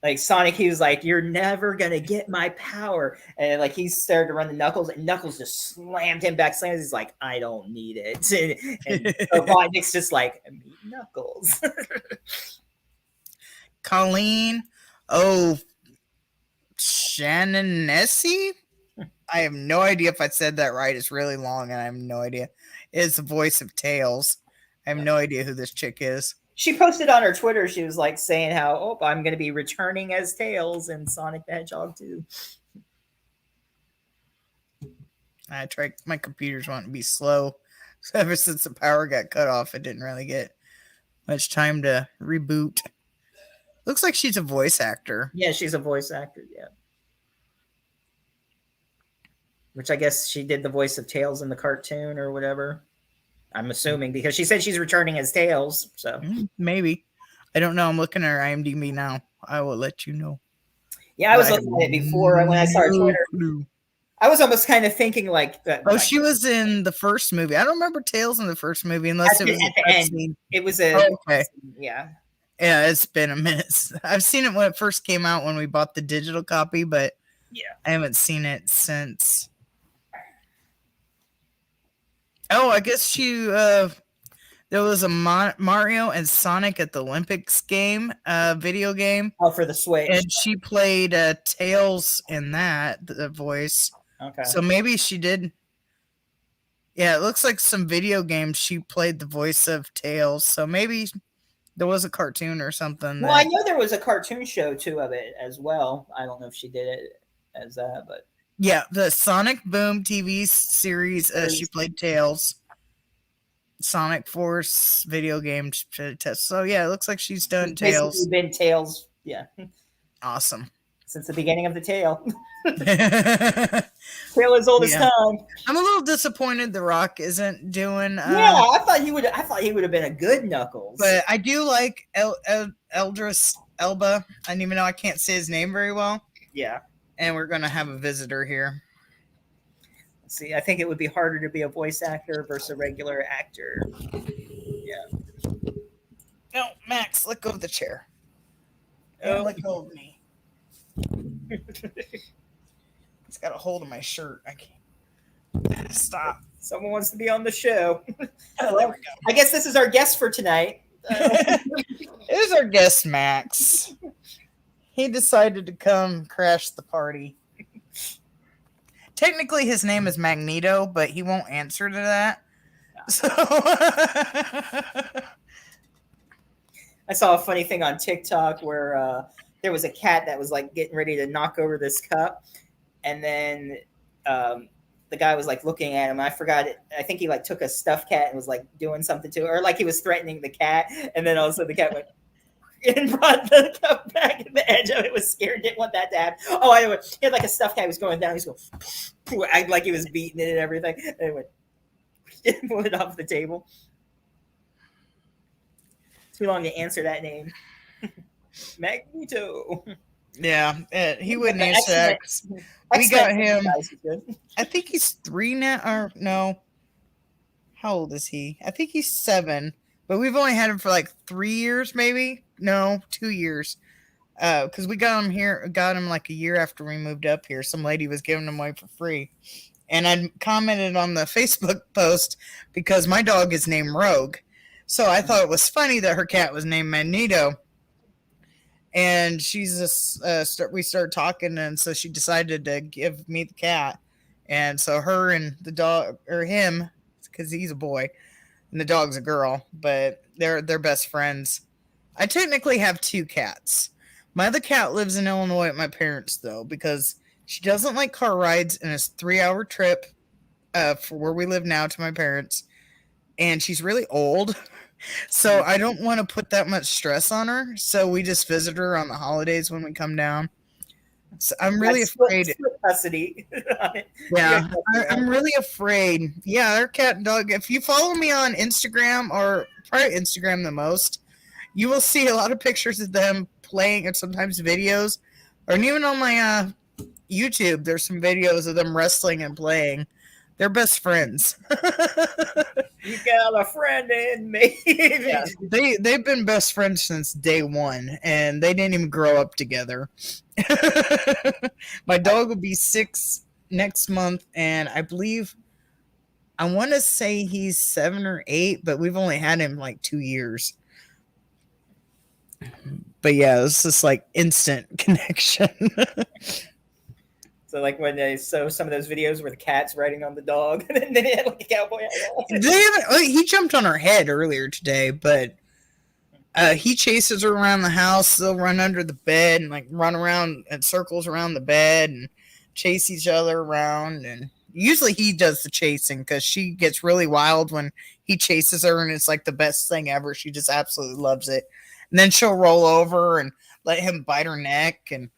Like Sonic, he was like, "You're never gonna get my power," and like he started to run the Knuckles, and Knuckles just slammed him back. He's like, "I don't need it," and so Robotnik's just like, "Meet Knuckles." Colleen Shaughnessy? I have no idea if I said that right. It's really long, and I have no idea. It's the voice of Tails. I have no idea who this chick is. She posted on her Twitter, she was like saying how, "Oh, I'm going to be returning as Tails in Sonic the Hedgehog 2." I tried. My computer's wanting to be slow. So ever since the power got cut off, it didn't really get much time to reboot. Looks like she's a voice actor. Yeah, she's a voice actor. Yeah. Which I guess she did the voice of Tails in the cartoon or whatever. I'm assuming because she said she's returning as Tails. So Maybe. I don't know. I'm looking at her IMDb now. I will let you know. yeah, I was looking at it before when I started Twitter. I was almost kind of thinking like that. Oh, she was in the first movie. I don't remember Tails in the first movie unless it was at the a end. cutscene. It was a Okay. yeah. Yeah, it's been a minute. I've seen it when it first came out when we bought the digital copy, but Yeah. I haven't seen it since. Oh, I guess there was a Mario and Sonic at the Olympics game, video game, Oh, for the Switch. and she played Tails in that, the voice. Okay. So maybe she did. Yeah, it looks like some video games she played the voice of Tails. So maybe there was a cartoon or something. Well, I know there was a cartoon show too of it as well. I don't know if she did it as that, but Yeah, the Sonic Boom TV series. She played Tails. Sonic Force video game test. So yeah, it looks like she's done it's basically Tails. been Tails. Yeah, Awesome. since the beginning of the tale. I'm Tale as old as Yeah. time. a little disappointed The Rock isn't doing. Yeah, I thought he would. I thought he would have been a good Knuckles. But I do like Idris Elba. I don't even know. I can't say his name very well. yeah, And we're gonna have a visitor here. see, I think it would be harder to be a voice actor versus a regular actor. No, Max, let go of the chair. Oh, let go of me. It's got a hold of my shirt. I can't. Stop. Someone wants to be on the show. Oh, there we I guess this is our guest for tonight. go. Here's our guest, Max. He decided to come crash the party. Technically, his name is Magneto, but he won't answer to that. So, I saw a funny thing on TikTok where there was a cat that was like getting ready to knock over this cup, and then the guy was like looking at him. I forgot it. I think he like took a stuffed cat and was like doing something to it, or like he was threatening the cat, and then all of a sudden the cat went and brought the cup back, and the edge of it was scared. Didn't want that to happen. Oh, I know. He had like a stuffed cat. He was going down. He was going, act like he was beating it and everything. And it went, pulled it off the table. Too long to answer that name. Magneto. yeah, he wouldn't The answer that. X-Men- We got X-Men him. franchise is good. I think he's 3 now, or no. how old is he? I think he's 7, but we've only had him for like 3 years, maybe. No, 2 years. Because we got him like a year after we moved up here. Some lady was giving him away for free. And I commented on the Facebook post because my dog is named Rogue. So I thought it was funny that her cat was named Magneto. And she's just, we started talking, and so she decided to give me the cat. And so her and the dog, or him, because he's a boy, and the dog's a girl, but they're best friends. I technically have 2 cats. My other cat lives in Illinois at my parents', though, because she doesn't like car rides, and it's a 3-hour trip for where we live now to my parents. And she's really old, so I don't want to put that much stress on her. So we just visit her on the holidays when we come down. So I'm really afraid. Split custody. Yeah, I'm really afraid. Yeah, our cat and dog. If you follow me on Instagram, or probably Instagram the most, you will see a lot of pictures of them playing, and sometimes videos, or even on my YouTube, there's some videos of them wrestling and playing. They're best friends. You got a friend in me. Yeah, they've been best friends since day one, and they didn't even grow up together. My dog will be 6 next month, and I want to say he's 7 or 8, but we've only had him like 2 years. But yeah, it's just like instant connection. So like when they show some of those videos where the cat's riding on the dog, and then they had like a cowboy hat on. He jumped on her head earlier today, but he chases her around the house. They'll run under the bed and like run around in circles around the bed and chase each other around. And usually he does the chasing because she gets really wild when he chases her, and it's like the best thing ever. She just absolutely loves it. And then she'll roll over and let him bite her neck, and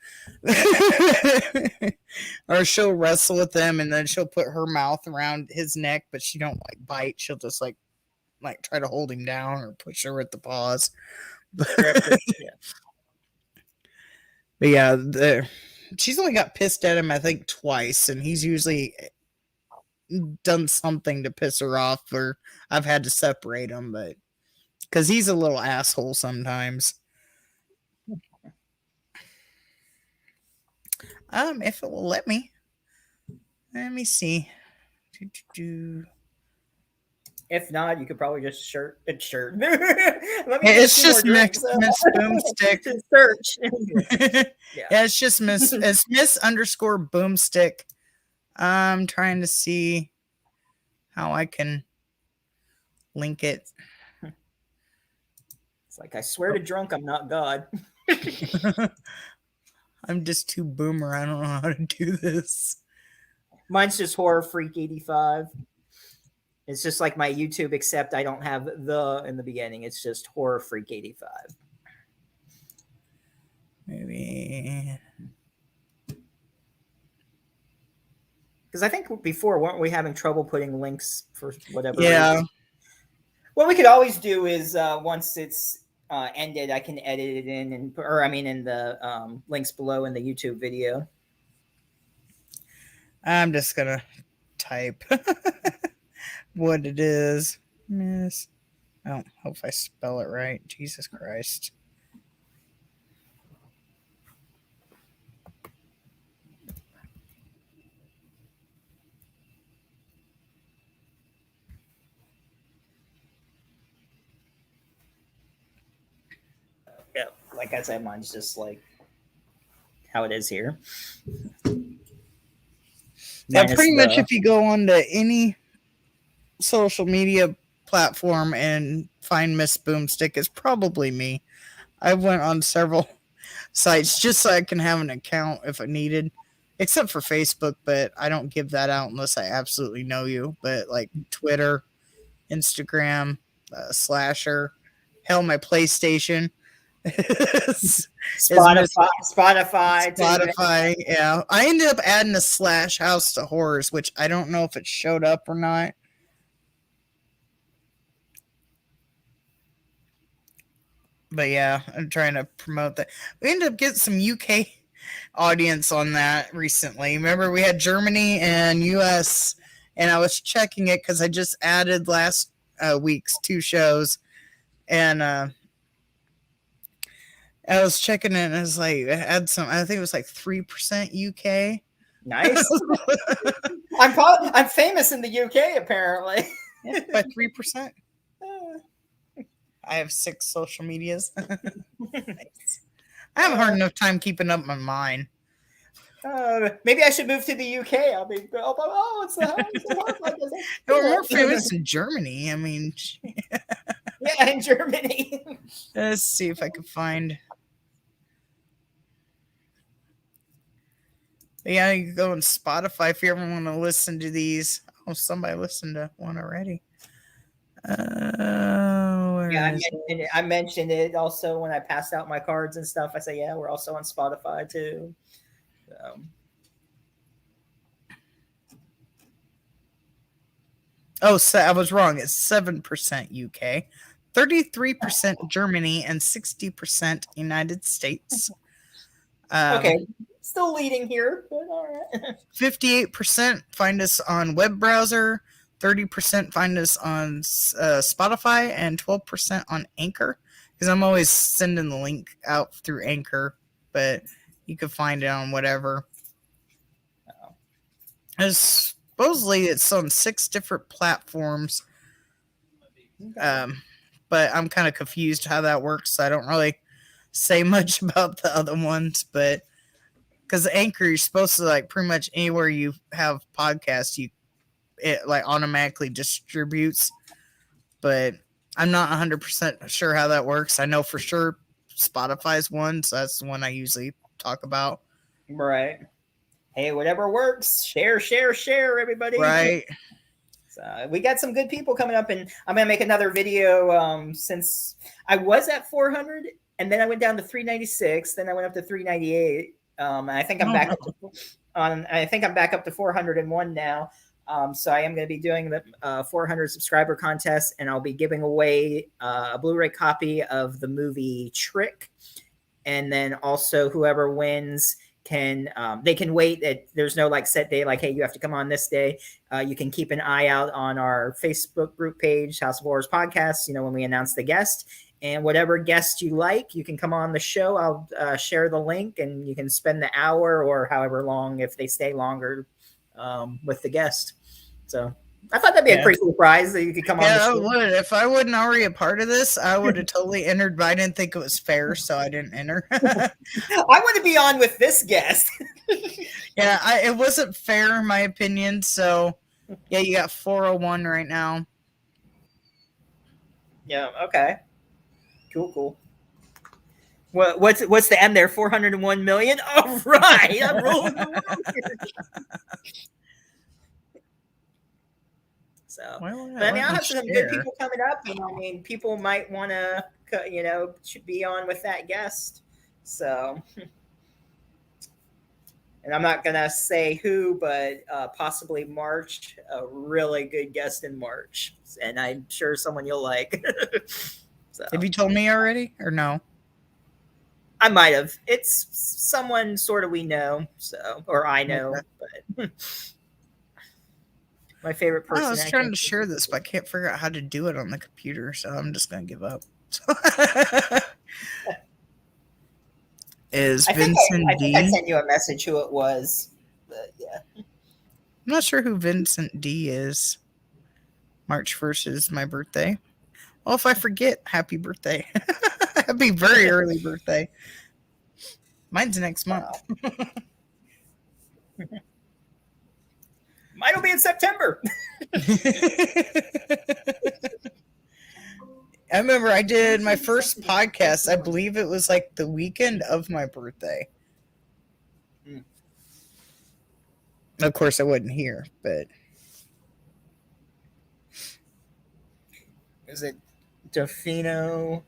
or she'll wrestle with him, and then she'll put her mouth around his neck, but she don't like bite. She'll just like try to hold him down or push her with the paws. But yeah, she's only got pissed at him, I think, twice, and he's usually done something to piss her off, or I've had to separate him, but because he's a little asshole sometimes. If it will let me see. If not, you could probably just shirt. Let me it's just Miss Boomstick. Search. Yeah, it's just Miss _ Boomstick. I'm trying to see how I can link it. It's like, I swear to drunk, I'm not God. I'm just too boomer. I don't know how to do this. Mine's just Horror Freak 85. It's just like my YouTube, except I don't have the in the beginning. It's just Horror Freak 85. Maybe. Because I think before, weren't we having trouble putting links for whatever Yeah. reason? What we could always do is once it's ended, I can edit it in, in the links below in the YouTube video. I'm just gonna type what it is. Miss. Oh, hope I spell it right. Jesus Christ. Yeah, like I said, mine's just like how it is here. Yeah, pretty much if you go on to any social media platform and find Miss Boomstick, it's probably me. I went on several sites just so I can have an account if I needed, except for Facebook, but I don't give that out unless I absolutely know you. But like Twitter, Instagram, Slasher, hell, my PlayStation. Spotify. Yeah, I ended up adding a / House to Horrors, which I don't know if it showed up or not. But yeah, I'm trying to promote that. We ended up getting some UK audience on that recently. Remember, we had Germany and US, and I was checking it because I just added last week's 2 shows, and I was checking it, and it was like, I had some, I think it was like 3% UK. Nice. I'm famous in the UK apparently. Yeah, by 3%. I have 6 social medias. Nice. I have a hard enough time keeping up on mine. Maybe I should move to the UK. I'll be it's the We're more famous in Germany. I mean, yeah, in Germany. let's see if I can find. Yeah, you can go on Spotify if you ever want to listen to these. Oh, somebody listened to one already. Yeah, I mentioned it also when I passed out my cards and stuff. I say, yeah, we're also on Spotify too. So I was wrong. It's 7% UK, 33% Germany, and 60% United States. Okay, still leading here, but all right. 58% find us on web browser, 30% find us on Spotify, and 12% on Anchor. Because I'm always sending the link out through Anchor, but you can find it on whatever. Supposedly it's on 6 different platforms. But I'm kind of confused how that works. So I don't really say much about the other ones, but because Anchor, you're supposed to like pretty much anywhere you have podcasts, it like automatically distributes. But I'm not 100% sure how that works. I know for sure Spotify's one, so that's the one I usually talk about. Right. Hey, whatever works. Share, everybody. Right. So we got some good people coming up, and I'm gonna make another video. Since I was at 400, and then I went down to 396, then I went up to 398. I think I'm back up I think I'm back up to 401 now. So I am going to be doing the 400 subscriber contest, and I'll be giving away a Blu-ray copy of the movie Trick, and then also whoever wins can they can wait. There's no like set day, like hey, you have to come on this day. You can keep an eye out on our Facebook group page, House of Horrors Podcast. You know, when we announce the guest. And whatever guest you like, you can come on the show. I'll share the link, and you can spend the hour or however long, if they stay longer, with the guest. So I thought that'd be a pretty cool prize that you could come on. Yeah, I would. If I wasn't already a part of this, I would have totally entered, but I didn't think it was fair, so I didn't enter. I want to be on with this guest. Yeah, it wasn't fair in my opinion. So yeah, you got 401 right now. Yeah. Okay. Cool. What's the end there? 401 million. All right, I'm rolling the world here. So, but I mean, I'll have some good people coming up, and I mean, people might want to, should be on with that guest. So, and I'm not gonna say who, but possibly March, a really good guest in March, and I'm sure someone you'll like. So. Have you told me already or no? I might have. It's someone sort of we know, so or I know, but my favorite person. I was trying to share this, but I can't figure out how to do it on the computer, so I'm just gonna give up. Is Vincent D? I sent you a message who it was, but yeah. I'm not sure who Vincent D is. March 1st is my birthday. Well, if I forget, happy birthday. Happy very early birthday. Mine's next month. Mine will be in September. I remember I did my first podcast. I believe it was like the weekend of my birthday. Of course, I wasn't here, but. Is it Defino?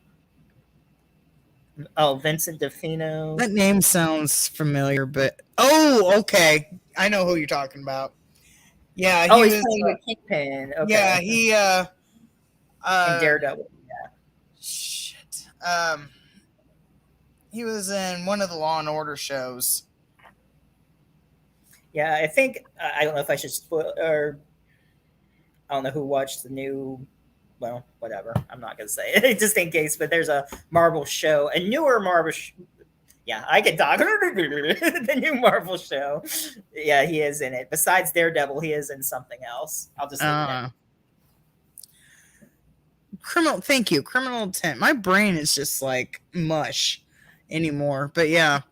Oh, Vincent Defino. That name sounds familiar, but okay, I know who you're talking about. Yeah, he's playing with Kingpin. Okay. Yeah, he in Daredevil. Yeah. Shit. He was in one of the Law and Order shows. Yeah, I think I don't know if I should spoil or I don't know who watched the new. Well, whatever. I'm not gonna say it just in case. But there's a Marvel show, a newer Marvel. Yeah, I can talk. The new Marvel show. Yeah, he is in it. Besides Daredevil, he is in something else. I'll just leave it at Criminal. Thank you, Criminal Intent. My brain is just like mush anymore. But yeah,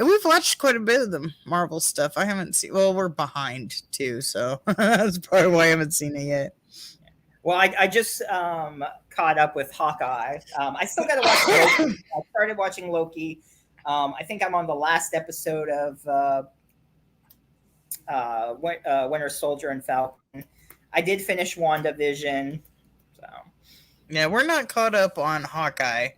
we've watched quite a bit of the Marvel stuff. I haven't seen. Well, we're behind too, so that's probably why I haven't seen it yet. Well, I just caught up with Hawkeye. I still got to watch Loki. I started watching Loki. I think I'm on the last episode of Winter Soldier and Falcon. I did finish WandaVision. So. Yeah, we're not caught up on Hawkeye.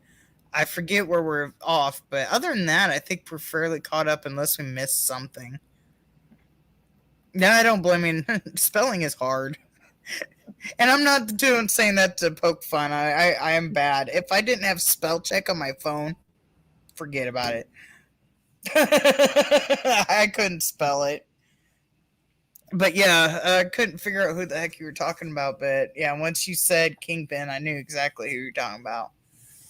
I forget where we're off, but other than that, I think we're fairly caught up unless we missed something. No, I don't blame you. Spelling is hard. And I'm not saying that to poke fun. I am bad. If I didn't have spell check on my phone, forget about it. I couldn't spell it. But yeah, I couldn't figure out who the heck you were talking about. But yeah, once you said Kingpin, I knew exactly who you were talking about.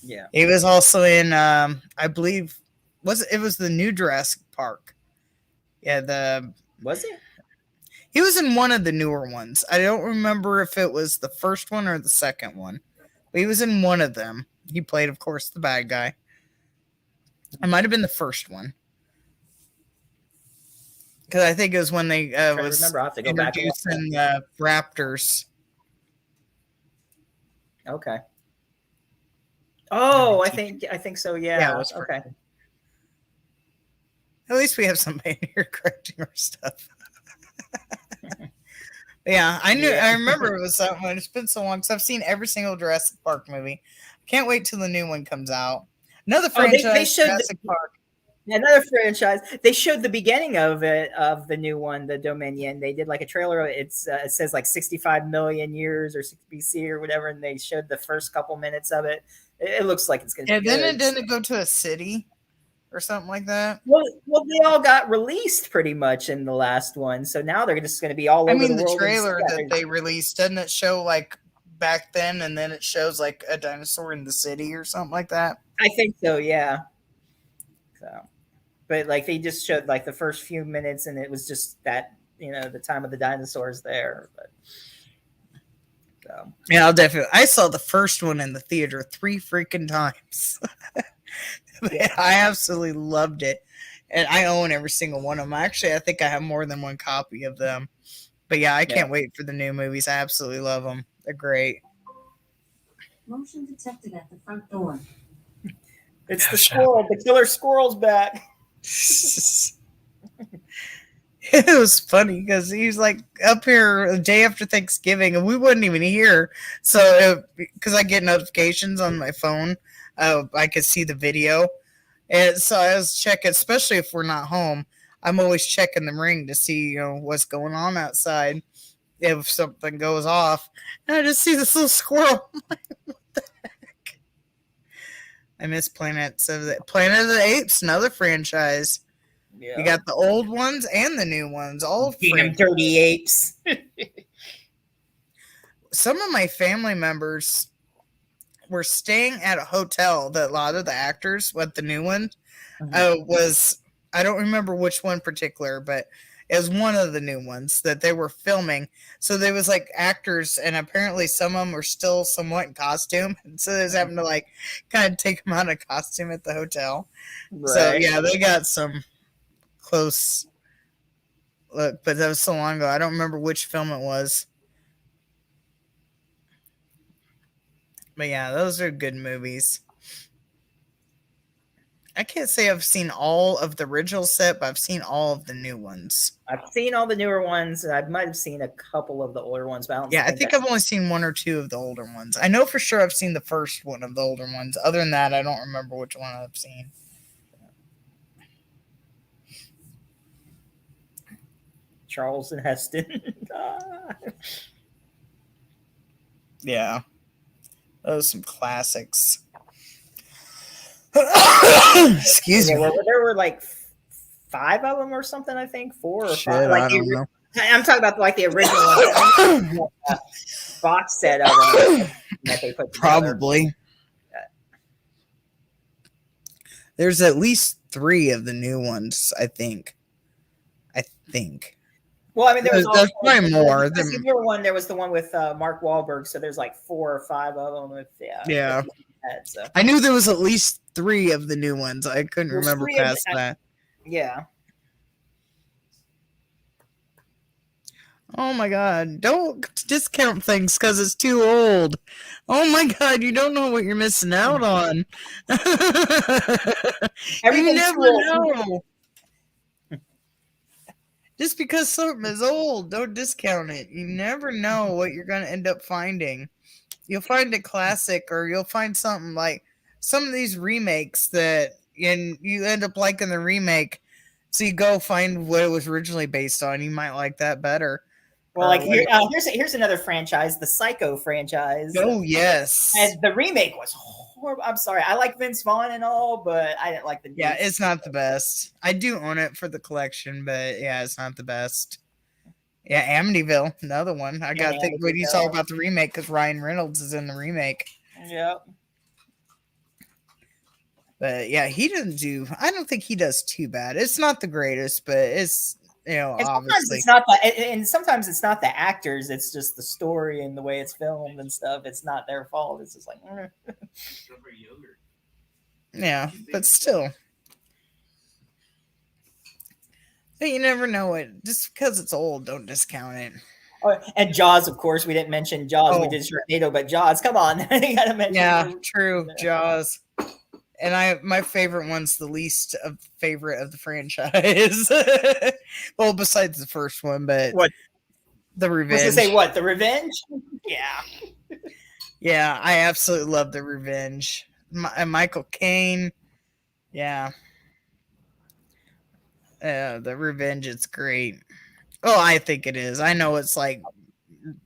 Yeah. He was also in, I believe, it was the new Jurassic Park. Yeah, Was it? He was in one of the newer ones. I don't remember if it was the first one or the second one. But he was in one of them. He played, of course, the bad guy. It might have been the first one. Because I think it was when they was remember. I'll have to go back and watch introducing the Raptors. Okay. Oh, I think so. Yeah. Yeah, it was okay. At least we have somebody here correcting our stuff. Yeah, I knew. Yeah. I remember it was that one. It's been so long because I've seen every single Jurassic Park movie. Can't wait till the new one comes out. Another franchise, they showed Jurassic Park. Another franchise. They showed the beginning of it, of the new one, the Dominion. They did like a trailer. It says like 65 million years or 6 BC or whatever, and they showed the first couple minutes of it. It looks like it's going to be Yeah, good. then it didn't go to a city or something like that. Well, they all got released pretty much in the last one, so now they're just going to be all over the world. The trailer that they released, doesn't it show like back then, and then it shows like a dinosaur in the city or something like that? I think so, yeah. So, but like they just showed like the first few minutes, and it was just that, the time of the dinosaurs there. But so yeah, I'll definitely. I saw the first one in the theater 3 freaking times. Yeah. I absolutely loved it, and I own every single one of them. Actually, I think I have more than one copy of them. But yeah, I can't wait for the new movies. I absolutely love them. They're great. Motion detected at the front door. it's the squirrel. The killer squirrel's back. It was funny because he's like up here a day after Thanksgiving, and we wasn't even here. So because I get notifications on my phone, I could see the video, and so I was checking, especially if we're not home. I'm always checking the ring to see what's going on outside. If something goes off, and I just see this little squirrel. I'm like, what the heck? I miss Planet of the Apes, another franchise. Yeah. You got the old ones and the new ones. All Damn dirty apes. Some of my family members were staying at a hotel that a lot of the actors, the new one, was. I don't remember which one particular, but it was one of the new ones that they were filming. So there was like actors, and apparently some of them were still somewhat in costume. And so they was having to like kind of take them out of costume at the hotel. Right. So yeah, they got some close look, but that was so long ago. I don't remember which film it was. But yeah, those are good movies. I can't say I've seen all of the original set, but I've seen all of the new ones. I've seen all the newer ones, and I might have seen a couple of the older ones. But I think I've only seen 1 or 2 of the older ones. I know for sure I've seen the first one of the older ones. Other than that, I don't remember which one I've seen. Charleston Heston. Yeah. Those are some classics. Excuse me. There were like 5 of them or something, I think. 4 or 5. I don't know. I'm talking about like the original box set of them that they put together. Probably. There's at least 3 of the new ones, I think. Well, I mean, there's probably more. The newer one, there was the one with Mark Wahlberg, so there's like 4 or 5 of them. Yeah. So. I knew there was at least 3 of the new ones. I couldn't There's remember 3 of past that. Yeah. Oh my god, don't discount things because it's too old. Oh my god, you don't know what you're missing out on. You never know. Just because something is old, don't discount it. You never know what you're going to end up finding. You'll find a classic, or you'll find something like some of these remakes that and you end up liking the remake. So you go find what it was originally based on. You might like that better. Well, like here's another franchise, the Psycho franchise. Oh yes, and the remake was horrible. I'm sorry, I like Vince Vaughn and all, but I didn't like the. Yeah, it's not the best. I do own it for the collection, but yeah, it's not the best. Yeah, Amityville, another one. I got to think what you saw about the remake because Ryan Reynolds is in the remake. Yep. But yeah, he doesn't do. I don't think he does too bad. It's not the greatest, but it's. You know, and obviously, sometimes it's not the actors; it's just the story and the way it's filmed and stuff. It's not their fault. It's just like, yeah, but still, but you never know it. Just because it's old, don't discount it. Oh, and Jaws, of course, we didn't mention Jaws. We did Sharknado, but Jaws, come on, you gotta mention. Yeah, true, Jaws. And my favorite one's the least favorite of the franchise. Well, besides the first one, but what? The Revenge. I was gonna say what? The Revenge? Yeah. Yeah, I absolutely love The Revenge. Michael Caine. Yeah. The Revenge, it's great. Oh, I think it is. I know it's like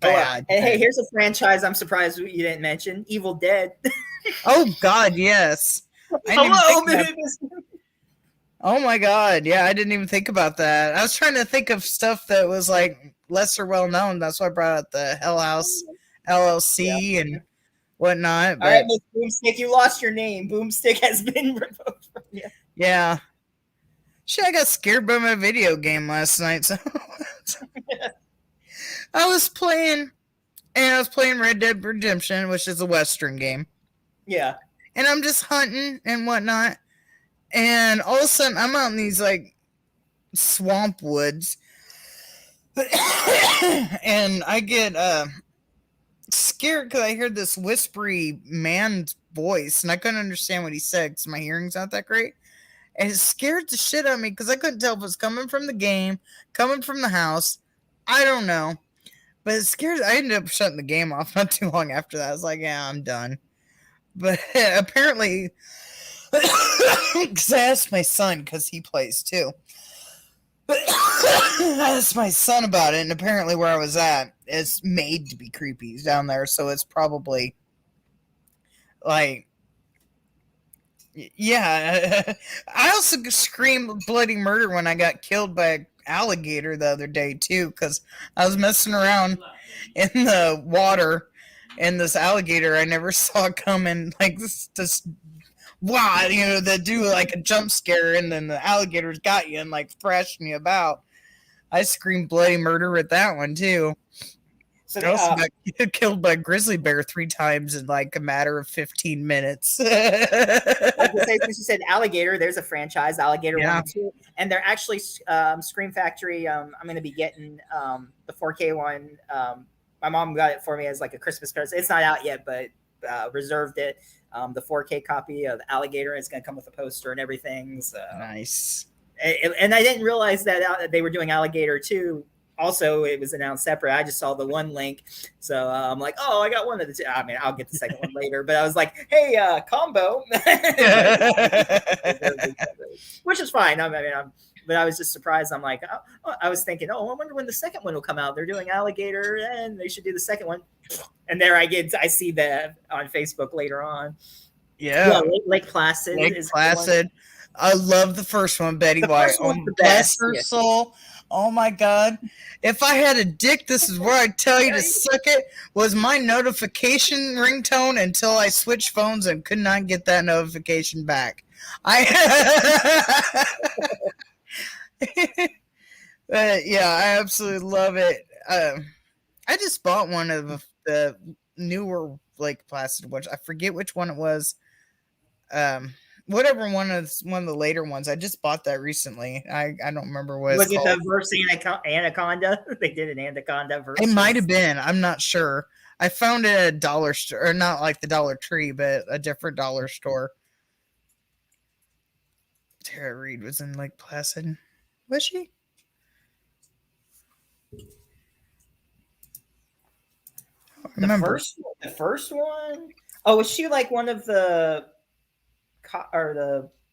bad. Hey, here's a franchise I'm surprised you didn't mention. Evil Dead. Oh God, yes. Oh my God, yeah, I didn't even think about that. I was trying to think of stuff that was like lesser well known. That's why I brought up the Hell House LLC and whatnot. But, all right, Miss Boomstick, you lost your name. Boomstick has been revoked from you. Yeah. Shit, I got scared by my video game last night. So I was playing Red Dead Redemption, which is a Western game. Yeah. And I'm just hunting and whatnot. And all of a sudden, I'm out in these, like, swamp woods. And I get scared because I heard this whispery man's voice. And I couldn't understand what he said because my hearing's not that great. And it scared the shit out of me because I couldn't tell if it was coming from the game, coming from the house. I don't know. But it scared. I ended up shutting the game off not too long after that. I was like, yeah, I'm done. But apparently, because I asked my son, because he plays too. But I asked my son about it, and apparently where I was at is made to be creepy down there. So it's probably like, yeah. I also screamed bloody murder when I got killed by an alligator the other day too, because I was messing around in the water. And this alligator I never saw coming, like this wow, you know, that do like a jump scare, and then the alligators got you and like thrashed me about. I screamed bloody murder at that one too. So I also got killed by a grizzly bear 3 times in like a matter of 15 minutes. Like you said alligator, there's a franchise, Alligator 1 and 2, and they're actually Scream Factory. I'm going to be getting the 4K one. My mom got it for me as like a Christmas present. It's not out yet, but reserved it. The 4K copy of Alligator is going to come with a poster and everything. So nice. And I didn't realize that they were doing Alligator 2. Also, it was announced separate. I just saw the one link. So I'm like, oh, I got one of the two. I mean, I'll get the second one later. But I was like, hey, combo. Which is fine. But I was just surprised. I'm like, I was thinking, I wonder when the second one will come out. They're doing Alligator, and they should do the second one. And there I see that on Facebook later on. Yeah, Lake Placid. Lake Placid. I love the first one, Betty White. Bless her soul. Oh my god. If I had a dick, this is where I tell you to suck it, was my notification ringtone until I switched phones and could not get that notification back. Yeah, I absolutely love it. I just bought one of the newer Lake Placid ones. I forget which one it was. Whatever one of the later ones. I just bought that recently. I don't remember what Was it's it called. the verse Anaconda? They did an Anaconda verse. It might have been. I'm not sure. I found it at a dollar store, or not like the Dollar Tree, but a different dollar store. Tara Reid was in Lake Placid. Was she? The first one. Oh, was she like one of the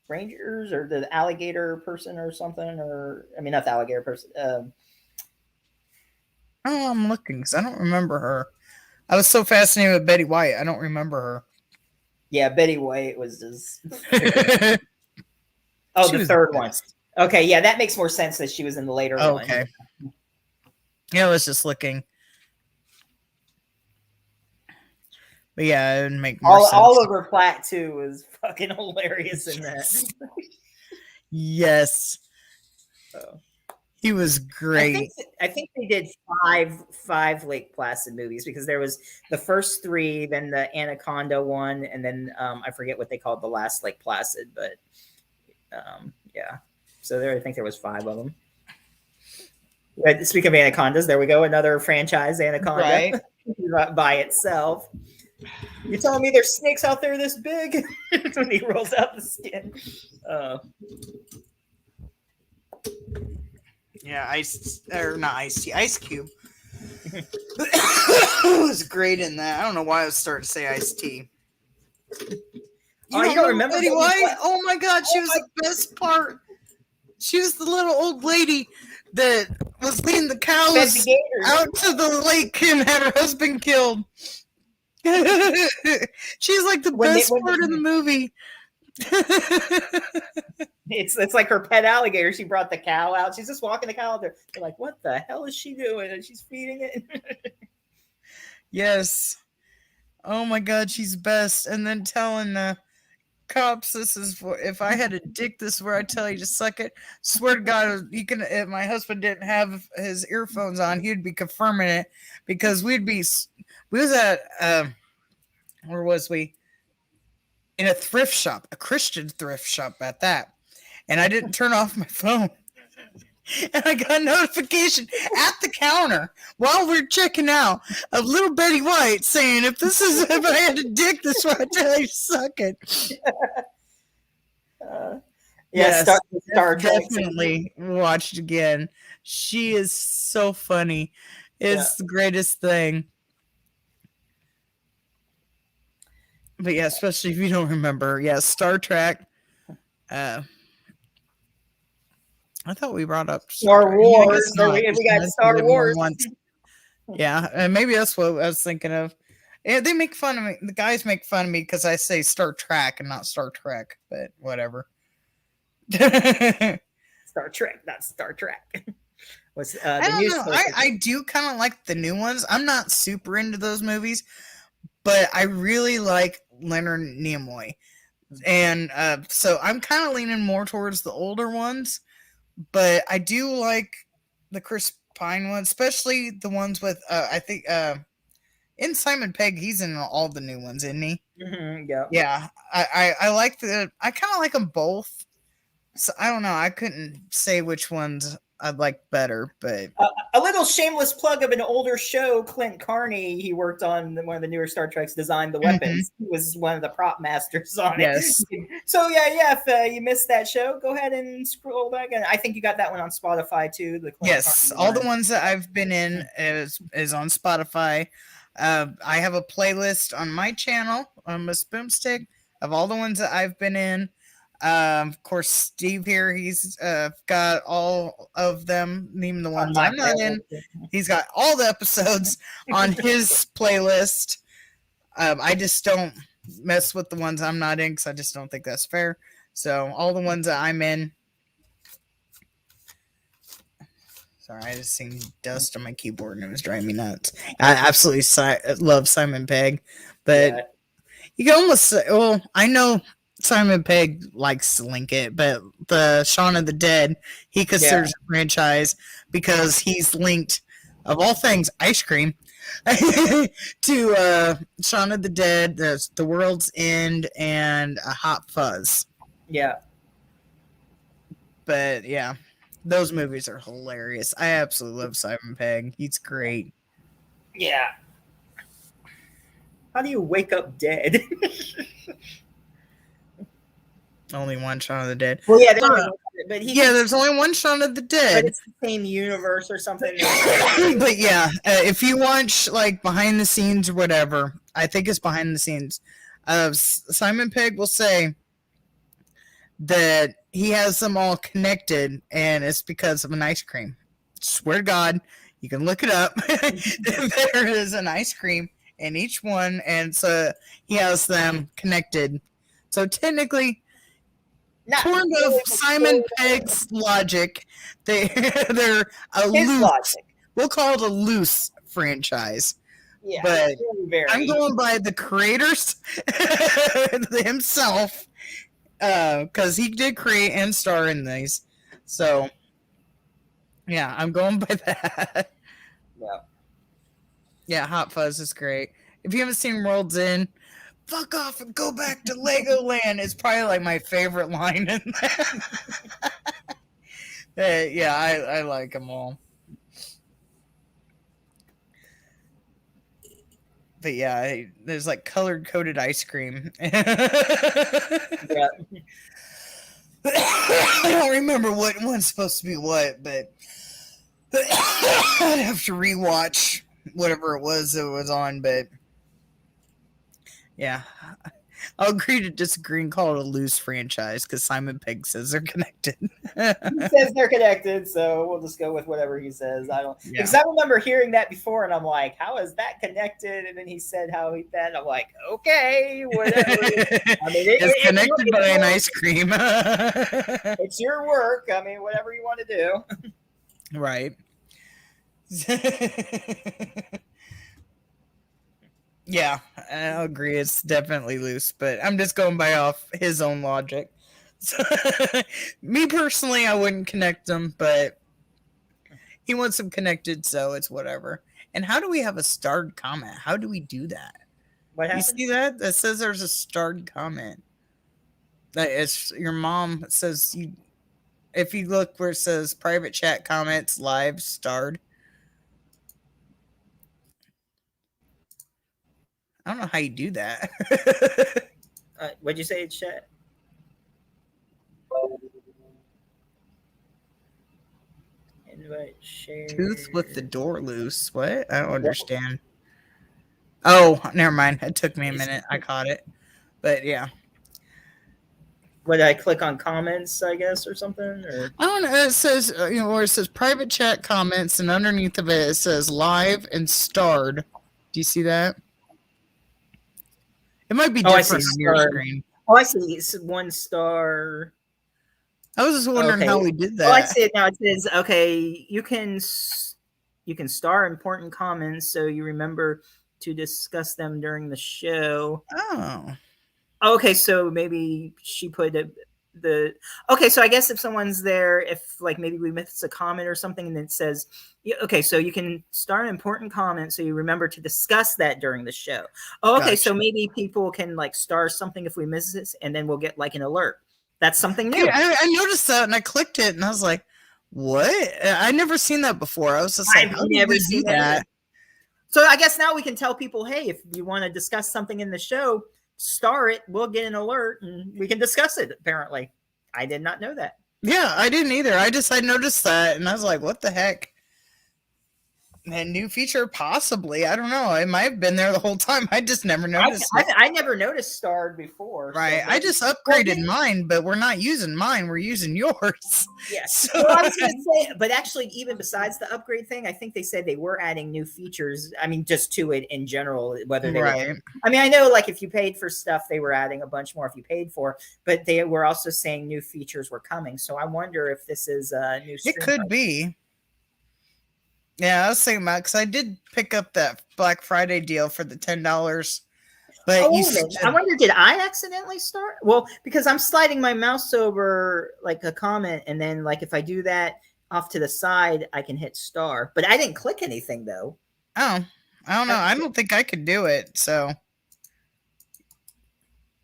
rangers or the alligator person or something? Or I mean, not the alligator person. Oh, I'm looking because I don't remember her. I was so fascinated with Betty White. I don't remember her. Yeah, Betty White was just. She The was third the one. best. Okay, yeah, that makes more sense that she was in the later one. Okay. Yeah, I was just looking. But yeah, it would make more sense. Oliver Platt too was fucking hilarious in that. Yes. So, He was great. I think they did five Lake Placid movies because there was the first three, then the Anaconda one, and then I forget what they called the last Lake Placid, but yeah. So I think there was 5 of them. Right, speaking of anacondas, there we go, another franchise Anaconda by itself. You're telling me there's snakes out there this big? When he rolls out the skin. Yeah, Ice Cube. Was great in that. I don't know why I was starting to say Ice T. You don't remember Betty White? Oh my god, she was the best part. She was the little old lady that was leading the cows out to the lake and had her husband killed. She's like the best part of the movie. It's like her pet alligator. She brought the cow out. She's just walking the cow out there. They're like, what the hell is she doing? And she's feeding it. Yes. Oh my god, she's best. And then telling the cops, this is for if I had a dick, this is where I tell you to suck it. Swear to God, you can. If my husband didn't have his earphones on, he'd be confirming it because we was at where was we? In a thrift shop, a Christian thrift shop at that, and I didn't turn off my phone. And I got a notification at the counter while we're checking out of little Betty White saying, if I had a dick, this is where I tell you to suck it. Yes, Star Trek. Definitely watched again. She is so funny. It's the greatest thing. But yeah, especially if you don't remember. Yeah, Star Trek. I thought we brought up Star Wars. Yeah, we got Star Wars. Yeah, and maybe that's what I was thinking of. Yeah, they make fun of me. The guys make fun of me because I say Star Trek and not Star Trek, but whatever. Star Trek, not Star Trek. What's I don't know. I do kind of like the new ones. I'm not super into those movies, but I really like Leonard Nimoy. And so I'm kind of leaning more towards the older ones. But I do like the Chris Pine ones, especially the ones with, I think, in Simon Pegg, he's in all the new ones, isn't he? Mm-hmm, yeah. Yeah. I like I kind of like them both. So I don't know. I couldn't say which ones I'd like better, but a little shameless plug of an older show. Clint Carney, he worked on one of the newer Star Treks, designed the weapons. He was one of the prop masters on it. So yeah, if you missed that show, go ahead and scroll back. And I think you got that one on Spotify too. Yes, all the ones that I've been in is on Spotify. I have a playlist on my channel on Miss Boomstick of all the ones that I've been in. Of course, Steve here, he's got all of them, even the ones I'm not in. He's got all the episodes on his playlist. I just don't mess with the ones I'm not in because I just don't think that's fair. So all the ones that I'm in. Sorry, I just seen dust on my keyboard and it was driving me nuts. I absolutely love Simon Pegg, but Yeah. you can almost say, well, I know Simon Pegg likes to link it, but the Shaun of the Dead, he considers a franchise because he's linked, of all things, ice cream to Shaun of the Dead, The World's End, and Hot Fuzz. Yeah. But yeah, those movies are hilarious. I absolutely love Simon Pegg. He's great. Yeah. How do you wake up dead? Only one Shaun of the Dead. Well, yeah, but there's only one Shaun of the Dead. But it's the same universe or something. But yeah, if you watch like behind the scenes or whatever, I think it's behind the scenes. Simon Pegg will say that he has them all connected, and it's because of an ice cream. Swear to God, you can look it up. There is an ice cream in each one, and so he has them connected. So technically, according to Simon Pegg's logic, they're a loose. Logic. We'll call it a loose franchise. Yeah, but I'm going by the creators himself. Because he did create and star in these. So, yeah, I'm going by that. Yeah. Yeah, Hot Fuzz is great. If you haven't seen World's End, fuck off and go back to Legoland. It's probably like my favorite line in that. Yeah, I like them all. But yeah, there's like colored coded ice cream. Yeah. I don't remember what one's supposed to be what, but I'd have to rewatch whatever it was that was on. But yeah, I'll agree to disagree and call it a loose franchise because Simon Pegg says they're connected. He says they're connected, so we'll just go with whatever he says. Because I remember hearing that before, and I'm like, "How is that connected?" And then he said how he that, and I'm like, "Okay, whatever." I mean, it's connected by an ice cream. It's your work. I mean, whatever you want to do. Right. Yeah, I agree. It's definitely loose, but I'm just going by off his own logic. So, me personally, I wouldn't connect them, but he wants them connected, so it's whatever. And how do we have a starred comment? How do we do that? What happened? You see that? That says there's a starred comment. That it's your mom says you. If you look where it says private chat comments live starred. I don't know how you do that. What'd you say, chat? Invite, share. Tooth with the door loose. What? I don't understand. Oh, never mind. It took me a minute. I caught it. But yeah. Would I click on comments, I guess, or something? Or? I don't know. It says, where it says private chat comments, and underneath of it, it says live and starred. Do you see that? It might be different on your screen. Oh, I see. It's 1 star. I was just wondering how we did that. Oh, I see it now. It says, okay, you can star important comments so you remember to discuss them during the show. Oh. Okay, so maybe she put okay, so I guess if someone's there, if like maybe we missed a comment or something and it says, okay, so you can start an important comment so you remember to discuss that during the show. Oh, okay, gotcha. So maybe people can like star something if we miss this and then we'll get like an alert. That's something new. Yeah, I noticed that and I clicked it and I was like, what? I never seen that before. I was just like, I've never seen that. So I guess now we can tell people, hey, if you want to discuss something in the show, star it, we'll get an alert and we can discuss it. Apparently I did not know that. Yeah, I didn't either. I noticed that and I was like, what the heck? A new feature, possibly. I don't know. It might have been there the whole time. I just never noticed. I never noticed starred before. Right. So I just upgraded mine, but we're not using mine. We're using yours. Yes. So well, I was going to say, but actually, even besides the upgrade thing, I think they said they were adding new features. I mean, just to it in general, whether they were, I mean, I know like if you paid for stuff, they were adding a bunch more if you paid for, but they were also saying new features were coming. So I wonder if this is a new. It could be. Yeah, I was thinking about because I did pick up that Black Friday deal for the $10. But Oh, you wait a minute. said, I wonder, did I accidentally start? Well, because I'm sliding my mouse over like a comment, and then like if I do that off to the side, I can hit star. But I didn't click anything though. oh, I don't know. I don't think I could do it. So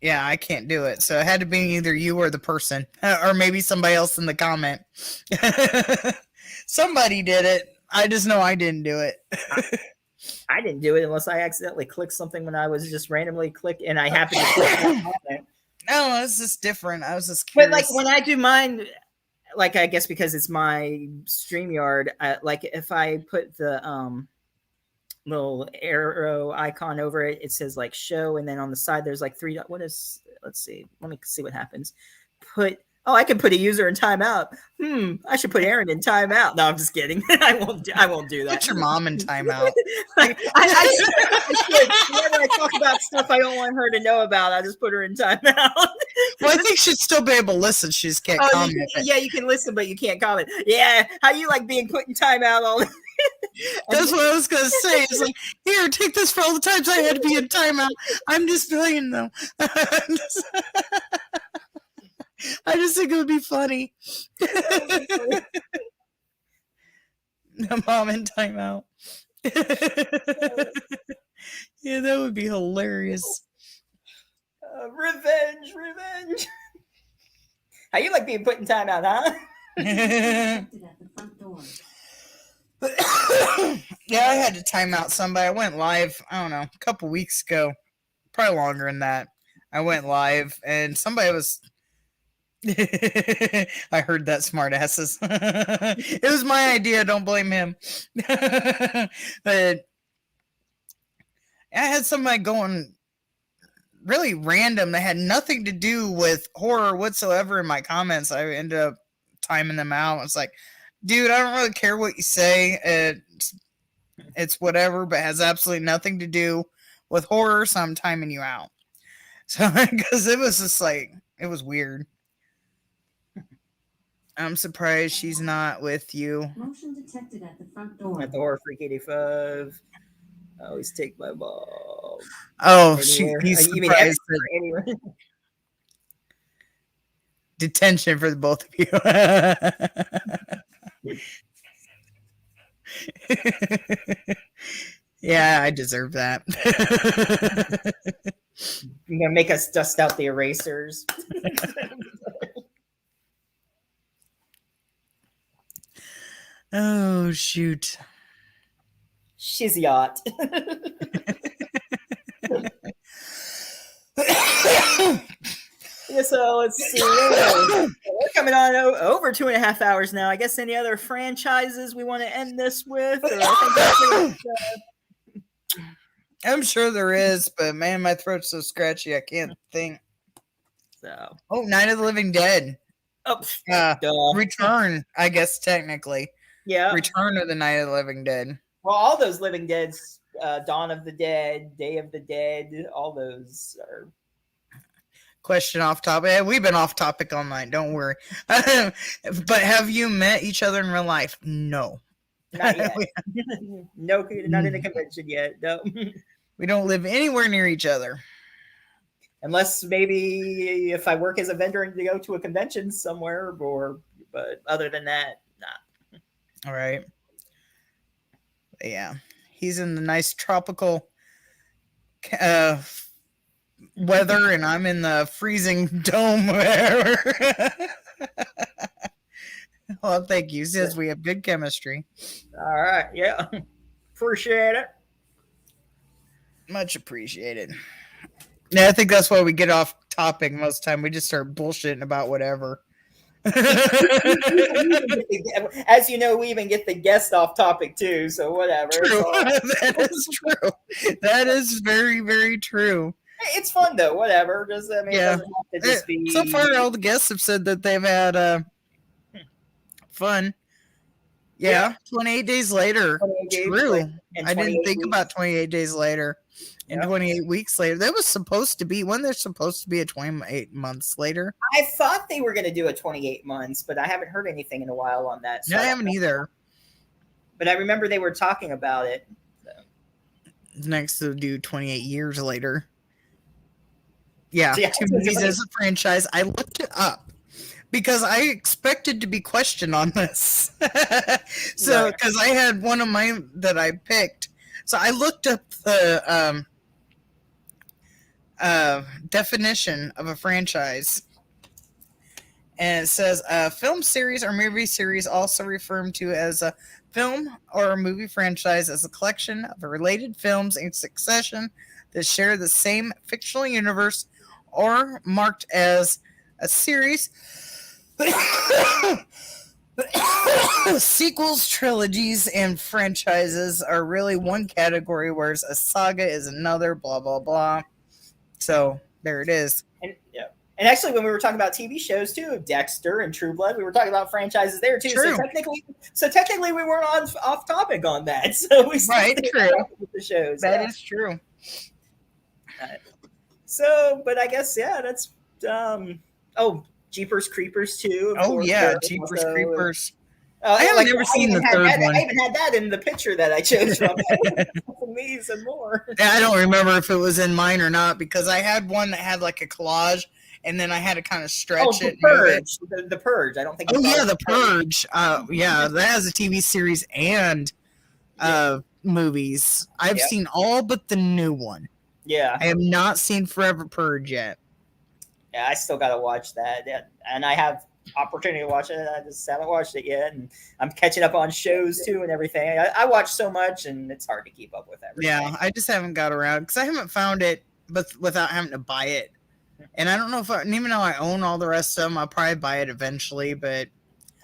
yeah, I can't do it. So it had to be either you or the person, or maybe somebody else in the comment. Somebody did it. I just know I didn't do it. I didn't do it unless I accidentally clicked something when I was just randomly click, and I happened to click that comment. No, it's just different. I was just But curious. like when I do mine, like I guess because it's my StreamYard, like if I put the little arrow icon over it, it says like show, and then on the side there's like three. What is? Let's see. Let me see what happens. I can put a user in timeout. I should put Aaron in timeout. No, I'm just kidding. I won't do that. Put your mom in timeout. I should. Whenever I talk about stuff I don't want her to know about, I just put her in timeout. Well, I think she'd still be able to listen. She just can't Oh, comment. yeah, you can listen, but you can't comment. Yeah, how you like being put in timeout all the That's what I was gonna say. It's like, here, take this for all the times I had to be in timeout. I'm just playing though. I just think it would be funny. The mom in timeout. Yeah, that would be hilarious. Revenge. How you like being put in timeout, huh? Detected at the front door. Yeah, I had to time out somebody. I went live, I don't know, a couple weeks ago. Probably longer than that. I went live and somebody was I heard that, smart asses. It was my idea, don't blame him. But I had somebody going really random that had nothing to do with horror whatsoever in my comments. I ended up timing them out. It's like, dude, I don't really care what you say. It's whatever, but has absolutely nothing to do with horror, so I'm timing you out. So, because it was just like, it was weird. I'm surprised she's not with you. Motion detected at the front door. At the Horror Freak 85. I always take my ball. Oh, Anywhere. he's You mean surprised that anywhere. detention for the both of you. Yeah, I deserve that. You're gonna make us dust out the erasers. Oh, shoot. She's yacht. Yeah, so let's see. We're coming on over 2.5 hours now. I guess any other franchises we want to end this with? Or I think that's I'm sure there is, but man, my throat's so scratchy I can't think. so. Oh, Night of the Living Dead. Oh, duh. Return, I guess technically. Yeah. Return of the Night of the Living Dead. Well, all those Living Deads, Dawn of the Dead, Day of the Dead, all those are. Question off topic. Yeah, we've been off topic all night. Don't worry. But have you met each other in real life? No. Not yet. No, not in a convention yet. No. We don't live anywhere near each other. Unless maybe if I work as a vendor and to go to a convention somewhere, but other than that, nah. All right. Yeah. He's in the nice tropical weather, and I'm in the freezing dome. Well, thank you. Says we have good chemistry. All right, yeah, appreciate it. Much appreciated. Yeah, I think that's why we get off topic most of the time. We just start bullshitting about whatever. As you know, we even get the guest off topic too, so whatever. True. That is true. That is very, very true. It's fun though. Whatever. Just it doesn't have to just be. So far, all the guests have said that they've had fun. Yeah, 28 days later. 28 days True. later, and I didn't 28 think weeks. about 28 days later and 28 weeks later. That was supposed to be when they're supposed to be a 28 months later. I thought they were going to do a 28 months, but I haven't heard anything in a while on that. No, I haven't either. but I remember they were talking about it. Next to do 28 years later. Yeah, Yeah, two movies as a franchise. I looked it up because I expected to be questioned on this. So, Right. because I had one of mine that I picked. So I looked up the definition of a franchise. And it says a film series or movie series, also referred to as a film or a movie franchise, as a collection of related films in succession that share the same fictional universe, or marked as a series. Sequels, trilogies, and franchises are really one category, whereas a saga is another, blah, blah, blah. So there it is. And yeah. And actually, when we were talking about TV shows too, Dexter and True Blood, we were talking about franchises there too. True. So technically, we weren't off topic on that. So we Right, true. with the shows. That is true. So, but I guess that's Jeepers Creepers too. Oh yeah, Jeepers Creepers. I haven't ever seen the third one. I even had that in the picture that I chose from. These and more. I don't remember if it was in mine or not, because I had one that had like a collage, and then I had to kind of stretch it. Purge. The Purge. I don't think. Oh yeah, the Purge. Yeah, that has a TV series and movies. I've seen all but the new one. Yeah, I have not seen Forever Purge yet. Yeah, I still gotta watch that, and I have opportunity to watch it. I just haven't watched it yet, and I'm catching up on shows too and everything. I watch so much, and it's hard to keep up with everything. Yeah, I just haven't got around because I haven't found it, but without having to buy it. And I don't know even though I own all the rest of them, I'll probably buy it eventually. But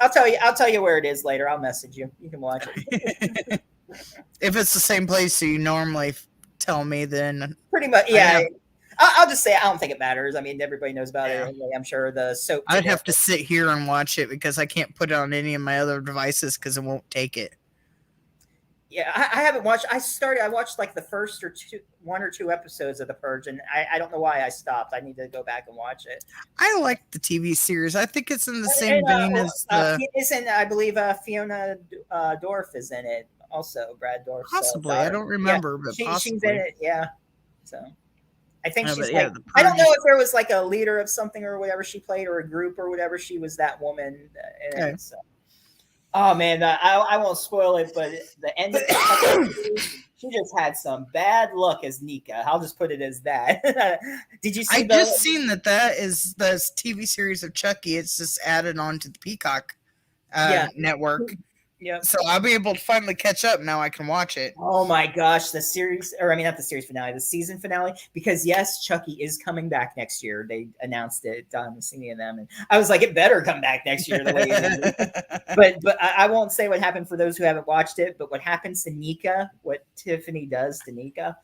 I'll tell you where it is later. I'll message you. You can watch it. If it's the same place you normally tell me, then pretty much, yeah. I'll just say I don't think it matters. I mean, everybody knows about it anyway. I'm sure the soap. I'd have to sit here and watch it because I can't put it on any of my other devices because it won't take it. Yeah, I haven't watched. I watched like the first one or two episodes of The Purge, and I don't know why I stopped. I need to go back and watch it. I like the TV series. I think it's in the same vein as the. Isn't I believe Fiona Dorff is in it also. Brad Dorff. Possibly, I don't remember, but possibly she's in it. Yeah, so. I think she's like, I don't know if there was like a leader of something or whatever she played, or a group or whatever. She was that woman. Okay. So. Oh man, I won't spoil it, but the end of she just had some bad luck as Nika. I'll just put it as that. Did you see? I just seen that is the TV series of Chucky. It's just added on to the Peacock network. Yeah. So I'll be able to finally catch up now. I can watch it. Oh my gosh, the series, or I mean, not the series finale, the season finale. Because yes, Chucky is coming back next year. They announced it, Don Mancini and them, and I was like, it better come back next year. The way it is. But I won't say what happened for those who haven't watched it. But what happens to Nika, what Tiffany does to Nika,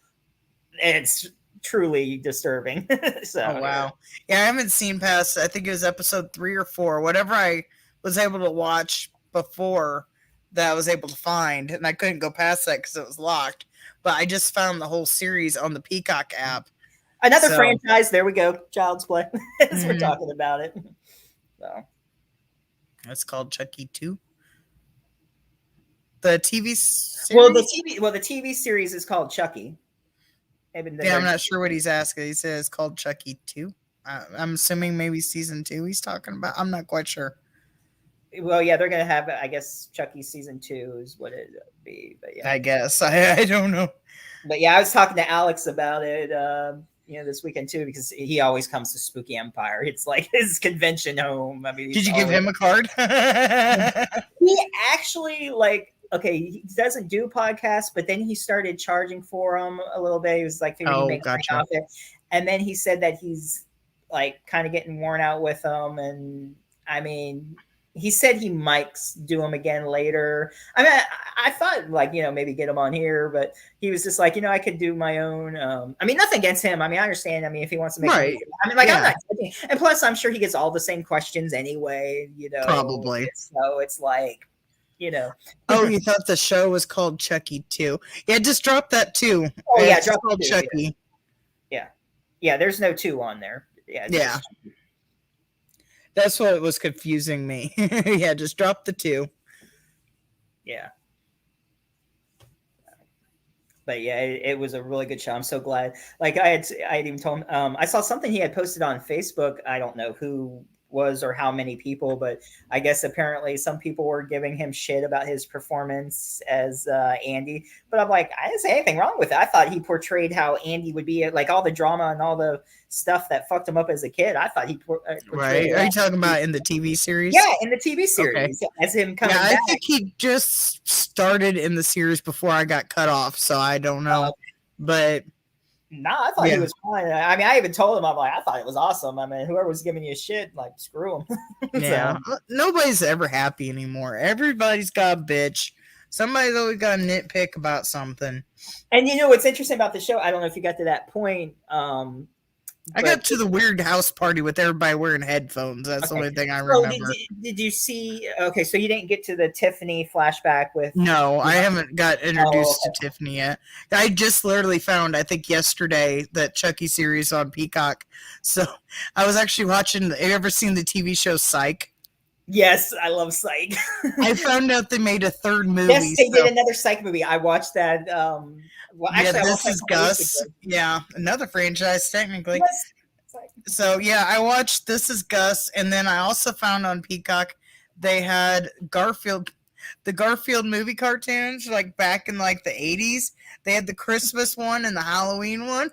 it's truly disturbing. So oh wow, yeah, I haven't seen past. I think it was episode 3 or 4, whatever I was able to watch before. That I was able to find, and I couldn't go past that because it was locked. But I just found the whole series on the Peacock app. Another franchise. There we go. Child's Play. As we're talking about it. So it's called Chucky 2. The TV series? Well, the TV series is called Chucky. Yeah, I'm not sure what he's asking. He says it's called Chucky 2. I'm assuming maybe season 2 he's talking about. I'm not quite sure. Well, yeah, they're gonna have. I guess Chucky season 2 is what it'd be. But yeah, I guess I don't know. But yeah, I was talking to Alex about it. This weekend too, because he always comes to Spooky Empire. It's like his convention home. I mean, did you give him a card? He actually he doesn't do podcasts, but then he started charging for them a little bit. He was like, gotcha. Off it. And then he said that he's like kind of getting worn out with them, and I mean. He said he might do them again later. I mean, I thought maybe get him on here, but he was just like, I could do my own. I mean, nothing against him. I mean, I understand. I mean, if he wants to make, right. I'm not kidding. And plus, I'm sure he gets all the same questions anyway. Probably. So it's like, Oh, you thought the show was called Chucky 2? Yeah, just drop that 2. Oh yeah, drop called Chucky. Yeah. There's no 2 on there. Yeah. That's what was confusing me. Yeah, just drop the 2. Yeah. But yeah, it was a really good show. I'm so glad. Like I had even told him, I saw something he had posted on Facebook. I don't know who was or how many people, but I guess apparently some people were giving him shit about his performance as Andy. But I'm like, I didn't say anything wrong with it. I thought he portrayed how Andy would be, like all the drama and all the stuff that fucked him up as a kid. I thought he portrayed. Right? Are you talking about in the TV series? Yeah, in the TV series, as him coming Yeah, back. I think he just started in the series before I got cut off, so I don't know. But Nah, I thought he was fine. I mean, I even told him, I'm like, I thought it was awesome. I mean, whoever was giving you shit, like, screw him. yeah, nobody's ever happy anymore. Everybody's got a bitch. Somebody's always got a nitpick about something. And you know what's interesting about the show? I don't know if you got to that point. I got to the weird house party with everybody wearing headphones. That's the only thing I So remember. did you see? Okay, so you didn't get to the Tiffany flashback with? No, I haven't got introduced to Tiffany yet. I just literally found, I think yesterday, that Chucky series on Peacock. So I was actually watching. Have you ever seen the TV show Psych? Yes, I love Psych. I found out they made a third movie. Yes, they did another Psych movie. I watched that. Well, actually, yeah, This Is Gus. Yeah, another franchise technically. Yes. So yeah, I watched This Is Gus, and then I also found on Peacock they had Garfield, the Garfield movie cartoons, like back in like the 80s. They had the Christmas one and the Halloween one.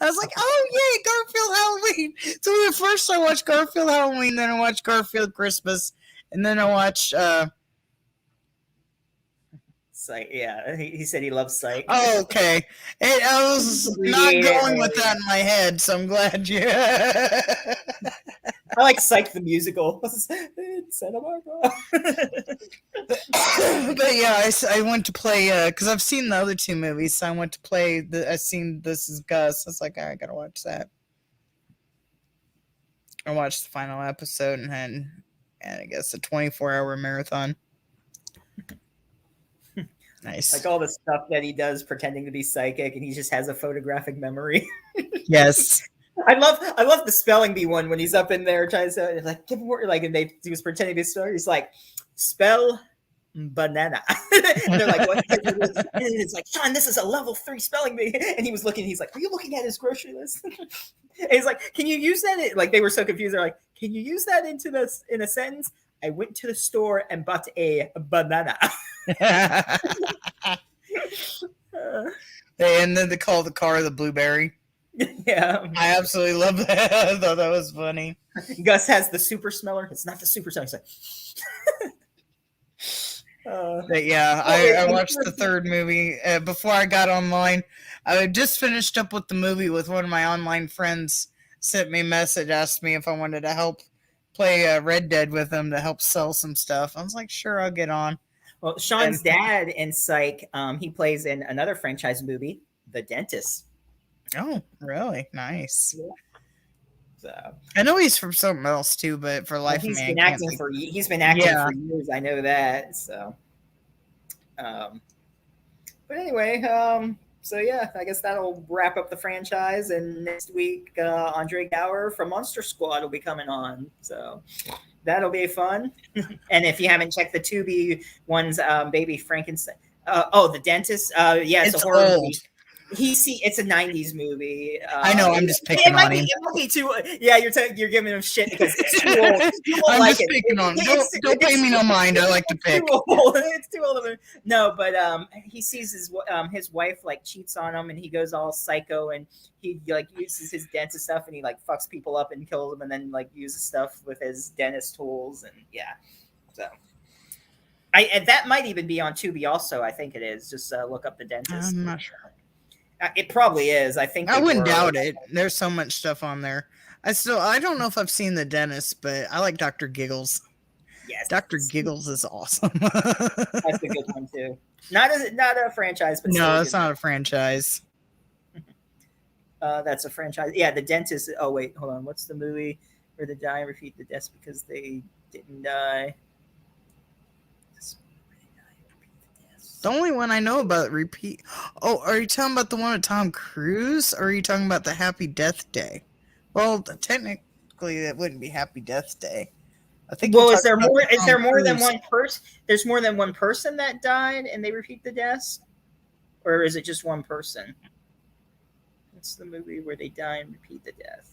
I was like, oh yay, Garfield Halloween. So at first I watched Garfield Halloween, then I watched Garfield Christmas, and then I watched Psych. Yeah, he said he loves Psych. oh, okay. I was not going with that in my head, so I'm glad you. I like Psych the musical. It's Santa Barbara. But yeah, I went to play because I've seen the other two movies. So I went to play. I seen This Is Gus. I was like, I gotta watch that. I watched the final episode and I guess a 24-hour marathon. Nice. Like all the stuff that he does pretending to be psychic, and he just has a photographic memory. Yes. I love the spelling bee one when he's up in there trying to say, like, give more, like, and he was pretending to be story. He's like, spell banana. And they're like, what? And it's like, Sean, this is a level 3 spelling bee. And he was looking, he's like, are you looking at his grocery list? And he's like, can you use that? Like, they were so confused. They're like, can you use that in a sentence? I went to the store and bought a banana. And then they call the car the Blueberry. Yeah. I absolutely love that. I thought that was funny. Gus has the super smeller. It's not the super smeller. He's like, But yeah, I watched the third movie before I got online. I just finished up with the movie with one of my online friends. Sent me a message, asked me if I wanted to help play Red Dead with him to help sell some stuff. I was like, sure, I'll get on. Well, Sean's dad in Psych, he plays in another franchise movie, The Dentist. Oh, really? Nice. Yeah. So I know he's from something else too, but for life of he's me, been acting for years. I know that. So, but anyway, so yeah, I guess that'll wrap up the franchise. And next week, Andre Gower from Monster Squad will be coming on. So that'll be fun. And if you haven't checked the Tubi ones, Baby Frankenstein. The Dentist. Yeah, it's a horror old. movie. It's a 90s movie. I know, I'm just picking on him. It might be too. Yeah, you're giving him shit because it's too old. You won't I'm like just picking on him. Don't pay me no mind. I like to pick. It's too old of a, no, but he sees his wife like cheats on him, and he goes all psycho, and he like uses his dentist stuff, and he like fucks people up and kills them, and then like uses stuff with his dentist tools, and yeah, so. And that might even be on Tubi also. I think it is. Just look up The Dentist. I'm not sure. It probably is. I think I wouldn't doubt it. There's so much stuff on there. I don't know if I've seen The Dentist, but I like Dr. Giggles. Yes, Dr. Giggles is awesome. That's a good one too. Not a franchise, but no, it's not a franchise. That's a franchise. Yeah, The Dentist. Oh wait, hold on. What's the movie where they die and repeat the deaths because they didn't die? The only one I know about repeat. Oh, are you talking about the one with Tom Cruise, or are you talking about the Happy Death Day? Well, technically, that wouldn't be Happy Death Day. I think. Well, is there more? Is there more than one person? There's more than one person that died, and they repeat the deaths. or is it just one person? It's the movie where they die and repeat the death.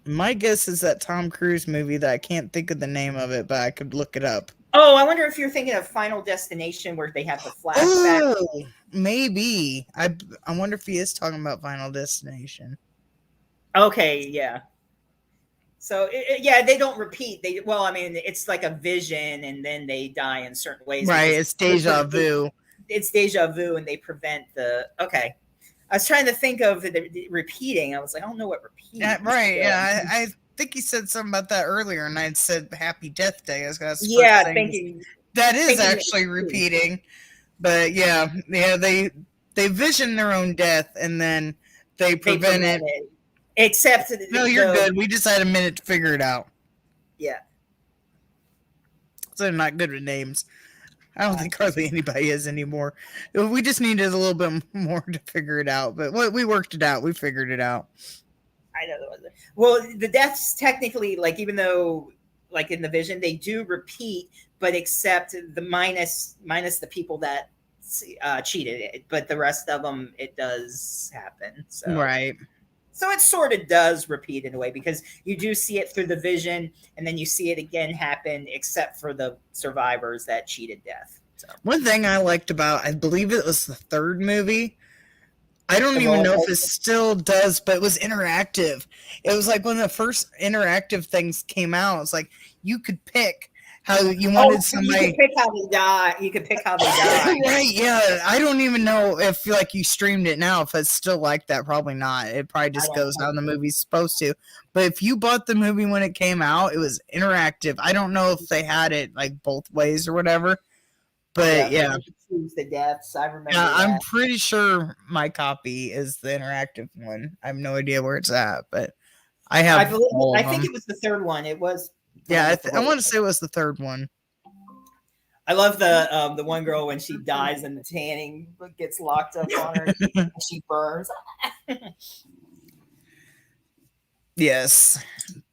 My guess is that Tom Cruise movie that I can't think of the name of it, but I could look it up. Oh, I wonder if you're thinking of Final Destination where they have the flashback. Oh, maybe. I wonder if he is talking about Final Destination. Okay, yeah. So yeah, they don't repeat. It's like a vision, and then they die in certain ways. Right, it's deja vu. It's deja vu, and they prevent the. Okay, I was trying to think of the repeating. I was like, I don't know what repeating. Right, yeah. I think he said something about that earlier, and I'd said Happy Death Day. I was gonna thinking that is actually repeating. But yeah, they vision their own death, and then they prevent it. Except no, you're good. We just had a minute to figure it out. Yeah. So they're not good with names. I don't think hardly anybody is anymore. We just needed a little bit more to figure it out, but we worked it out. We figured it out. I know that wasn't. Well, the deaths technically, like even though, like in the vision, they do repeat, but except the minus the people that cheated it, but the rest of them it does happen. So right. So it sort of does repeat in a way because you do see it through the vision, and then you see it again happen, except for the survivors that cheated death. So. One thing I liked about, I believe it was the third movie. I don't even know if it still does, but it was interactive. It was like when the first interactive things came out. It's like you could pick how you wanted somebody. You could pick how they die. You could pick how they die. Right? Yeah. I don't even know if like you streamed it now. If it's still like that, probably not. It probably just goes how the movie's supposed to. But if you bought the movie when it came out, it was interactive. I don't know if they had it like both ways or whatever. But yeah. Choose the deaths. I remember. Yeah, that. I'm pretty sure my copy is the interactive one. I have no idea where it's at, but I have. I think it was the third one. It was. Yeah, I want to say it was the third one. I love the one girl when she dies and the tanning gets locked up on her and she burns. Yes,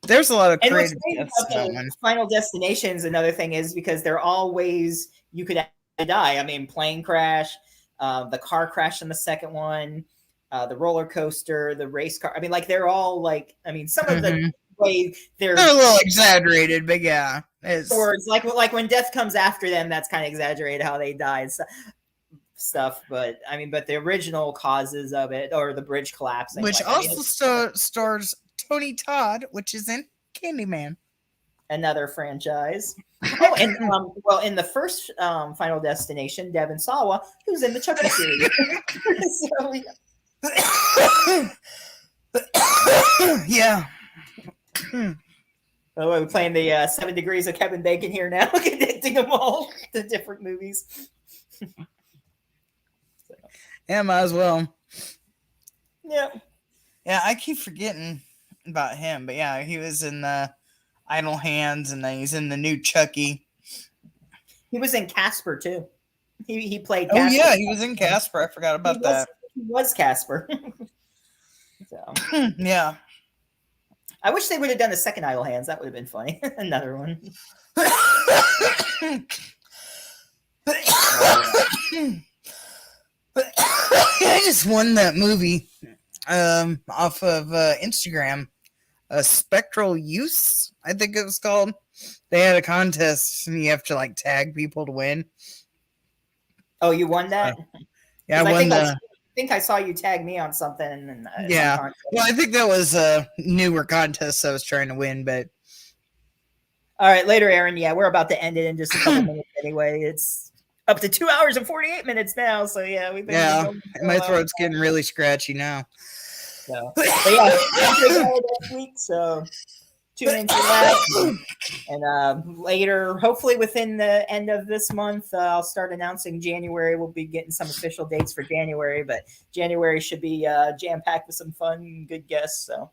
there's a lot of creative stuff. Final Destination is another thing is because they're all ways you could die. I mean, plane crash, the car crash in the second one, the roller coaster, the race car. I mean, like they're all like. I mean, some of the way they're a little exaggerated, but yeah, it's like when death comes after them. That's kind of exaggerated how they die and stuff. But I mean, but the original causes of it or the bridge collapsing, which also stars Tony Todd, which is in Candyman. Another franchise. Oh, and in the first Final Destination, Devon Sawa, who's in the Chucky series. Yeah. Oh, we're playing the 7 Degrees of Kevin Bacon here now, connecting them all to different movies. Yeah, might as well. Yeah. Yeah, I keep forgetting about him, but yeah, he was in the Idle Hands, and then he's in the new Chucky. He was in Casper too. He played Casper. Oh yeah, he was in Casper. I forgot about that. He was Casper. So yeah. I wish they would have done the second Idle Hands. That would have been funny. Another one. I just won that movie off of Instagram. Spectral Use, I think it was called. They had a contest, and you have to like tag people to win. Oh, you won that? Yeah, I won I think I saw you tag me on something. And yeah, well, I think that was a newer contest I was trying to win, but. All right, later, Aaron. Yeah, we're about to end it in just a couple minutes anyway. It's up to 2 hours and 48 minutes now. So yeah, we've been. Yeah, my throat's getting really scratchy now. So, but yeah, next week. So tune into that. And later, hopefully within the end of this month, I'll start announcing January. We'll be getting some official dates for January, but January should be jam-packed with some fun, good guests. So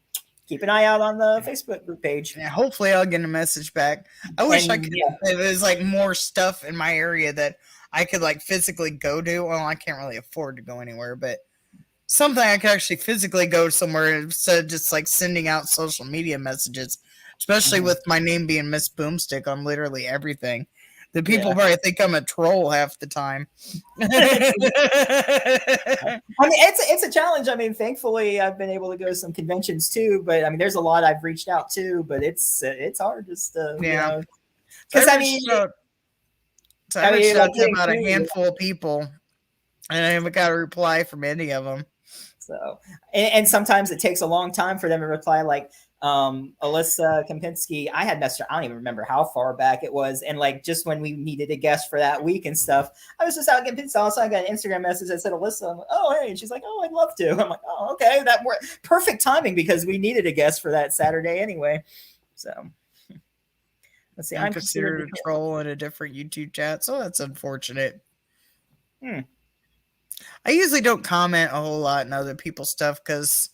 keep an eye out on the Facebook group page. Yeah, hopefully I'll get a message back. I wish I could. Yeah. There's like more stuff in my area that I could like physically go to. Well, I can't really afford to go anywhere, but something I could actually physically go somewhere instead of just like sending out social media messages, especially with my name being Miss Boomstick on literally everything. The people Yeah. probably think I'm a troll half the time. I mean, it's a challenge. I mean, thankfully, I've been able to go to some conventions too. But I mean, there's a lot I've reached out to, but it's hard just to, Yeah. because I I mean, reached out to getting about a through- handful of people, and I haven't got a reply from any of them. So, and sometimes it takes a long time for them to reply. Like Alyssa Kempinski, I had messaged her. I don't even remember how far back it was, and like just when we needed a guest for that week and stuff, I was just out getting pizza. All of a sudden, I got an Instagram message that said Alyssa. I'm like, oh hey, and she's like, oh, I'd love to. I'm like, oh okay, that perfect timing because we needed a guest for that Saturday anyway. So let's see. I'm considered a troll in a different YouTube chat, so that's unfortunate. I usually don't comment a whole lot in other people's stuff because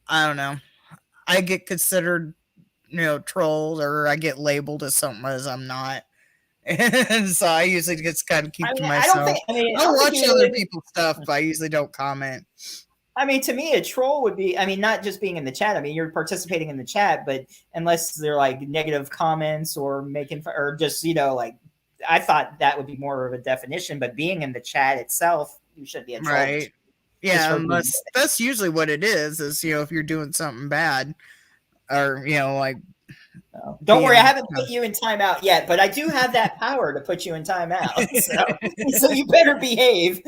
I don't know. I get considered, trolled, or I get labeled as something as I'm not. And so I usually just kind of keep to myself. I'll watch other people's stuff, but I usually don't comment. I mean, to me, a troll would be, I mean, not just being in the chat. I mean, you're participating in the chat, but unless they're like negative comments or making, or just, like, I thought that would be more of a definition, but being in the chat itself, you should be a troll. Right. Yeah, unless that's usually what it is, if you're doing something bad or, like. Don't worry, I haven't put you in timeout yet, but I do have that power to put you in timeout. So you better behave.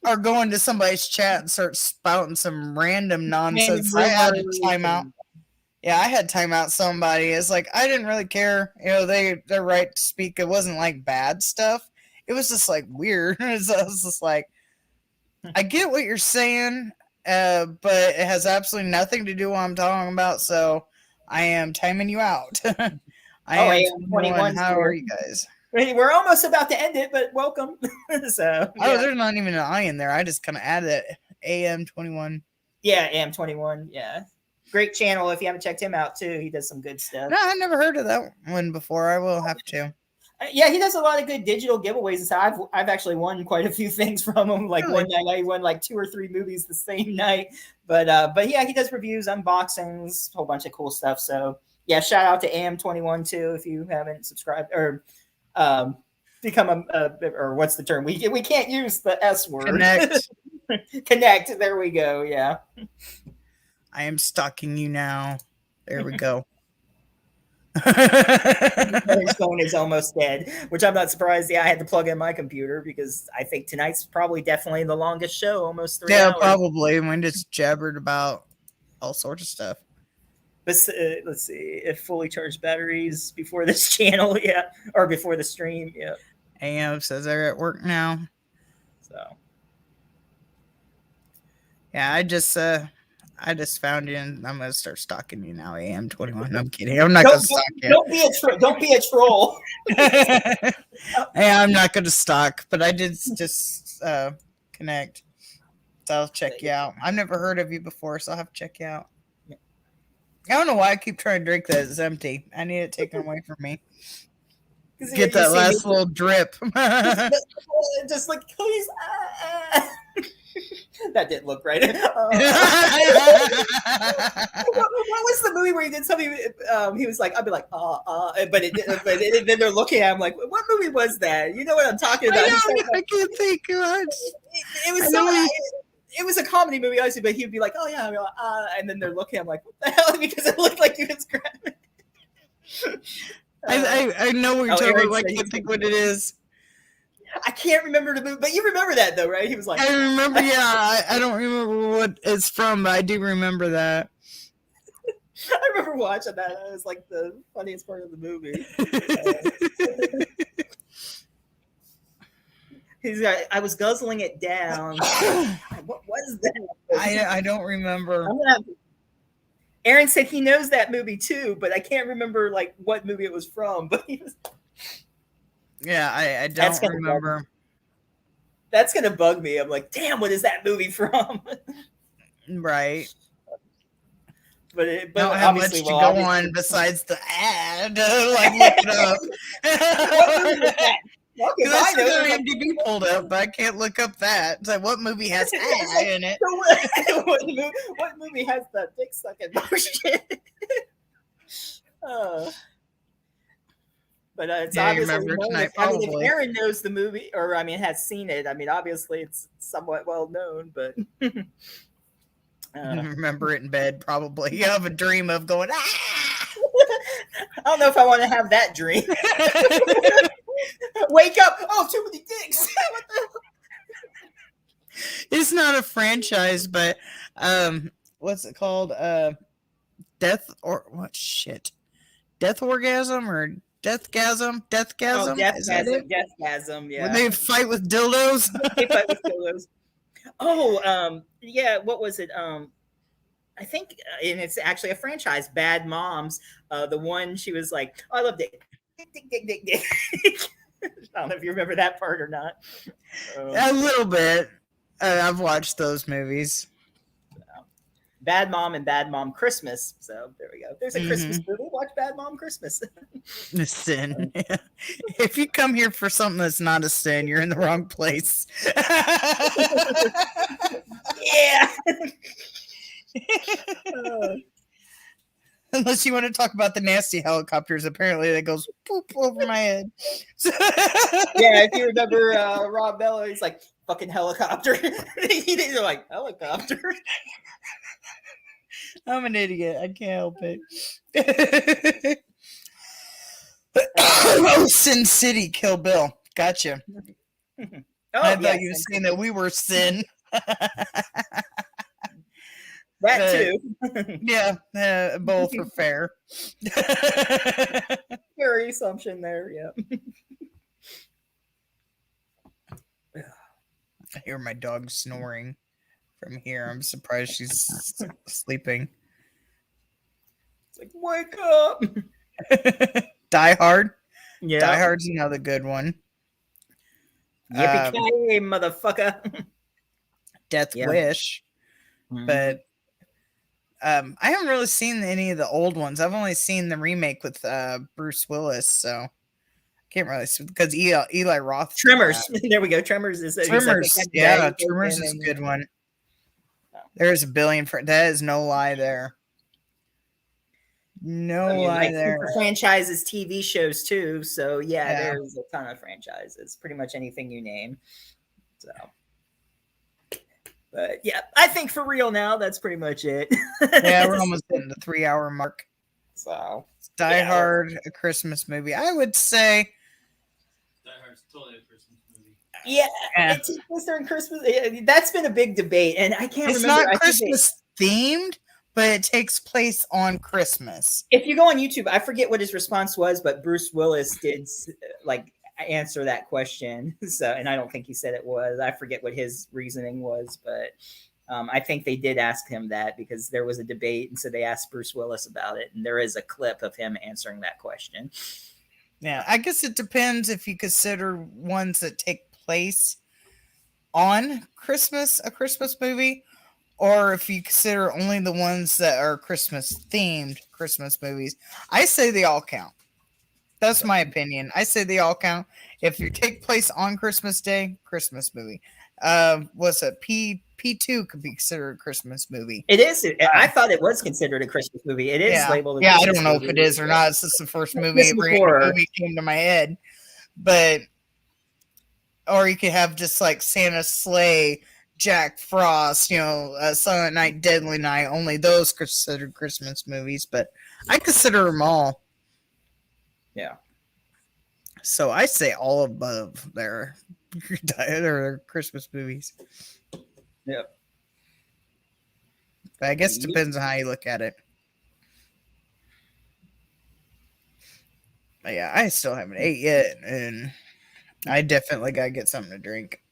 Or go into somebody's chat and start spouting some random nonsense. I had a timeout. Yeah, I had timeout somebody. It's like, I didn't really care. Their right to speak. It wasn't like bad stuff. It was just like weird. So I was just like, I get what you're saying, but it has absolutely nothing to do with what I'm talking about. So I am timing you out. I am 21. How are you guys? We're almost about to end it, but welcome. So there's not even an I in there. I just kind of added it. AM21. Yeah, AM21. Yeah. Great channel. If you haven't checked him out too, he does some good stuff. No, I never heard of that one before. I will have to. Yeah, he does a lot of good digital giveaways. And so I've actually won quite a few things from him. Like one night I won like 2 or 3 movies the same night. But yeah, he does reviews, unboxings, a whole bunch of cool stuff. So yeah, shout out to AM21 too if you haven't subscribed or become or what's the term? We can't use the S word. Connect. Connect. There we go. Yeah. I am stalking you now. There we go. His phone is almost dead, which I'm not surprised. Yeah, I had to plug in my computer because I think tonight's probably definitely the longest show, almost 3 hours. Yeah, probably. We just jabbered about all sorts of stuff. Let's see. If fully charged batteries before this channel, yeah, or before the stream, yeah. AM says they're at work now. So, yeah, I just found you, and I'm gonna start stalking you now. AM21. I'm kidding. I'm not gonna stalk you. Don't be a troll. Hey, I'm not gonna stalk, but I did just connect. So I'll check you out. I've never heard of you before, so I'll have to check you out. I don't know why I keep trying to drink that. It's empty. I need it taken away from me. Get that last little drip. Just like, please. That didn't look right. What was the movie where he did something? He was like, I'd be like, but then they're looking at him like, what movie was that? You know what I'm talking about? I can't think of it. It was so. It was a comedy movie, obviously, but he'd be like, "Oh yeah," and then they're looking at him like, "What the hell?" Because it looked like he was grabbing. I know what you're talking about. I can't think what it is. I can't remember the movie, but you remember that though, right? He was like, I remember. Yeah, I don't remember what it's from, but I do remember that. I remember watching that. It was like the funniest part of the movie. He's like, I was guzzling it down. What was that? I don't remember. Aaron said he knows that movie too, but I can't remember like what movie it was from. But he was. Yeah, I don't remember. That's gonna bug me. I'm like, damn, what is that movie from? Right. But don't have much to go on besides the ad. Like, look it up. What movie was that? I know IMDb pulled up, but I can't look up that. It's like, what movie has ad in it? What movie has the dick sucking motion? But it's Yeah, you obviously remember known. tonight, I mean, if probably. Aaron knows the movie, or I mean, has seen it, I mean, obviously it's somewhat well known. But Remember it in bed, probably. You have a dream of going, ah! I don't know if I want to have that dream. Wake up! Oh, too many dicks. What the? It's not a franchise, but what's it called? Death or what shit? Death orgasm or deathgasm? Deathgasm? Oh, Is that it? deathgasm. Yeah. When they fight with dildos? They fight with dildos. Oh, yeah. What was it? I think, and it's actually a franchise. Bad Moms. The one she was like, oh, I love dick, dick, dick, dick, dick. I don't know if you remember that part or not. A little bit. I've watched those movies. Bad Mom and Bad Mom Christmas. So there we go. There's a Christmas movie. Watch Bad Mom Christmas. The sin. If you come here for something that's not a sin, you're in the wrong place. Yeah. Unless you want to talk about the nasty helicopters, apparently that goes poop over my head. Yeah, if you remember Rob Bella, he's like, fucking helicopter. They're like, helicopter. I'm an idiot. I can't help it. Oh, Sin City, Kill Bill. Gotcha. Oh, I thought you were saying that we were sin. That too. Yeah, both are fair. Very assumption there, yeah. I hear my dog snoring from here. I'm surprised she's sleeping. It's like, wake up. Die Hard. Yeah. Die Hard's another good one. Yippee-ki-yay, motherfucker. Death Yeah. Wish. But I haven't really seen any of the old ones. I've only seen the remake with Bruce Willis, so I can't really because Eli Roth. Tremors. There we go. Tremors is Tremors. Yeah, Tremors is a good one. There's a billion. That is no lie there. No lie there. Franchises, TV shows too. So Yeah. there's a ton of franchises. Pretty much anything you name. So. But yeah, I think for real now, that's pretty much it. Yeah, we're almost in the 3-hour mark. So Die Yeah. Hard, a Christmas movie. I would say, Die Hard's totally a Christmas movie. yeah, Yeah. it takes place during Christmas. That's been a big debate, and I can't it's remember. not I think Christmas themed, but it takes place on Christmas. if you go on YouTube, I forget what his response was, but Bruce Willis did like answer that question. So, and I don't think he said it was. I forget what his reasoning was, but I think they did ask him that because there was a debate, and so they asked Bruce Willis about it, and there is a clip of him answering that question. Yeah, I guess it depends if you consider ones that take place on Christmas, a Christmas movie, or if you consider only the ones that are Christmas themed Christmas movies. I say they all count. That's my opinion. I say they all count. If you take place on Christmas Day, Christmas movie. What's it? P2 could be considered a Christmas movie. It is. I thought it was considered a Christmas movie. It is Yeah, labeled. I don't know if it is or not. It's just the first movie came to my head. But or you could have just like Santa's Sleigh, Jack Frost, Silent Night, Deadly Night. Only those considered Christmas movies, but I consider them all. Yeah. So I say all above their Christmas movies. Yep. But I guess it depends on how you look at it. But yeah, I still haven't ate yet, and I definitely gotta get something to drink.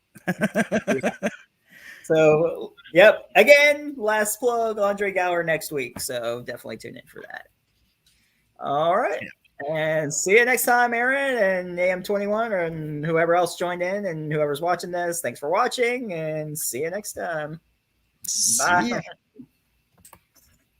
So, yep. Again, last plug, Andre Gower next week. So definitely tune in for that. All right. Yeah. And see you next time, Aaron and AM21 and whoever else joined in and whoever's watching this. Thanks for watching and see you next time. Bye. See ya.